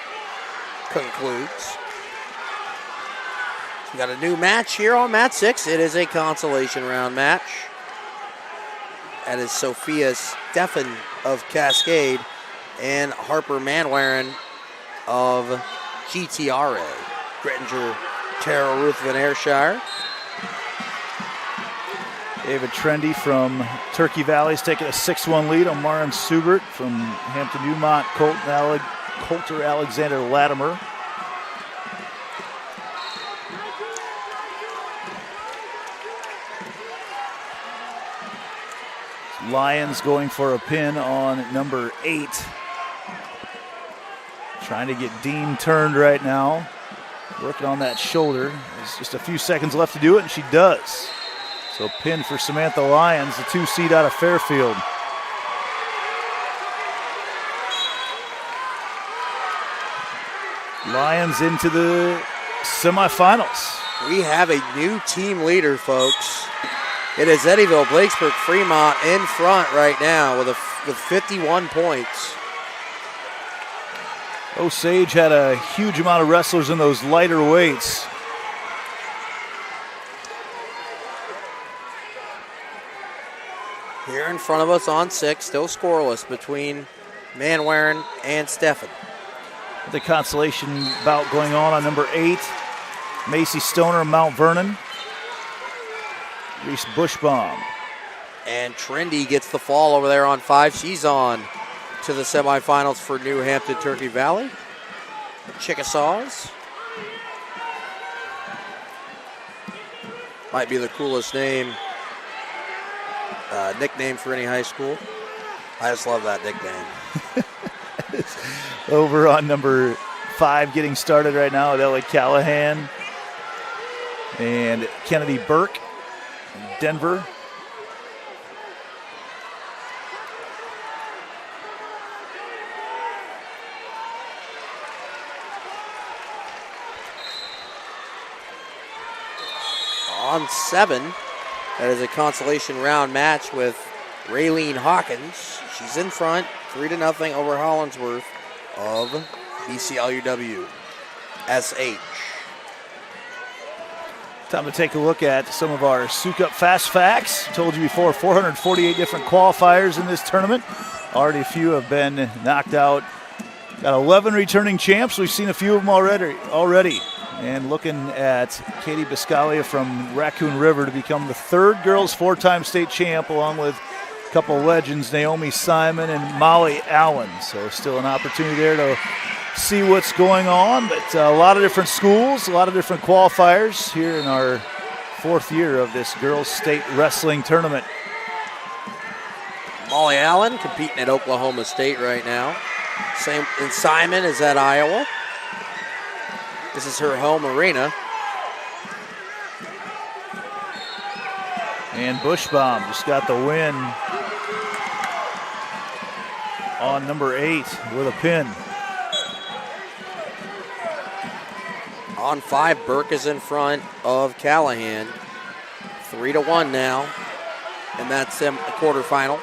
S8: concludes. We got a new match here on mat 6. It is a consolation round match. That is Sophia Steffen of Cascade and Harper Manwaring of GTRA. Grettinger, Tara Ruth Van Ayrshire.
S20: David Trendy from Turkey Valley is taking a 6-1 lead on Maren Subert from Hampton Newmont, Coulter Alexander Latimer. Lions going for a pin on number 8. Trying to get Dean turned right now. Working on that shoulder. There's just a few seconds left to do it, and she does. So pin for Samantha Lyons, the 2 seed out of Fairfield. Lions into the semifinals.
S8: We have a new team leader, folks. It is Eddyville Blakesburg Fremont in front right now with 51 points.
S20: Osage had a huge amount of wrestlers in those lighter weights.
S8: Here in front of us on 6, still scoreless between Manwaring and Steffen.
S20: The consolation bout going on number 8. Macy Stoner of Mount Vernon. Reese Bushbaum.
S8: And Trendy gets the fall over there on 5. She's on to the semifinals for New Hampton Turkey Valley. Chickasaws. Might be the coolest nickname for any high school. I just love that nickname.
S20: Over on number 5 getting started right now with Ellie Callahan and Kennedy Burke from Denver.
S8: On 7, that is a consolation round match with Raylene Hawkins. She's in front, 3-0 over Hollinsworth of BCLUW SH.
S20: Time to take a look at some of our Souk Up Fast Facts. Told you before, 448 different qualifiers in this tournament. Already a few have been knocked out. Got 11 returning champs. We've seen a few of them already. And looking at Katie Biscaglia from Raccoon River to become the 3rd girls 4-time state champ, along with a couple of legends, Naomi Simon and Molly Allen. So still an opportunity there to see what's going on. But a lot of different schools, a lot of different qualifiers here in our 4th year of this girls state wrestling tournament.
S8: Molly Allen competing at Oklahoma State right now. And Simon is at Iowa. This is her home arena.
S20: And Bushbaum just got the win on number 8 with a pin.
S8: On 5, Burke is in front of Callahan. 3-1 now. And that's the quarterfinal.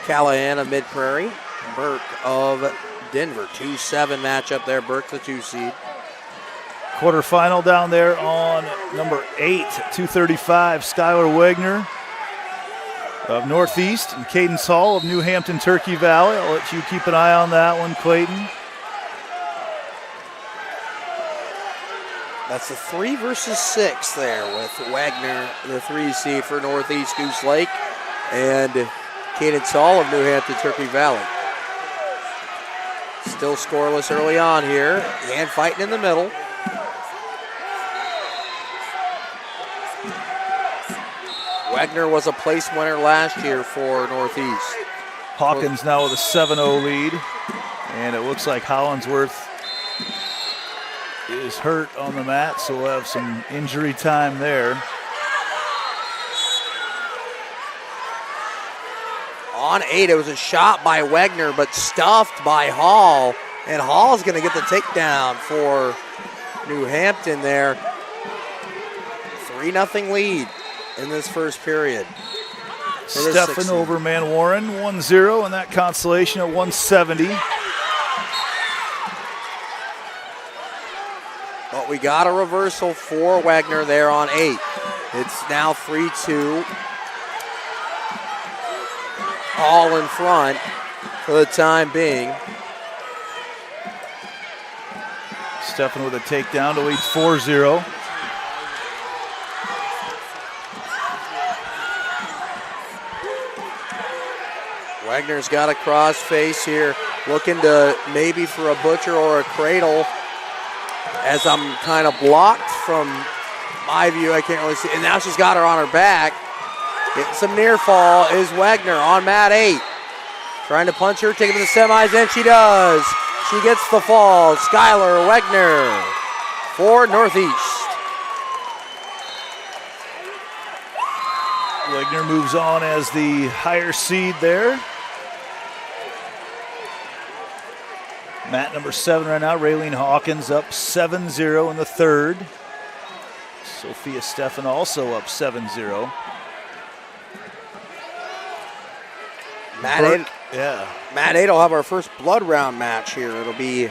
S8: Callahan of Mid-Prairie. Burke of Denver. 2-7 matchup there. Burke the 2 seed.
S20: Quarterfinal down there on number 8, 235, Skylar Wagner of Northeast and Cadence Hall of New Hampton Turkey Valley. I'll let you keep an eye on that one, Clayton.
S8: That's a 3 versus 6 there with Wagner, the 3 seed for Northeast Goose Lake, and Cadence Hall of New Hampton Turkey Valley. Still scoreless early on here, and fighting in the middle. Wagner was a place winner last year for Northeast.
S20: Hawkins now with a 7-0 lead, and it looks like Hollinsworth is hurt on the mat, so we'll have some injury time there.
S8: On 8, it was a shot by Wagner, but stuffed by Hall, and Hall's going to get the takedown for New Hampton there. 3-0 lead in this first period.
S20: Steffen over Manwaring, 1-0, and that consolation at 170.
S8: But we got a reversal for Wagner there on 8. It's now 3-2. All in front for the time being.
S20: Steffen with a takedown to lead 4-0.
S8: Wagner's got a cross face here, looking to maybe for a butcher or a cradle. As I'm kind of blocked from my view, I can't really see. And now she's got her on her back. Getting some near fall is Wagner on mat 8. Trying to punch her, take it to the semis, and she does. She gets the fall. Skylar Wagner for Northeast.
S20: Wagner moves on as the higher seed there. Mat number 7 right now, Raylene Hawkins up 7-0 in the third. Sophia Steffen also up 7-0.
S8: Mat 8 will have our first blood round match here. It'll be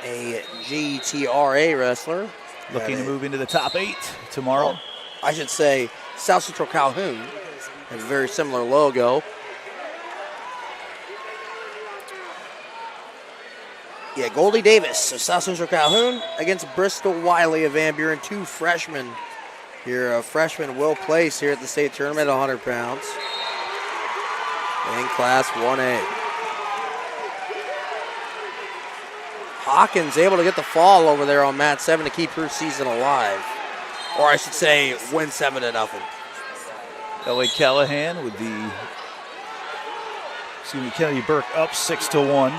S8: a GTRA wrestler.
S20: Looking to move into the top 8 tomorrow.
S8: Well, I should say South Central Calhoun has a very similar logo. Yeah, Goldie Davis of South Central Calhoun against Bristol Wiley of Van Buren. 2 freshmen here. A freshman will place here at the state tournament at 100 pounds in Class 1A. Hawkins able to get the fall over there on mat 7 to keep her season alive. Or I should say, win 7-0.
S20: Ellie Callahan with Kennedy Burke up 6-1.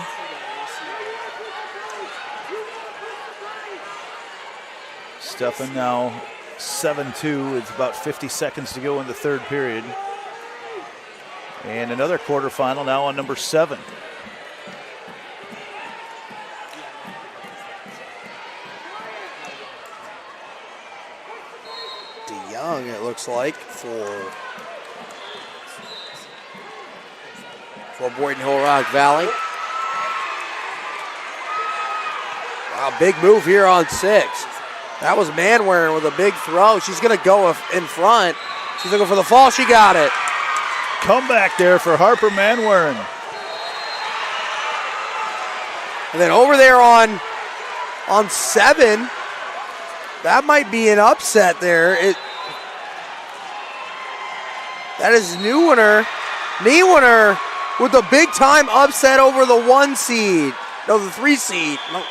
S20: Steffen now 7-2 with about 50 seconds to go in the third period. And another quarterfinal now on number 7.
S8: DeYoung, it looks like, for Boynton Hill Rock Valley. Wow, big move here on 6. That was Manwaring with a big throw. She's going to go in front. She's looking for the fall. She got it.
S20: Comeback there for Harper Manwaring.
S8: And then over there on 7, that might be an upset there. That is Neuwiner with a big time upset over the 1 seed. No, the 3 seed. No.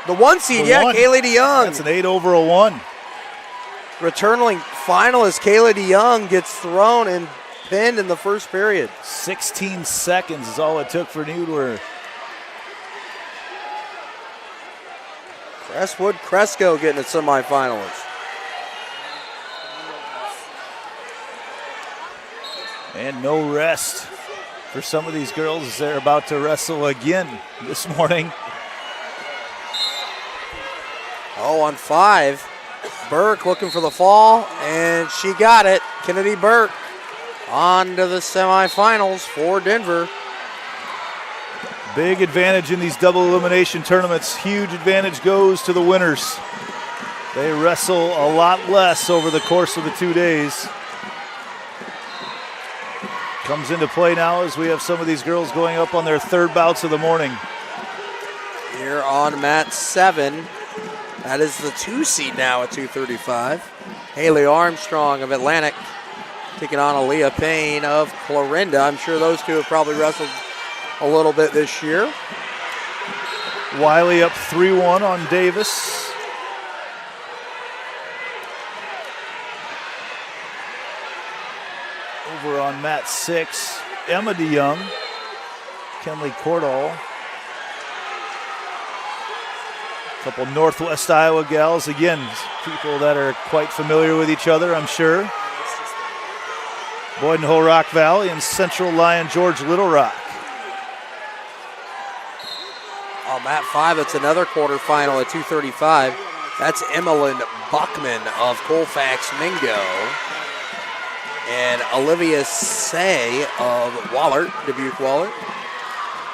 S8: The 1 seed, Kaylee DeYoung.
S20: That's an 8-over-1.
S8: Returning finalist Kayla DeYoung gets thrown and pinned in the first period.
S20: 16 seconds is all it took for Neuwiner.
S8: Crestwood Cresco getting a semifinalist.
S20: And no rest for some of these girls as they're about to wrestle again this morning.
S8: Oh, on 5, Burke looking for the fall, and she got it. Kennedy Burke on to the semifinals for Denver.
S20: Big advantage in these double elimination tournaments. Huge advantage goes to the winners. They wrestle a lot less over the course of the 2 days. Comes into play now as we have some of these girls going up on their third bouts of the morning.
S8: Here on mat 7. That is the 2 seed now at 235. Haley Armstrong of Atlantic taking on Aaliyah Payne of Clarinda. I'm sure those two have probably wrestled a little bit this year.
S20: Wiley up 3-1 on Davis. Over on mat 6, Emma DeYoung, Kenley Cordall. Couple Northwest Iowa gals, again, people that are quite familiar with each other, I'm sure. Boyden Hull Rock Valley and Central Lyon George Little Rock.
S8: On mat 5, it's another quarterfinal at 235. That's Emmeline Buckman of Colfax Mingo. And Olivia Say of Wahlert, Dubuque Wahlert.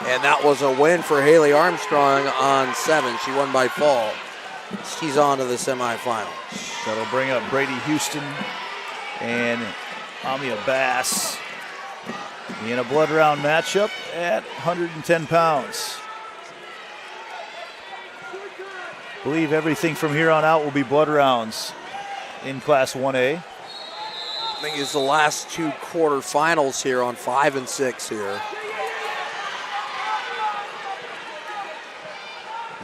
S8: And that was a win for Haley Armstrong on 7. She won by fall. She's on to the semifinals.
S20: That'll bring up Brady Houston and Amia Bass in a blood round matchup at 110 pounds. I believe everything from here on out will be blood rounds in Class 1A.
S8: I think it's the last 2 quarterfinals here on 5 and 6 here.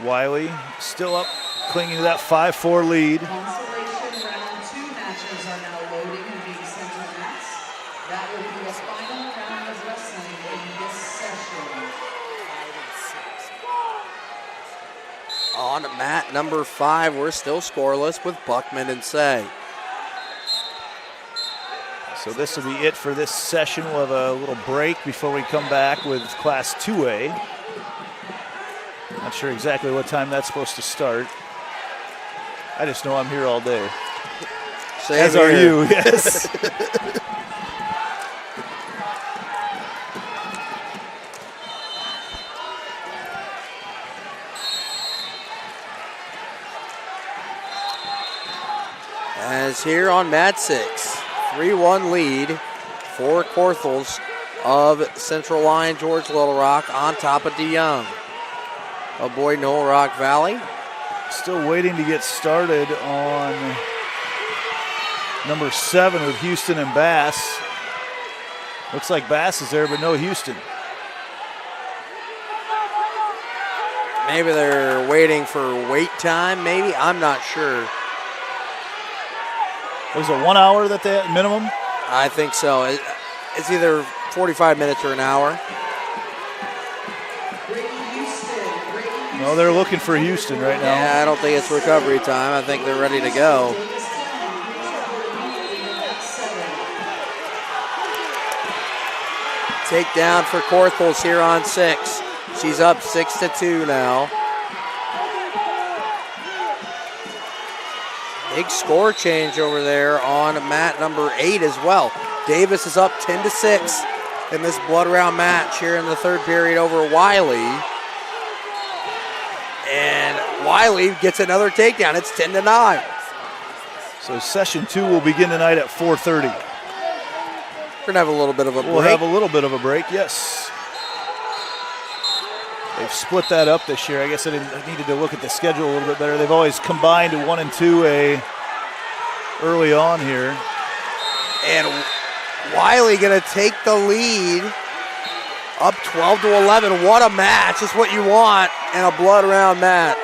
S20: Wiley still up, clinging to that 5-4 lead.
S3: Consolation round 2 matches are now loading
S8: On mat number 5, we're still scoreless with Buckman and Say.
S20: So this will be it for this session. We'll have a little break before we come back with Class 2A. Not sure exactly what time that's supposed to start. I just know I'm here all day.
S8: Same
S20: As
S8: here.
S20: are you, yes.
S8: As here on mat 6, 3-1 lead for Corthels of Central Line, George Little Rock on top of DeYoung. Boyd Knoll Rock Valley.
S20: Still waiting to get started on number 7 with Houston and Bass. Looks like Bass is there, but no Houston.
S8: Maybe they're waiting for wait time, maybe? I'm not sure.
S20: Was it 1 hour that they minimum?
S8: I think so. It's either 45 minutes or an hour.
S20: No, they're looking for Houston right now.
S8: Yeah, I don't think it's recovery time. I think they're ready to go. Takedown for Corthels here on 6. She's up 6-2 now. Big score change over there on mat number 8 as well. Davis is up 10-6 in this blood round match here in the third period over Wiley. And Wiley gets another takedown. It's 10-9.
S20: So session 2 will begin tonight at 4:30.
S8: We're gonna have a little bit of a break.
S20: We'll have a little bit of a break, yes. They've split that up this year. I guess I needed to look at the schedule a little bit better. They've always combined 1 and 2A early on here.
S8: And Wiley gonna take the lead, up 12-11. What a match! It's what you want in a blood round match.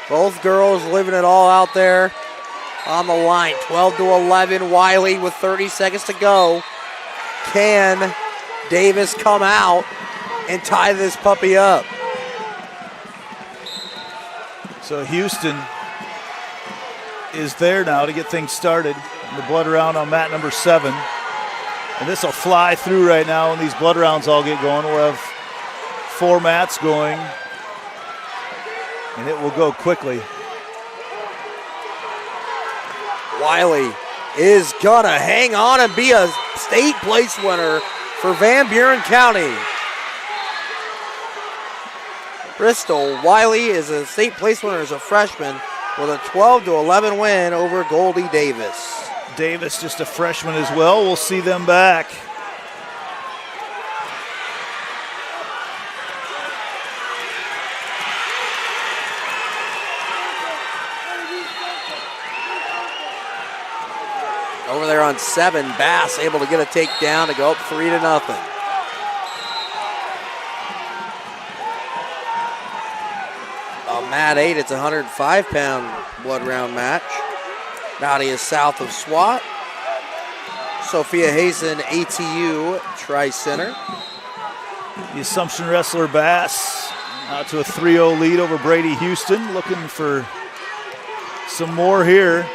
S8: Both girls living it all out there on the line. 12-11. Wiley with 30 seconds to go. Can Davis come out and tie this puppy up?
S20: So Houston is there now to get things started in the blood round on mat number 7. And this will fly through right now when these blood rounds all get going. We'll have 4 mats going, and it will go quickly.
S8: Wiley is gonna hang on and be a state place winner for Van Buren County. Bristol Wiley is a state place winner as a freshman with a 12-11 win over Goldie Davis.
S20: Davis just a freshman as well. We'll see them back.
S8: Over there on 7, Bass able to get a takedown to go up 3-0. On mat 8, it's a 105-pound blood round match. Naughty is south of SWAT. Sophia Hazen, ATU Tri-Center.
S20: The Assumption wrestler Bass out to a 3-0 lead over Brady Houston. Looking for some more here.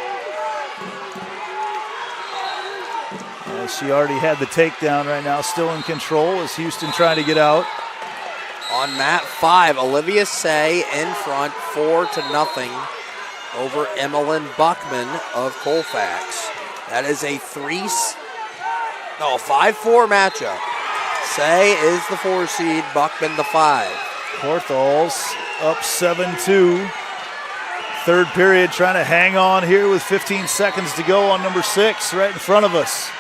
S20: She already had the takedown right now, still in control as Houston trying to get out.
S8: On mat 5, Olivia Say in front, 4-0 over Emmeline Buckman of Colfax. That is a 5-4 matchup. Say is the 4 seed, Buckman the 5.
S20: Corthals up 7-2. Third period trying to hang on here with 15 seconds to go on number 6 right in front of us.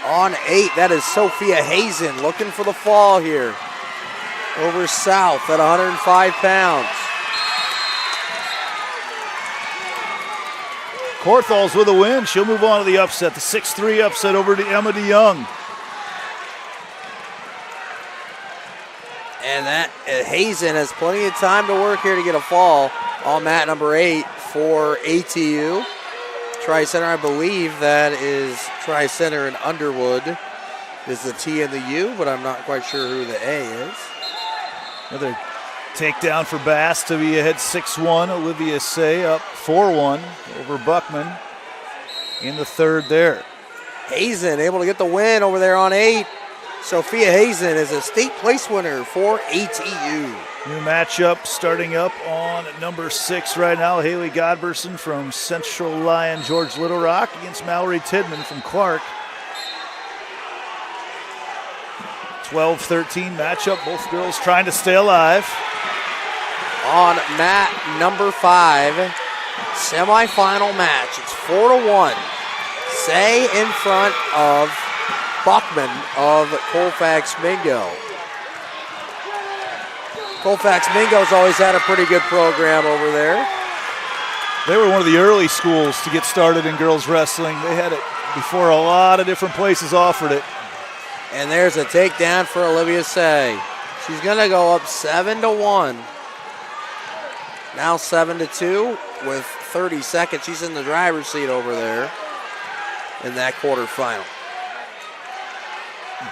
S8: On 8, that is Sophia Hazen looking for the fall here. Over south at 105 pounds.
S20: Corthals with a win. She'll move on to the upset. The 6-3 upset over to Emma DeYoung.
S8: And that Hazen has plenty of time to work here to get a fall on mat number 8 for ATU. Tri-Center, I believe that is Tri-Center and Underwood is the T and the U, but I'm not quite sure who the A is.
S20: Takedown for Bass to be ahead 6-1. Olivia Say up 4-1 over Buckman in the third there.
S8: Hazen able to get the win over there on 8. Sophia Hazen is a state place winner for ATU.
S20: New matchup starting up on number 6 right now. Haley Godberson from Central Lyon George Little Rock against Mallory Tidman from Clark. 12-13 matchup. Both girls trying to stay alive.
S8: On mat number 5, semifinal match. It's 4-1. Say in front of Buckman of Colfax Mingo. Colfax Mingo's always had a pretty good program over there.
S20: They were one of the early schools to get started in girls wrestling. They had it before a lot of different places offered it.
S8: And there's a takedown for Olivia Say. She's going to go up 7-1. Now 7-2 with 30 seconds. She's in the driver's seat over there in that quarterfinal.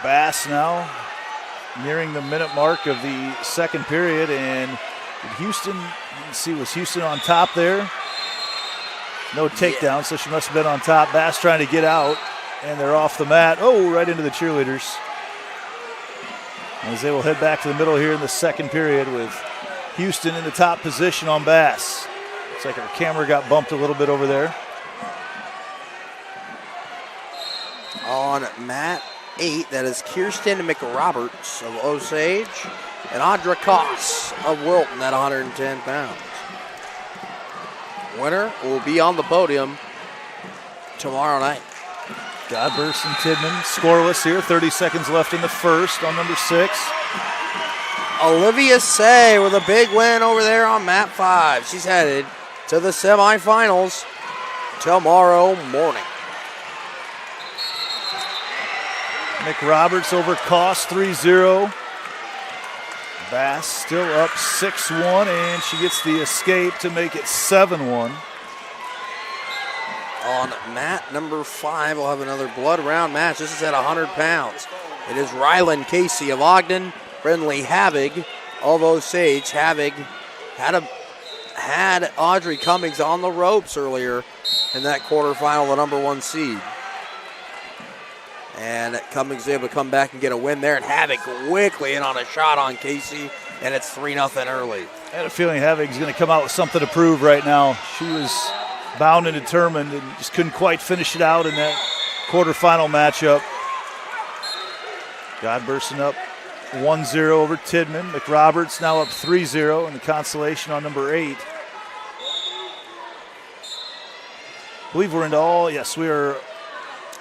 S20: Bass now nearing the minute mark of the second period, and Houston, let's see, was Houston on top there? No takedown, so she must have been on top. Bass trying to get out, and they're off the mat. Oh, right into the cheerleaders. As they will head back to the middle here in the second period with Houston in the top position on Bass. Looks like her camera got bumped a little bit over there.
S8: On mat 8, that is Kirsten McRoberts of Osage and Audra Koss of Wilton at 110 pounds. Winner will be on the podium tomorrow night.
S20: Godberson Tidman scoreless here. 30 seconds left in the first on number 6.
S8: Olivia Say with a big win over there on mat 5. She's headed to the semifinals tomorrow morning.
S20: McRoberts over Koss 3-0. Bass still up 6-1, and she gets the escape to make it 7-1.
S8: On mat number 5, we'll have another blood round match. This is at 100 pounds. It is Rylan Casey of Ogden, Brindley Havig of Osage. Havig had Audrey Cummings on the ropes earlier in that quarterfinal, the number 1 seed. And Cummings able to come back and get a win there. And Havik quickly in on a shot on Casey, and it's 3-0 early.
S20: I had a feeling Havig's going to come out with something to prove right now. She was bound and determined and just couldn't quite finish it out in that quarterfinal matchup. Godberson up 1-0 over Tidman. McRoberts now up 3-0 in the consolation on number 8. I believe we're into all, yes, we are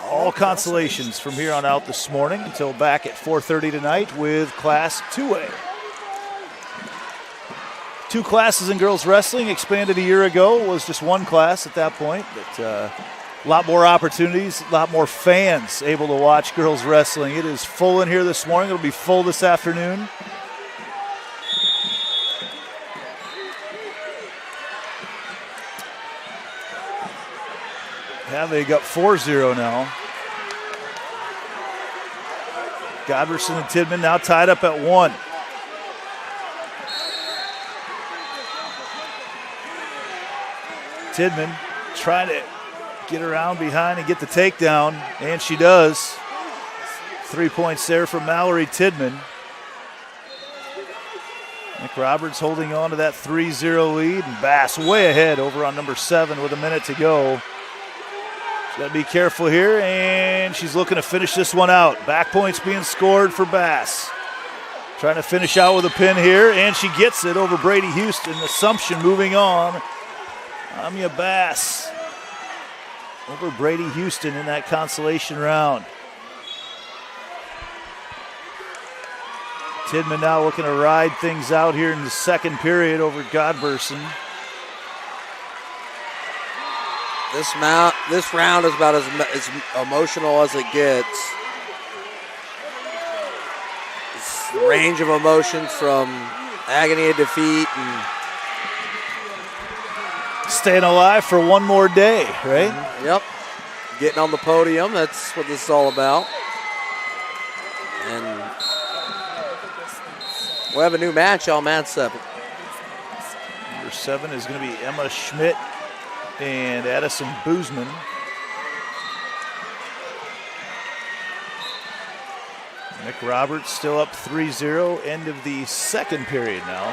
S20: all consolations from here on out this morning until back at 4:30 tonight with Class 2A. 2 classes in girls wrestling, expanded a year ago. It was just 1 class at that point, but a lot more opportunities, a lot more fans able to watch girls wrestling. It is full in here this morning. It'll be full this afternoon. Havig up 4-0 now. Godberson and Tidman now tied up at 1. Tidman trying to get around behind and get the takedown, and she does. 3 points there from Mallory Tidman. McRoberts holding on to that 3-0 lead, and Bass way ahead over on number 7 with a minute to go. She's got to be careful here, and she's looking to finish this one out. Back points being scored for Bass. Trying to finish out with a pin here, and she gets it over Brady Houston. Assumption moving on. Amia Bass over Brady Houston in that consolation round. Tidman now looking to ride things out here in the second period over Godberson.
S8: This round is about as emotional as it gets. It's the range of emotions from agony of defeat and
S20: staying alive for one more day, right?
S8: Yep. Getting on the podium, that's what this is all about. And We'll have a new match on mat 7.
S20: Number 7 is going to be Emma Schmidt and Addison Boozman. Nick Roberts still up 3-0, end of the second period now.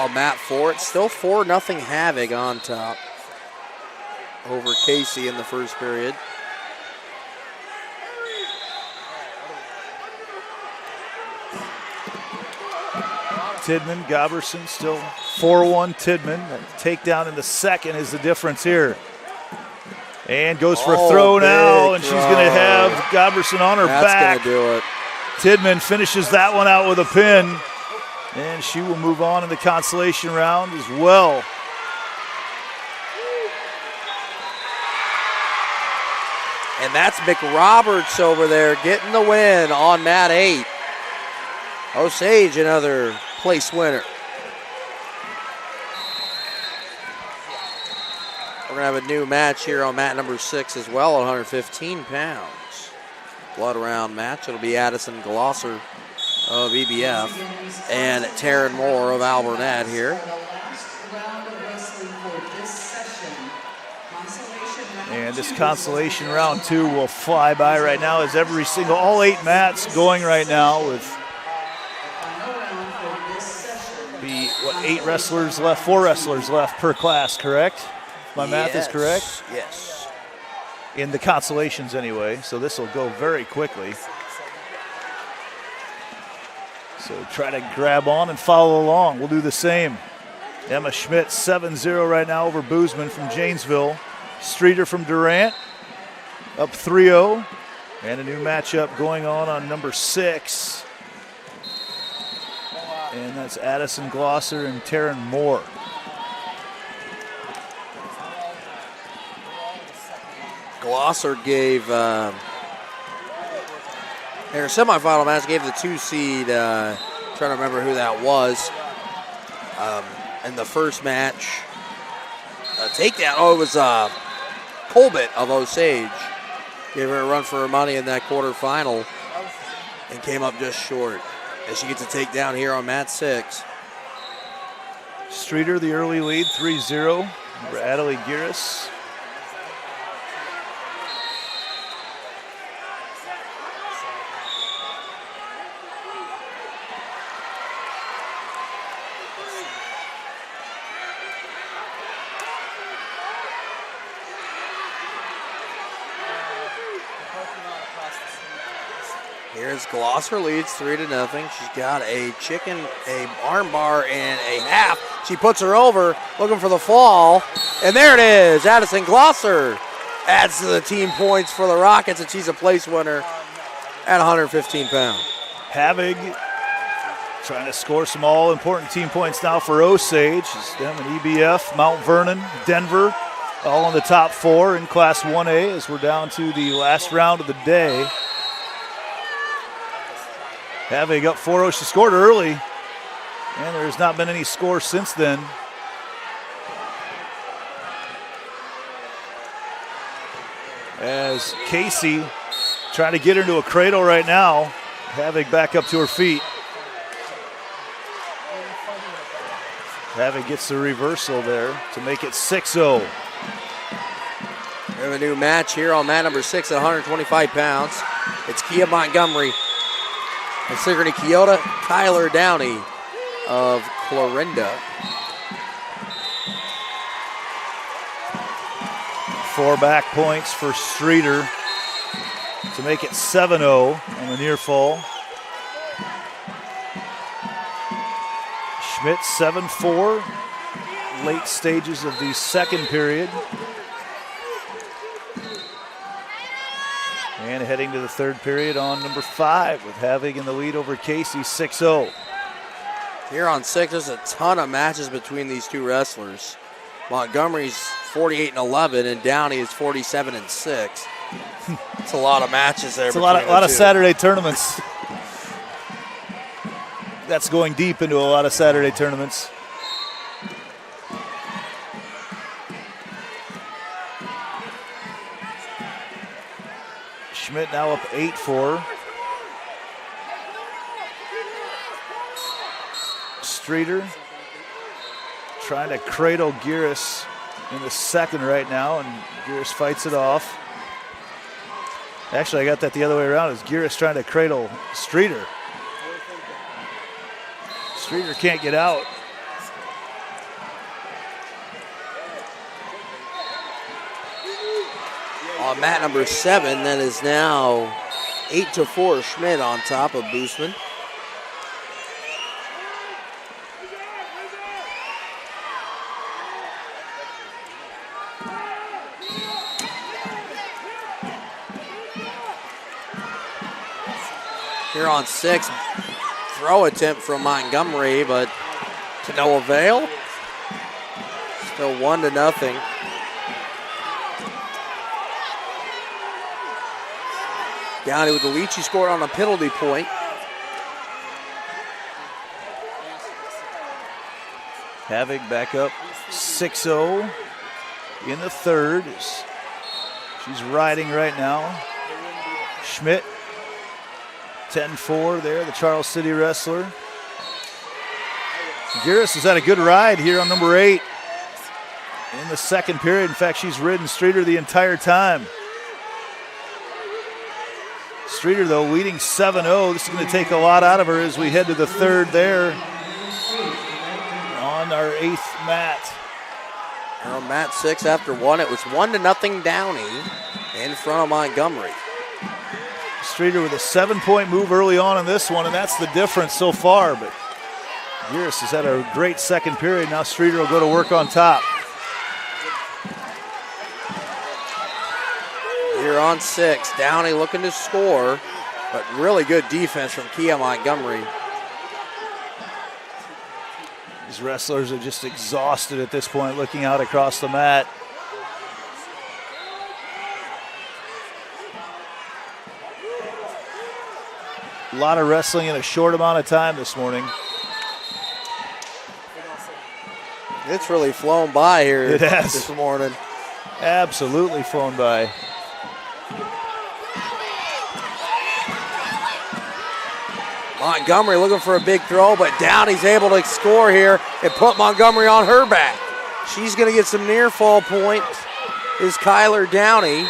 S8: On mat 4, it's still 4-0 Havoc on top over Casey in the first period.
S20: Tidman, Goberson still 4-1 Tidman. That takedown in the second is the difference here. And goes for a throw now, and she's going to have Goberson on her back.
S8: That's going to do it.
S20: Tidman finishes that one out with a pin, and she will move on in the consolation round as well.
S8: And that's McRoberts over there getting the win on mat 8. Osage, another place winner. We're going to have a new match here on mat number 6 as well, 115 pounds. Blood round match. It'll be Addison Glosser of EBF and Taryn Moore of Alburnett here.
S20: And this consolation round 2 will fly by right now as all 8 mats going right now with the 8 wrestlers left, 4 wrestlers left per class, correct? My math is correct?
S8: Yes.
S20: In the consolations anyway, so this will go very quickly. So try to grab on and follow along. We'll do the same. Emma Schmidt 7-0 right now over Boozman from Janesville. Streeter from Durant up 3-0. And a new matchup going on number 6. And that's Addison Glosser and Taryn Moore.
S8: Glosser gave, their semifinal match gave the 2 seed, trying to remember who that was, in the first match. Takedown, it was Colbert of Osage. Gave her a run for her money in that quarterfinal and came up just short. And she gets a takedown here on mat 6.
S20: Streeter, the early lead, 3-0 over Adelaide Giris.
S8: Here's Glosser leads 3-0. She's got a arm bar and a half. She puts her over, looking for the fall. And there it is. Addison Glosser adds to the team points for the Rockets, and she's a place winner at 115 pounds.
S20: Havig trying to score some all-important team points now for Osage. It's them and EBF, Mount Vernon, Denver, all in the top 4 in Class 1A as we're down to the last round of the day. Havig up 4-0. She scored early, and there's not been any score since then. As Casey trying to get her into a cradle right now. Havig back up to her feet. Havig gets the reversal there to make it 6-0.
S8: We have a new match here on mat number 6 at 125 pounds. It's Kia Montgomery and Sigourney Kyoto, Tyler Downey of Clarinda.
S20: 4 back points for Streeter to make it 7-0 on the near fall. Schmidt 7-4, late stages of the second period. And heading to the third period on number 5 with Havig in the lead over Casey, 6-0.
S8: Here on 6, there's a ton of matches between these two wrestlers. Montgomery's 48-11 and Downey is 47-6. It's a lot of matches there.
S20: It's a lot of Saturday tournaments. That's going deep into a lot of Saturday tournaments. Schmidt now up 8-4. Streeter trying to cradle Gyrus in the second right now, and Gyrus fights it off. Actually, I got that the other way around. It's Gyrus trying to cradle Streeter. Streeter can't get out.
S8: On mat number 7, that is now 8-4 Schmidt on top of Boostman. Here on 6, throw attempt from Montgomery, but to no avail. Still 1-0. Downey with the lead. She scored on a penalty point.
S20: Havoc back up 6-0 in the third. She's riding right now. Schmidt 10-4 there, the Charles City wrestler. Gyrus has had a good ride here on number 8 in the second period. In fact, she's ridden Streeter the entire time. Streeter, though, leading 7-0. This is going to take a lot out of her as we head to the third there on our 8th mat.
S8: On mat 6 after 1, it was 1-0 Downey in front of Montgomery.
S20: Streeter with a 7-point move early on in this one, and that's the difference so far. But Gyrus has had a great second period. Now Streeter will go to work on top.
S8: Here on 6, Downey looking to score, but really good defense from Kia Montgomery.
S20: These wrestlers are just exhausted at this point, looking out across the mat. A lot of wrestling in a short amount of time this morning.
S8: It's really flown by here
S20: it has.
S8: This morning.
S20: Absolutely flown by.
S8: Montgomery looking for a big throw, but Downey's able to score here and put Montgomery on her back. She's going to get some near fall points. Is Kyler Downey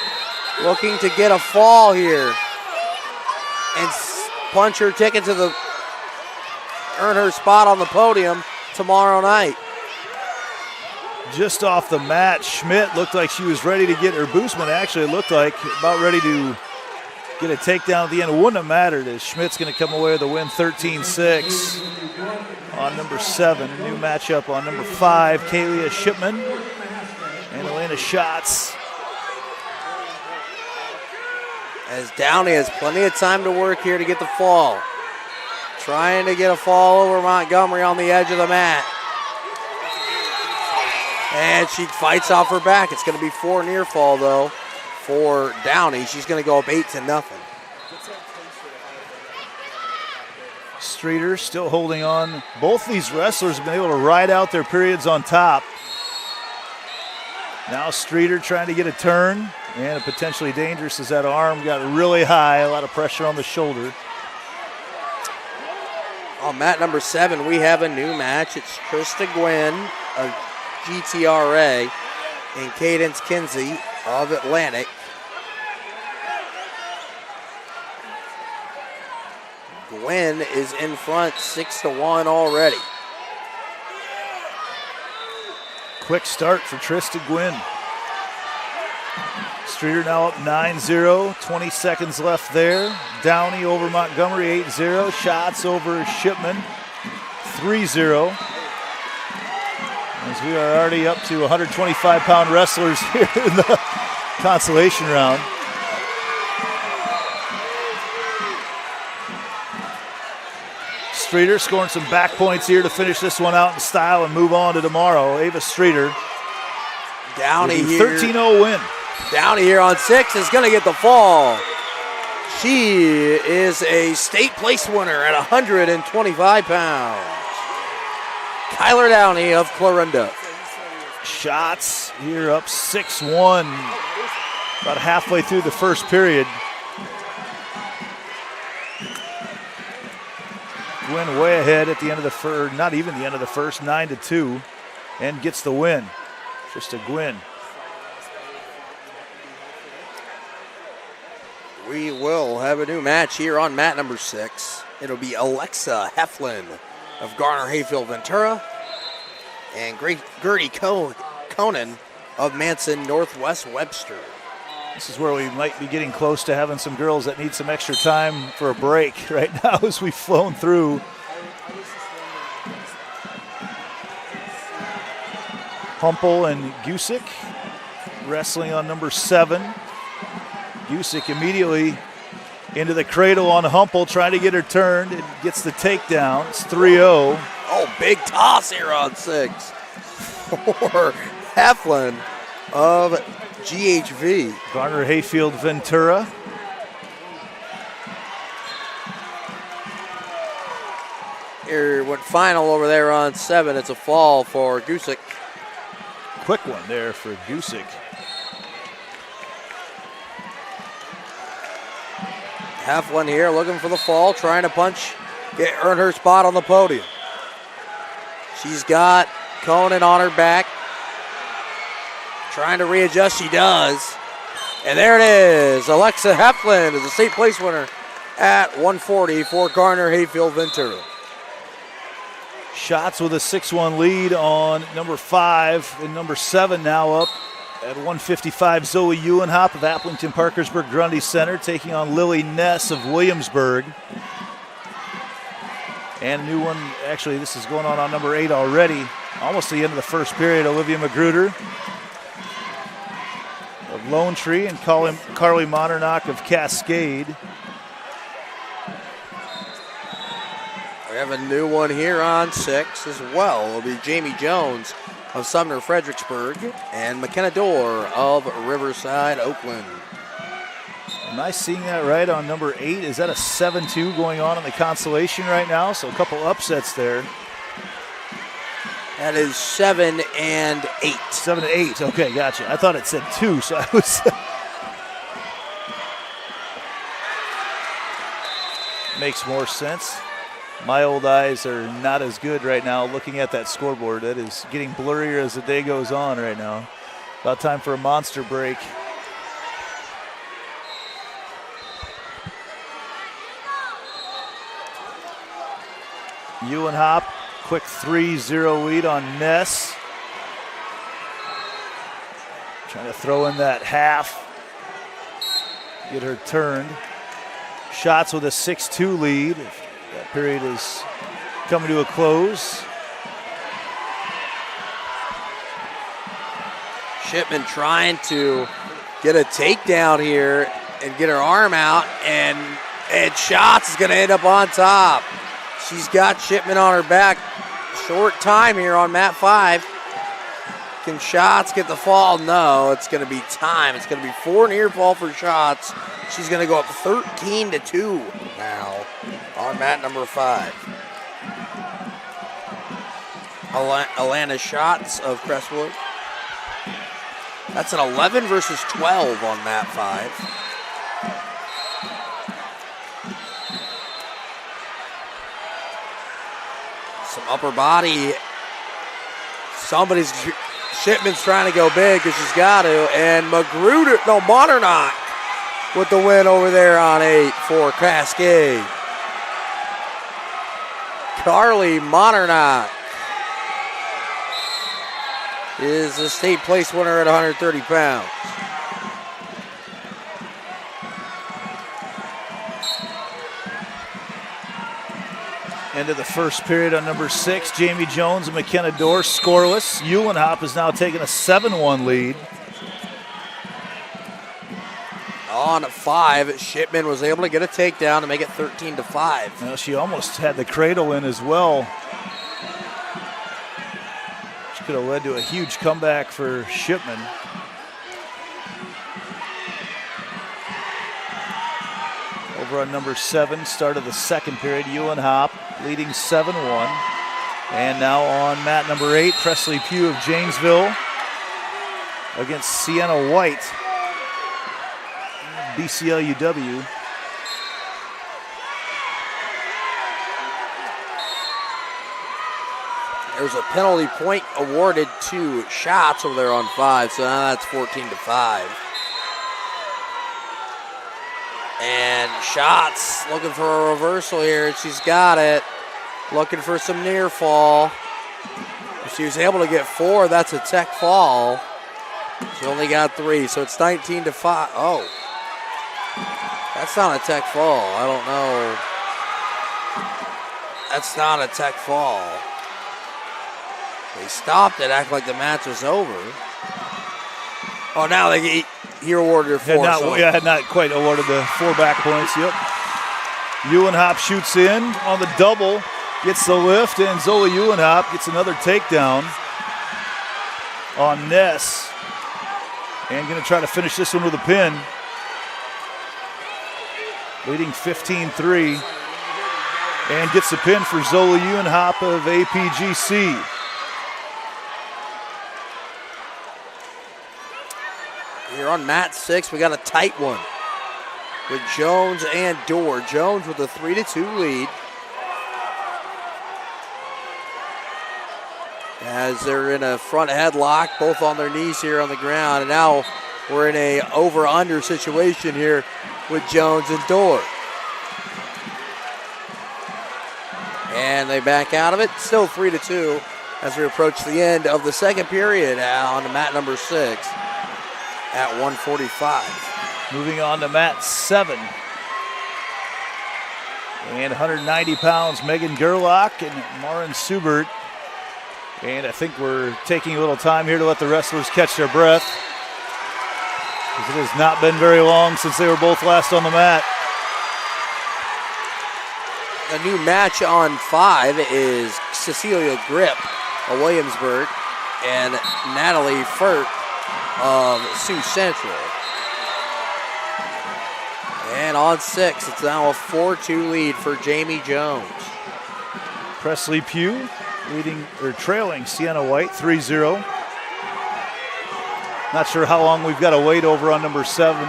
S8: looking to get a fall here and punch her ticket to earn her spot on the podium tomorrow night.
S20: Just off the mat, Schmidt looked like she was ready to get her Boostman. Actually, it looked like about ready to get a takedown at the end. It wouldn't have mattered as Schmidt's going to come away with a win 13-6 on number 7. A new matchup on number 5, Kalia Shipman and Elena Schatz.
S8: As Downey has plenty of time to work here to get the fall. Trying to get a fall over Montgomery on the edge of the mat. And she fights off her back. It's going to be 4 near fall, though, for Downey. She's going to go up 8-0.
S20: Streeter still holding on. Both these wrestlers have been able to ride out their periods on top. Now Streeter trying to get a turn, and potentially dangerous as that arm got really high. A lot of pressure on the shoulder.
S8: On mat number 7, we have a new match. It's Trista Gwynn of GTRA and Cadence Kinsey of Atlantic. Gwynn is in front 6-1 already.
S20: Quick start for Trista Gwynn. Streeter now up 9-0, 20 seconds left there. Downey over Montgomery 8-0. Shots over Shipman 3-0. As we are already up to 125-pound wrestlers here in the consolation round. Streeter scoring some back points here to finish this one out in style and move on to tomorrow. Ava Streeter.
S8: Downey here.
S20: 13-0 win.
S8: Downey here on 6 is going to get the fall. She is a state place winner at 125 pounds. Kyler Downey of Clarinda.
S20: Shots here up 6-1. About halfway through the first period. Gwynn way ahead at the end of the first, not even the end of the first, 9-2, and gets the win. Trista Gwynn.
S8: We will have a new match here on mat number 6. It'll be Alexa Heflin of Garner Hayfield Ventura and Gertie Conan of Manson Northwest Webster.
S20: This is where we might be getting close to having some girls that need some extra time for a break right now as we've flown through. Humpel and Gusick wrestling on number 7. Gusick immediately into the cradle on Humpel, trying to get her turned, and gets the takedown. It's 3-0.
S8: Oh, big toss here on 6 for Heflin of GHV.
S20: Garner Hayfield Ventura.
S8: Here went final over there on 7. It's a fall for Gusick.
S20: Quick one there for Gusick.
S8: Heflin here looking for the fall, trying to punch, earn her spot on the podium. She's got Conan on her back. Trying to readjust, she does. And there it is. Alexa Heflin is a state place winner at 140 for Garner Hayfield Ventura.
S20: Shots with a 6-1 lead on number 5 and number 7 now up at 155. Zoe Eulenhop of Applington Parkersburg Grundy Center taking on Lily Ness of Williamsburg. And a new one, actually this is going on number 8 already. Almost the end of the first period. Olivia Magruder of Lone Tree and Carly Monternock of Cascade.
S8: We have a new one here on 6 as well. It'll be Jamie Jones of Sumner Fredericksburg and McKenna Dorr of Riverside, Oakland.
S20: Am I seeing that right on number 8? Is that a 7-2 going on in the Consolation right now? So a couple upsets there.
S8: That is 7 and 8.
S20: 7 and 8. Okay, gotcha. I thought it said 2, so I was. Makes more sense. My old eyes are not as good right now looking at that scoreboard. That is getting blurrier as the day goes on right now. About time for a monster break. Eulenhop, quick 3-0 lead on Ness. Trying to throw in that half. Get her turned. Shots with a 6-2 lead. That period is coming to a close.
S8: Shipman trying to get a takedown here and get her arm out, and Shots is going to end up on top. She's got Shipman on her back. Short time here on mat 5. Can Shots get the fall? No, it's going to be time. It's going to be 4 near fall for Shots. She's going to go up 13-2 now on mat number 5. Alana Shots of Crestwood. That's an 11 versus 12 on mat 5. Some upper body. Shipman's trying to go big because she's got to. And Monternock with the win over there on 8 for Cascade. Carly Monternock is the state place winner at 130 pounds.
S20: End of the first period on number 6. Jamie Jones and McKenna Dorr scoreless. Eulenhop is now taking a 7-1 lead.
S8: On 5, Shipman was able to get a takedown to make it 13-5.
S20: Well, she almost had the cradle in as well. Which could have led to a huge comeback for Shipman. Over on number 7, start of the second period, Eulenhop leading 7-1. And now on mat number 8, Presley Pugh of Janesville against Sienna White, BCLUW.
S8: There's a penalty point awarded to Shots over there on 5, so now that's 14-5. And Shots looking for a reversal here, and she's got it. Looking for some near fall. If she was able to get 4, that's a tech fall. She only got 3, so it's 19-5. Oh, that's not a tech fall. I don't know. That's not a tech fall. They stopped it, act like the match was over. Oh, now he awarded her 4.
S20: Had not quite awarded the 4 back points. Yep. Eulenhop shoots in on the double, gets the lift, and Zoe Eulenhop gets another takedown on Ness. And going to try to finish this one with a pin. Leading 15-3. And gets the pin for Zoe Eulenhop of APGC.
S8: Here on mat 6, we got a tight one with Jones and Dorr. Jones with a 3-2 lead. As they're in a front headlock, both on their knees here on the ground. And now we're in a over-under situation here with Jones and Dorr. And they back out of it. Still 3-2 as we approach the end of the second period on mat number 6 at 1:45.
S20: Moving on to mat 7. And 190 pounds, Megan Gerlach and Maren Subert. And I think we're taking a little time here to let the wrestlers catch their breath, because it has not been very long since they were both last on the mat.
S8: The new match on 5 is Cecilia Grip of Williamsburg and Natalie Furt of Sioux Central. And on 6, it's now a 4-2 lead for Jamie Jones.
S20: Presley Pugh trailing Sienna White 3-0. Not sure how long we've got to wait over on number 7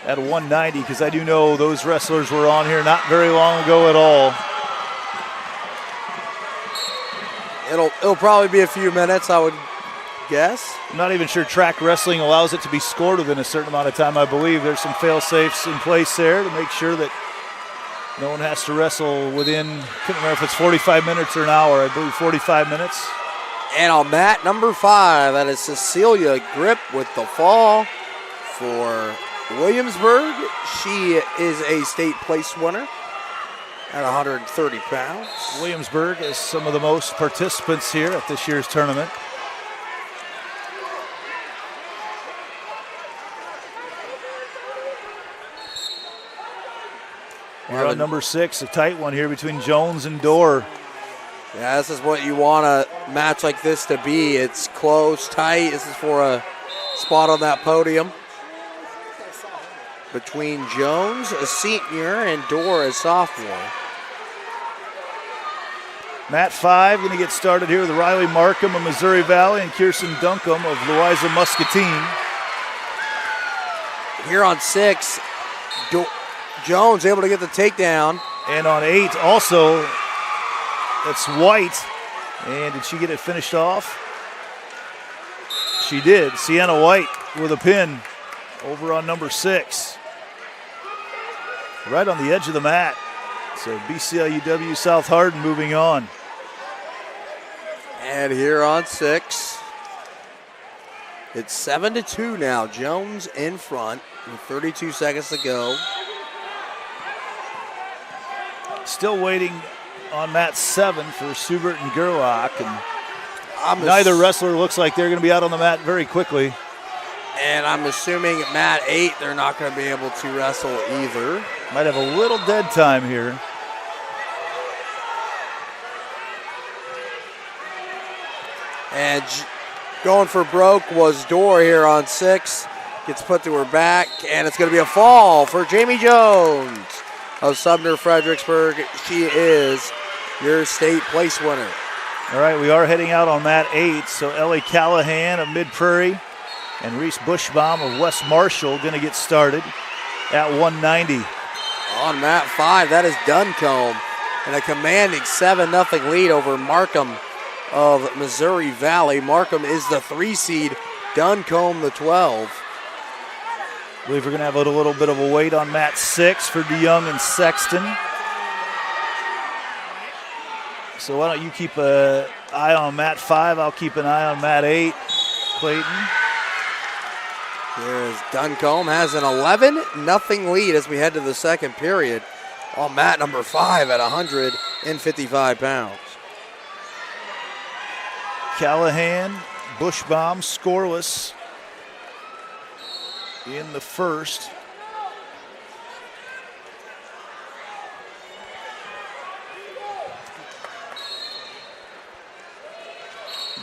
S20: at 190, because I do know those wrestlers were on here not very long ago at all.
S8: It'll probably be a few minutes, I would guess.
S20: I'm not even sure track wrestling allows it to be scored within a certain amount of time. I believe there's some fail-safes in place there to make sure that no one has to wrestle within, couldn't remember if it's 45 minutes or an hour. I believe 45 minutes.
S8: And on mat number 5, that is Cecilia Grip with the fall for Williamsburg. She is a state place winner at 130 pounds.
S20: Williamsburg has some of the most participants here at this year's tournament. We're on number 6, a tight one here between Jones and Dorr.
S8: Yeah, this is what you want a match like this to be. It's close, tight. This is for a spot on that podium between Jones, a senior, and Dorr, a sophomore.
S20: Mat 5 going to get started here with Riley Markham of Missouri Valley and Kirsten Duncombe of Louisa Muscatine.
S8: Here on 6, Jones able to get the takedown.
S20: And on 8 also, that's White. And did she get it finished off? She did. Sienna White with a pin over on number 6. Right on the edge of the mat. So BCLUW South Hardin moving on.
S8: And here on 6, it's 7-2 now. Jones in front with 32 seconds to go.
S20: Still waiting on mat 7 for Subert and Gerlach. And neither wrestler looks like they're going to be out on the mat very quickly.
S8: And I'm assuming at mat 8, they're not going to be able to wrestle either.
S20: Might have a little dead time here.
S8: And going for broke was Dorr here on 6. Gets put to her back, and it's going to be a fall for Jamie Jones of Sumner Fredericksburg. She is your state place winner.
S20: All right, we are heading out on mat 8. So Ellie Callahan of Mid-Prairie and Reese Bushbaum of West Marshall going to get started at 190.
S8: On mat 5, that is Duncombe and a commanding 7-0 lead over Markham of Missouri Valley. Markham is the 3 seed, Duncombe the 12.
S20: I believe we're going to have a little bit of a wait on mat 6 for DeYoung and Sexton. So why don't you keep an eye on mat 5? I'll keep an eye on mat 8. Clayton.
S8: Here's Duncombe has an 11-0 lead as we head to the second period on mat number 5 at 155 pounds.
S20: Callahan, Bushbaum, scoreless in the first.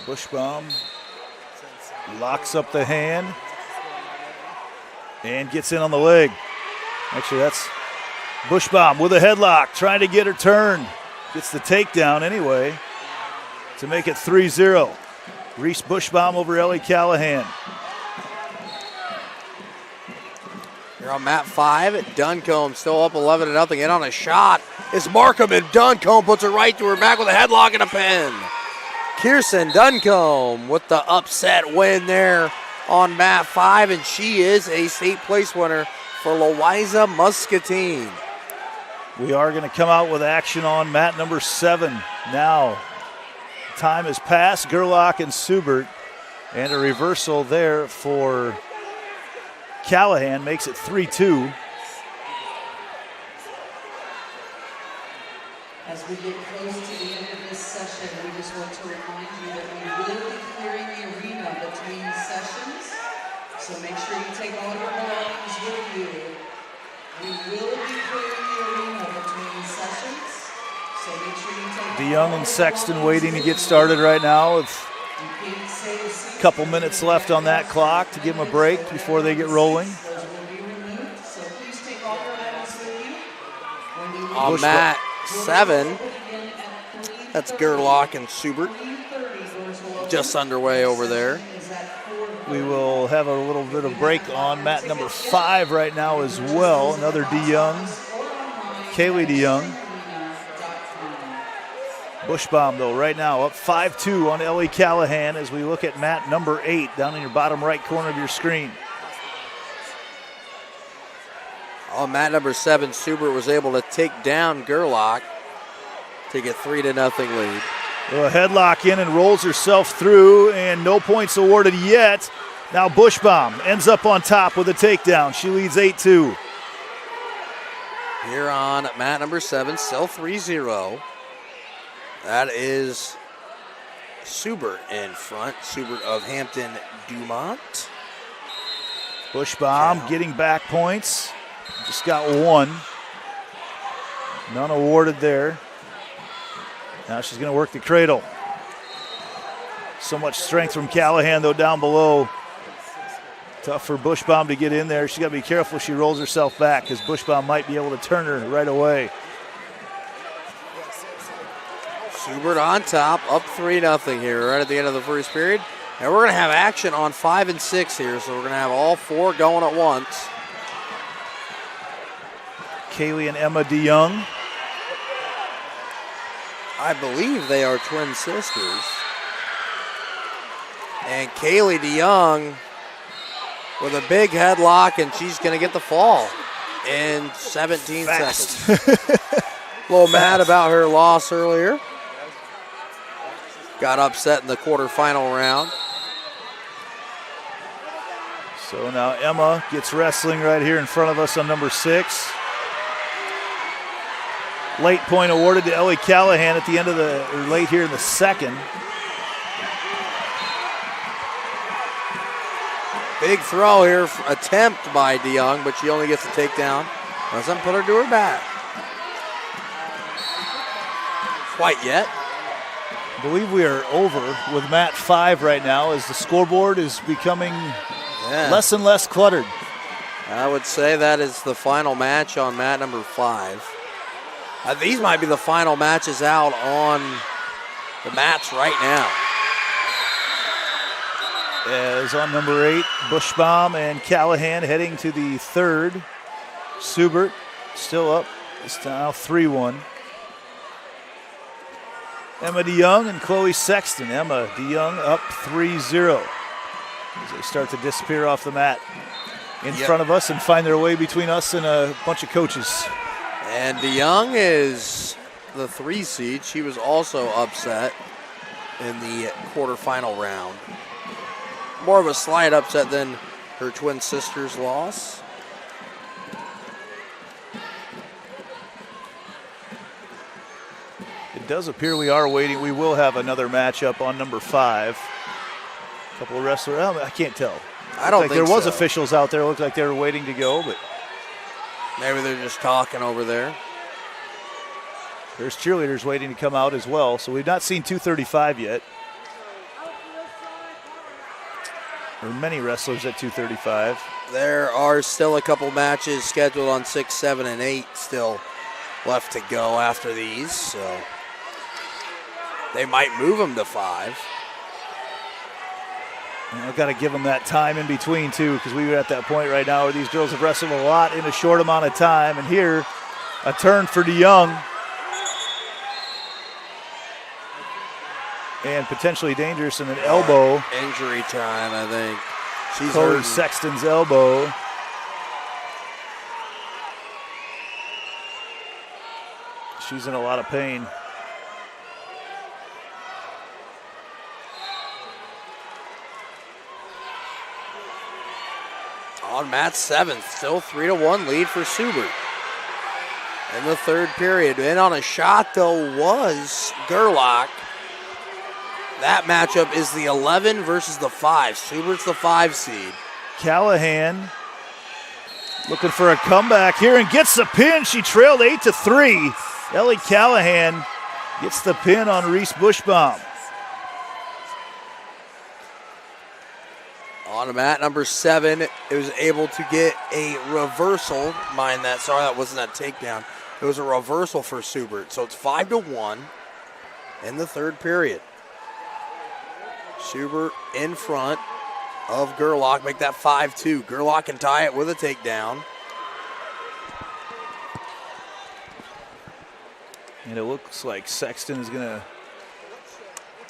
S20: Bushbaum locks up the hand and gets in on the leg. Actually, that's Bushbaum with a headlock, trying to get her turned. Gets the takedown anyway to make it 3-0. Reese Bushbaum over Ellie Callahan.
S8: Here on mat 5, Duncombe still up 11-0. In on a shot is Markham, and Duncombe puts it right to her back with a headlock and a pin. Kirsten Duncombe with the upset win there on mat 5, and she is a state place winner for Louisa Muscatine.
S20: We are going to come out with action on mat number 7 now. Time has passed. Gerlach and Subert, and a reversal there for Callahan makes it 3-2.
S3: As we get close to the end of this session, we just want to remind you that we will be clearing the arena between sessions. So make sure you take all your belongings with you. We will be clearing the arena between sessions. So make sure you take
S20: DeYoung and Sexton waiting to get started right now with a couple minutes left on that clock to give them a break before they get rolling.
S8: On mat 7, that's Gerlach and Subert. Just underway over there.
S20: We will have a little bit of break on mat number 5 right now as well. Another DeYoung, Kaylee DeYoung. Bushbaum, though, right now up 5-2 on Ellie Callahan as we look at mat number 8 down in your bottom right corner of your screen.
S8: On mat number 7, Subert was able to take down Gerlach to get 3-0 lead.
S20: Well, a headlock in and rolls herself through, and no points awarded yet. Now Bushbaum ends up on top with a takedown. She leads 8-2.
S8: Here on mat number 7, still 3-0. That is Subert in front. Subert of Hampton Dumont.
S20: Bushbaum getting back points. Just got 1. None awarded there. Now she's going to work the cradle. So much strength from Callahan, though, down below. Tough for Bushbaum to get in there. She's got to be careful she rolls herself back because Bushbaum might be able to turn her right away.
S8: Subert on top, up 3-0 here right at the end of the first period. And we're going to have action on 5 and 6 here, so we're going to have all 4 going at once.
S20: Kaylee and Emma DeYoung.
S8: I believe they are twin sisters. And Kaylee DeYoung with a big headlock, and she's going to get the fall in 17 seconds. A little mad about her loss earlier. Got upset in the quarterfinal round.
S20: So now Emma gets wrestling right here in front of us on number 6. Late point awarded to Ellie Callahan at the end of late here in the second.
S8: Big throw here, attempt by DeYoung, but she only gets a takedown. Doesn't put her to her back. Quite yet.
S20: I believe we are over with mat 5 right now as the scoreboard is becoming less and less cluttered.
S8: I would say that is the final match on mat number 5. These might be the final matches out on the mats right now.
S20: As on number 8, Bushbaum and Callahan heading to the third. Subert still up. It's now 3-1. Emma DeYoung and Chloe Sexton. Emma DeYoung up 3-0 as they start to disappear off the mat in front of us and find their way between us and a bunch of coaches.
S8: And DeYoung is the 3 seed. She was also upset in the quarterfinal round. More of a slight upset than her twin sister's loss.
S20: It does appear we are waiting. We will have another matchup on number 5. A couple of wrestlers. I can't tell.
S8: I don't think
S20: there was
S8: so.
S20: officials out there. It looked like they were waiting to go, but
S8: maybe they're just talking over there.
S20: There's cheerleaders waiting to come out as well, so we've not seen 235 yet. There are many wrestlers at 235.
S8: There are still a couple matches scheduled on 6, 7, and 8 still left to go after these, so they might move them to 5.
S20: I've got to give them that time in between, too, because we are at that point right now where these girls have wrestled a lot in a short amount of time. And here, a turn for DeYoung. And potentially dangerous in an elbow.
S8: Injury time, I think. She's
S20: Chloe
S8: hurting.
S20: Sexton's elbow. She's in a lot of pain.
S8: On mat 7th, still 3-1 lead for Subert in the 3rd period. In on a shot, though, was Gerlach. That matchup is the 11 versus the 5. Subert's the 5 seed.
S20: Callahan looking for a comeback here and gets the pin. She trailed 8-3. Ellie Callahan gets the pin on Reese Bushbaum.
S8: On mat number 7, it was able to get a reversal. Mind that, sorry, that wasn't a takedown. It was a reversal for Subert. So it's 5-1 in the 3rd period. Subert in front of Gerlach, make that 5-2. Gerlach can tie it with a takedown.
S20: And it looks like Sexton is going to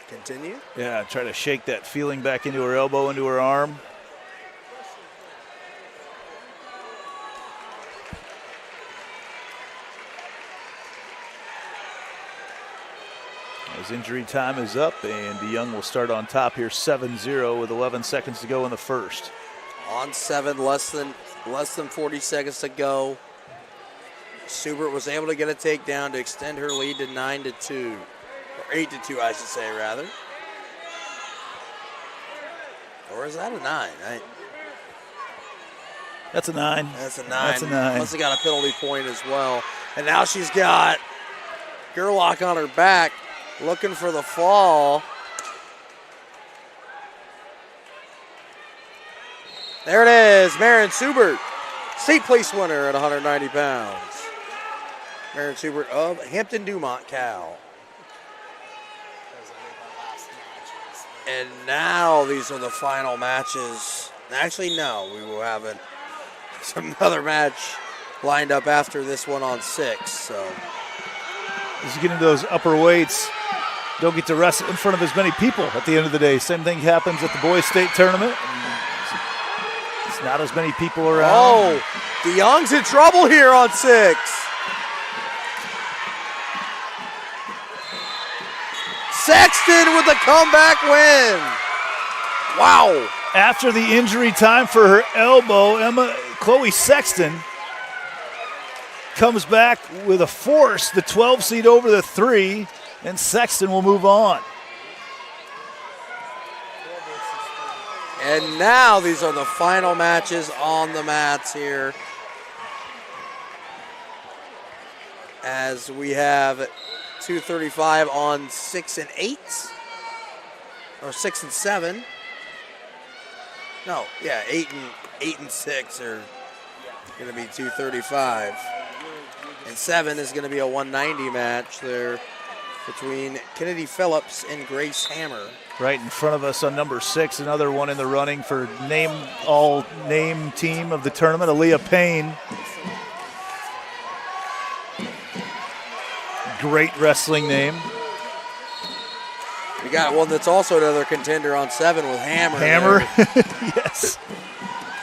S8: continue.
S20: Yeah, try to shake that feeling back into her elbow, into her arm. As injury time is up, and DeYoung will start on top here 7-0 with 11 seconds to go in the first.
S8: On 7, less than 40 seconds to go. Subert was able to get a takedown to extend her lead to 9-2. Or 8-2, I should say, rather. Or is that a 9?
S20: That's a 9.
S8: That's a 9.
S20: That's a 9.
S8: Must have got a penalty point as well. And now she's got Gerlach on her back, looking for the fall. There it is, Maren Subert, state place winner at 190 pounds. Maren Subert of Hampton Dumont, Cal. And now these are the final matches. Actually, no, we will have another match lined up after this one on 6. So
S20: as you get into those upper weights, don't get to wrestle in front of as many people at the end of the day. Same thing happens at the boys' state tournament. It's not as many people around.
S8: Oh, DeYoung's in trouble here on 6. Sexton with the comeback win. Wow.
S20: After the injury time for her elbow, Chloe Sexton comes back with a force, the 12 seed over the 3, and Sexton will move on.
S8: And now these are the final matches on the mats here. As we have 235 on 6 and 8, or 6 and 7. No, yeah, 8 and 6 are going to be 235. And 7 is going to be a 190 match there between Kennedy Phillips and Grace Hammer.
S20: Right in front of us on number 6, another one in the running for all-name team of the tournament, Aaliyah Payne. Great wrestling name.
S8: You got one that's also another contender on 7 with Hammer.
S20: Hammer, yes.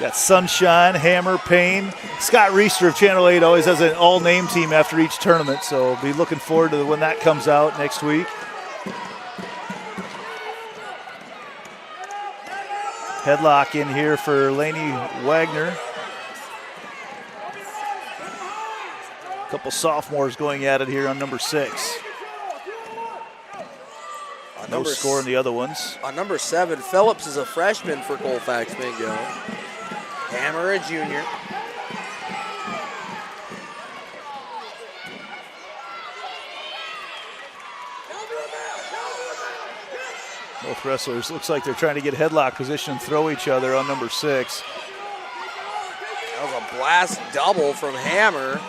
S20: Got Sunshine, Hammer, Payne. Scott Reister of Channel 8 always has an all-name team after each tournament, so be looking forward to when that comes out next week. Headlock in here for Lainey Wagner. A couple sophomores going at it here on number 6. No score in the other ones.
S8: On number 7, Phillips is a freshman for Colfax Mingo. Hammer, a junior.
S20: Both wrestlers looks like they're trying to get headlock position and throw each other on number 6.
S8: That was a blast double from Hammer.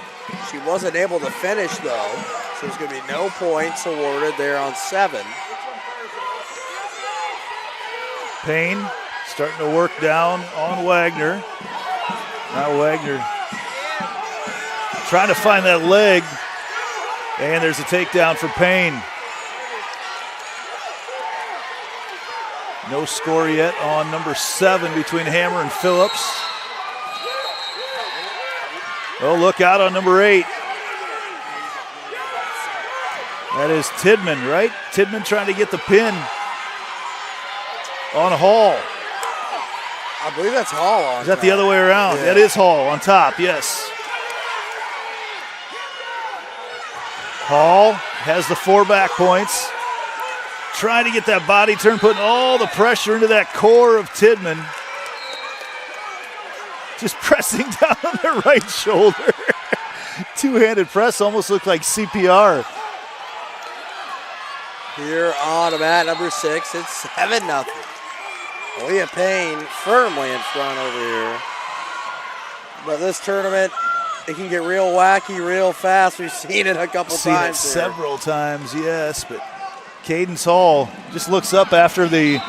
S8: She wasn't able to finish though, so there's going to be no points awarded there on 7.
S20: Payne starting to work down on Wagner. Now Wagner trying to find that leg, and there's a takedown for Payne. No score yet on number 7 between Hammer and Phillips. Oh, look out on number 8. That is Tidman, right? Tidman trying to get the pin on Hall.
S8: I believe that's Hall on
S20: Is that
S8: top.
S20: the other way around?
S8: Yeah.
S20: That is Hall on top, yes. Hall has the 4 back points. Trying to get that body turn, putting all the pressure into that core of Tidman. Just pressing down on their right shoulder. Two-handed press almost looked like CPR.
S8: Here on mat number 6, it's 7-0. Leah Payne firmly in front over here. But this tournament, it can get real wacky real fast. We've seen it a couple times.
S20: Several times, yes, but Cadence Hall just looks up after the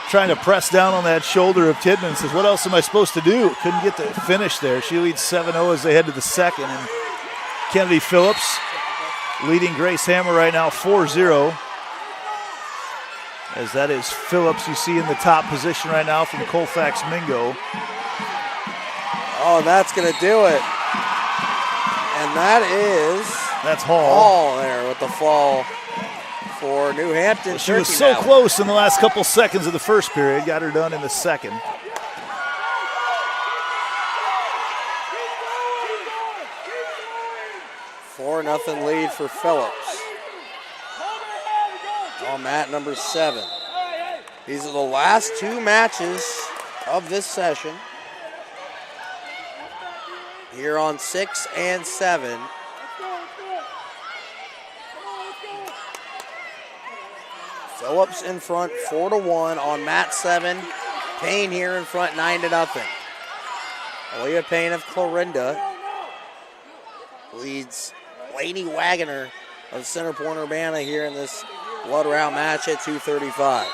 S20: trying to press down on that shoulder of Tidman and says, what else am I supposed to do? Couldn't get the finish there. She leads 7-0 as they head to the second. And Kennedy Phillips leading Grace Hammer right now 4-0. As that is Phillips you see in the top position right now from Colfax Mingo.
S8: Oh, that's going to do it. And that's Hall there with the fall for New Hampton.
S20: She was so close in the last couple seconds of the first period. Got her done in the second.
S8: Four 4-0 lead for Phillips. On mat number 7. These are the last 2 matches of this session. Here on 6 and 7. Phillips in front 4-1 on mat 7. Payne here in front 9-0. Aaliyah Payne of Clarinda leads Lainey Wagner of Center Point Urbana here in this blood round match at 2:35.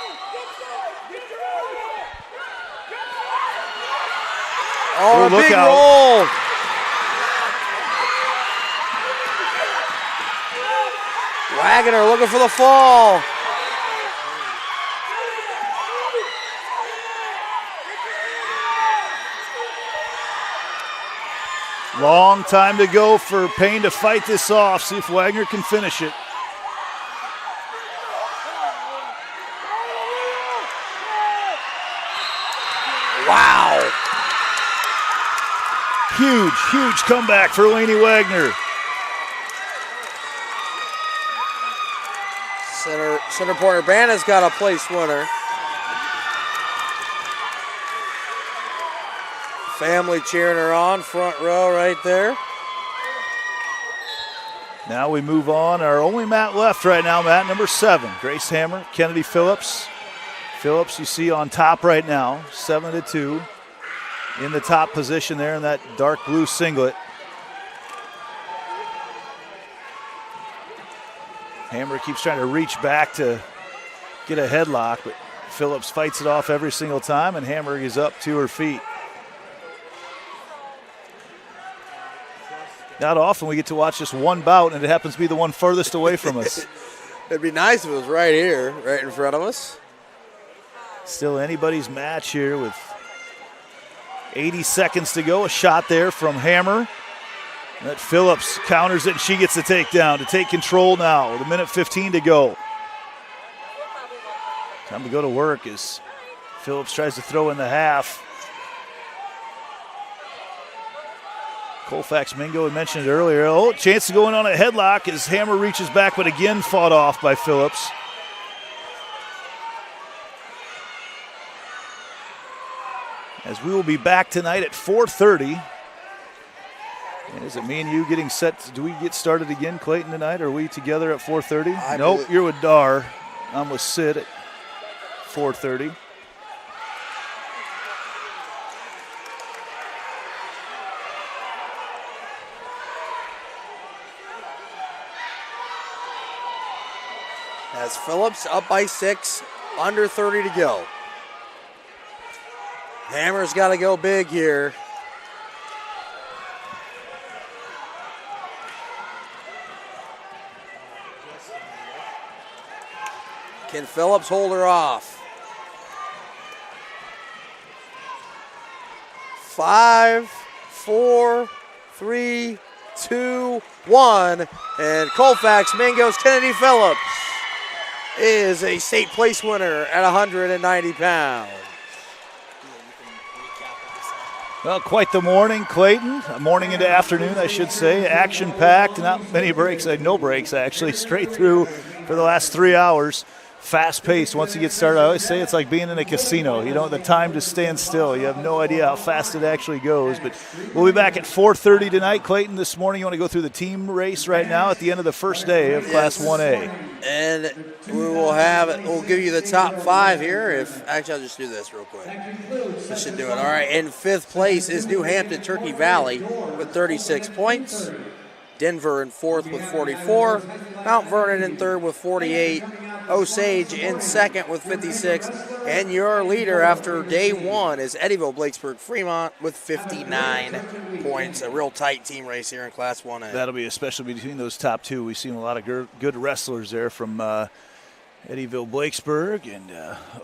S8: Oh,
S20: look
S8: big
S20: out.
S8: roll. Wagner looking for the fall.
S20: Long time to go for Payne to fight this off. See if Wagner can finish it.
S8: Wow.
S20: Huge, huge comeback for Lainey Wagner.
S8: Center Point Urbana's got a place winner. Family cheering her on, front row right there.
S20: Now we move on. Our only mat left right now, mat number 7. Grace Hammer, Kennedy Phillips. Phillips you see on top right now, 7-2. In the top position there in that dark blue singlet. Hammer keeps trying to reach back to get a headlock, but Phillips fights it off every single time, and Hammer is up to her feet. Not often we get to watch just one bout, and it happens to be the one furthest away from us.
S8: It'd be nice if it was right here, right in front of us.
S20: Still anybody's match here with 80 seconds to go. A shot there from Hammer. That Phillips counters it, and she gets the takedown to take control now with 1:15 to go. Time to go to work as Phillips tries to throw in the half. Colfax Mingo had mentioned it earlier. Oh, chance to go in on a headlock as Hammer reaches back, but again fought off by Phillips. As we will be back tonight at 4:30. And is it me and you getting set? Do we get started again, Clayton, tonight? Are we together at 4:30? Nope, you're with Dar. I'm with Sid at 4:30.
S8: As Phillips up by 6, under 30 to go. Hammer's got to go big here. Can Phillips hold her off? 5, 4, 3, 2, 1. And Colfax Mingo's Kennedy Phillips is a state place winner at 190 pounds.
S20: Well, quite the morning, Clayton. Morning into afternoon, I should say. Action-packed, not many breaks. No breaks, actually. Straight through for the last 3 hours. Fast-paced. Once you get started, I always say it's like being in a casino. You don't have the time to stand still. You have no idea how fast it actually goes. But we'll be back at 4:30 tonight. Clayton, this morning, you want to go through the team race right now at the end of the first day of Class 1A.
S8: And we'll give you the top 5 here. Actually, I'll just do this real quick. This should do it. All right, in 5th place is New Hampton Turkey Valley with 36 points. Denver in 4th with 44. Mount Vernon in 3rd with 48. Osage in 2nd with 56. And your leader after day 1 is Eddyville Blakesburg Fremont with 59 points. A real tight team race here in Class 1A.
S20: That'll be especially between those top 2. We've seen a lot of good wrestlers there from Eddyville Blakesburg and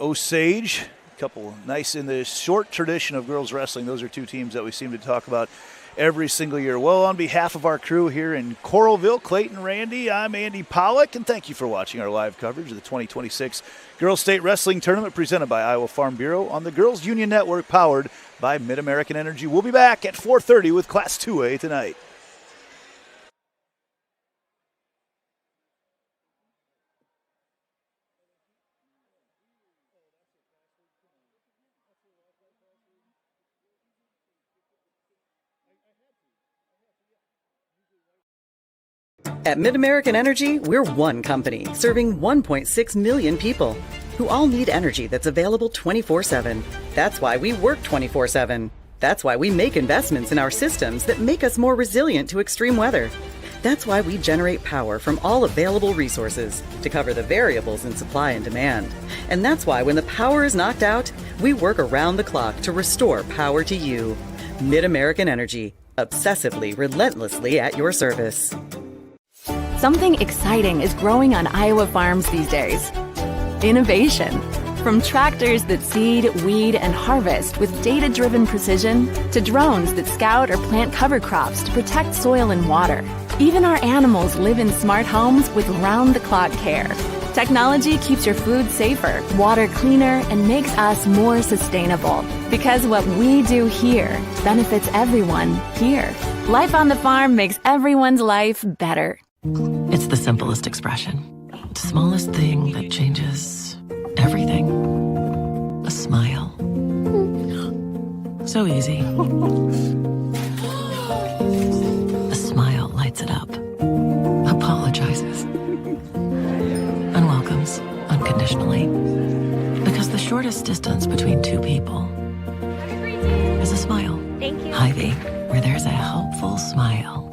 S20: Osage. A couple nice in the short tradition of girls wrestling. Those are 2 teams that we seem to talk about every single year. Well, on behalf of our crew here in Coralville, Clayton, Randy, I'm Andy Pollock, and thank you for watching our live coverage of the 2026 Girls State Wrestling Tournament presented by Iowa Farm Bureau on the Girls Union Network, powered by MidAmerican Energy. We'll be back at 4:30 with Class 2A tonight.
S1: At MidAmerican Energy, we're one company serving 1.6 million people who all need energy that's available 24/7. That's why we work 24/7. That's why we make investments in our systems that make us more resilient to extreme weather. That's why we generate power from all available resources to cover the variables in supply and demand. And that's why when the power is knocked out, we work around the clock to restore power to you. MidAmerican Energy, obsessively, relentlessly at your service.
S9: Something exciting is growing on Iowa farms these days. Innovation. From tractors that seed, weed, and harvest with data-driven precision to drones that scout or plant cover crops to protect soil and water. Even our animals live in smart homes with round-the-clock care. Technology keeps your food safer, water cleaner, and makes us more sustainable. Because what we do here benefits everyone here. Life on the farm makes everyone's life better.
S10: It's the simplest expression. The smallest thing that changes everything. A smile. So easy. A smile lights it up. Apologizes. And welcomes unconditionally. Because the shortest distance between 2 people is a smile.
S21: Thank you.
S10: Hy-Vee, where there's a helpful smile.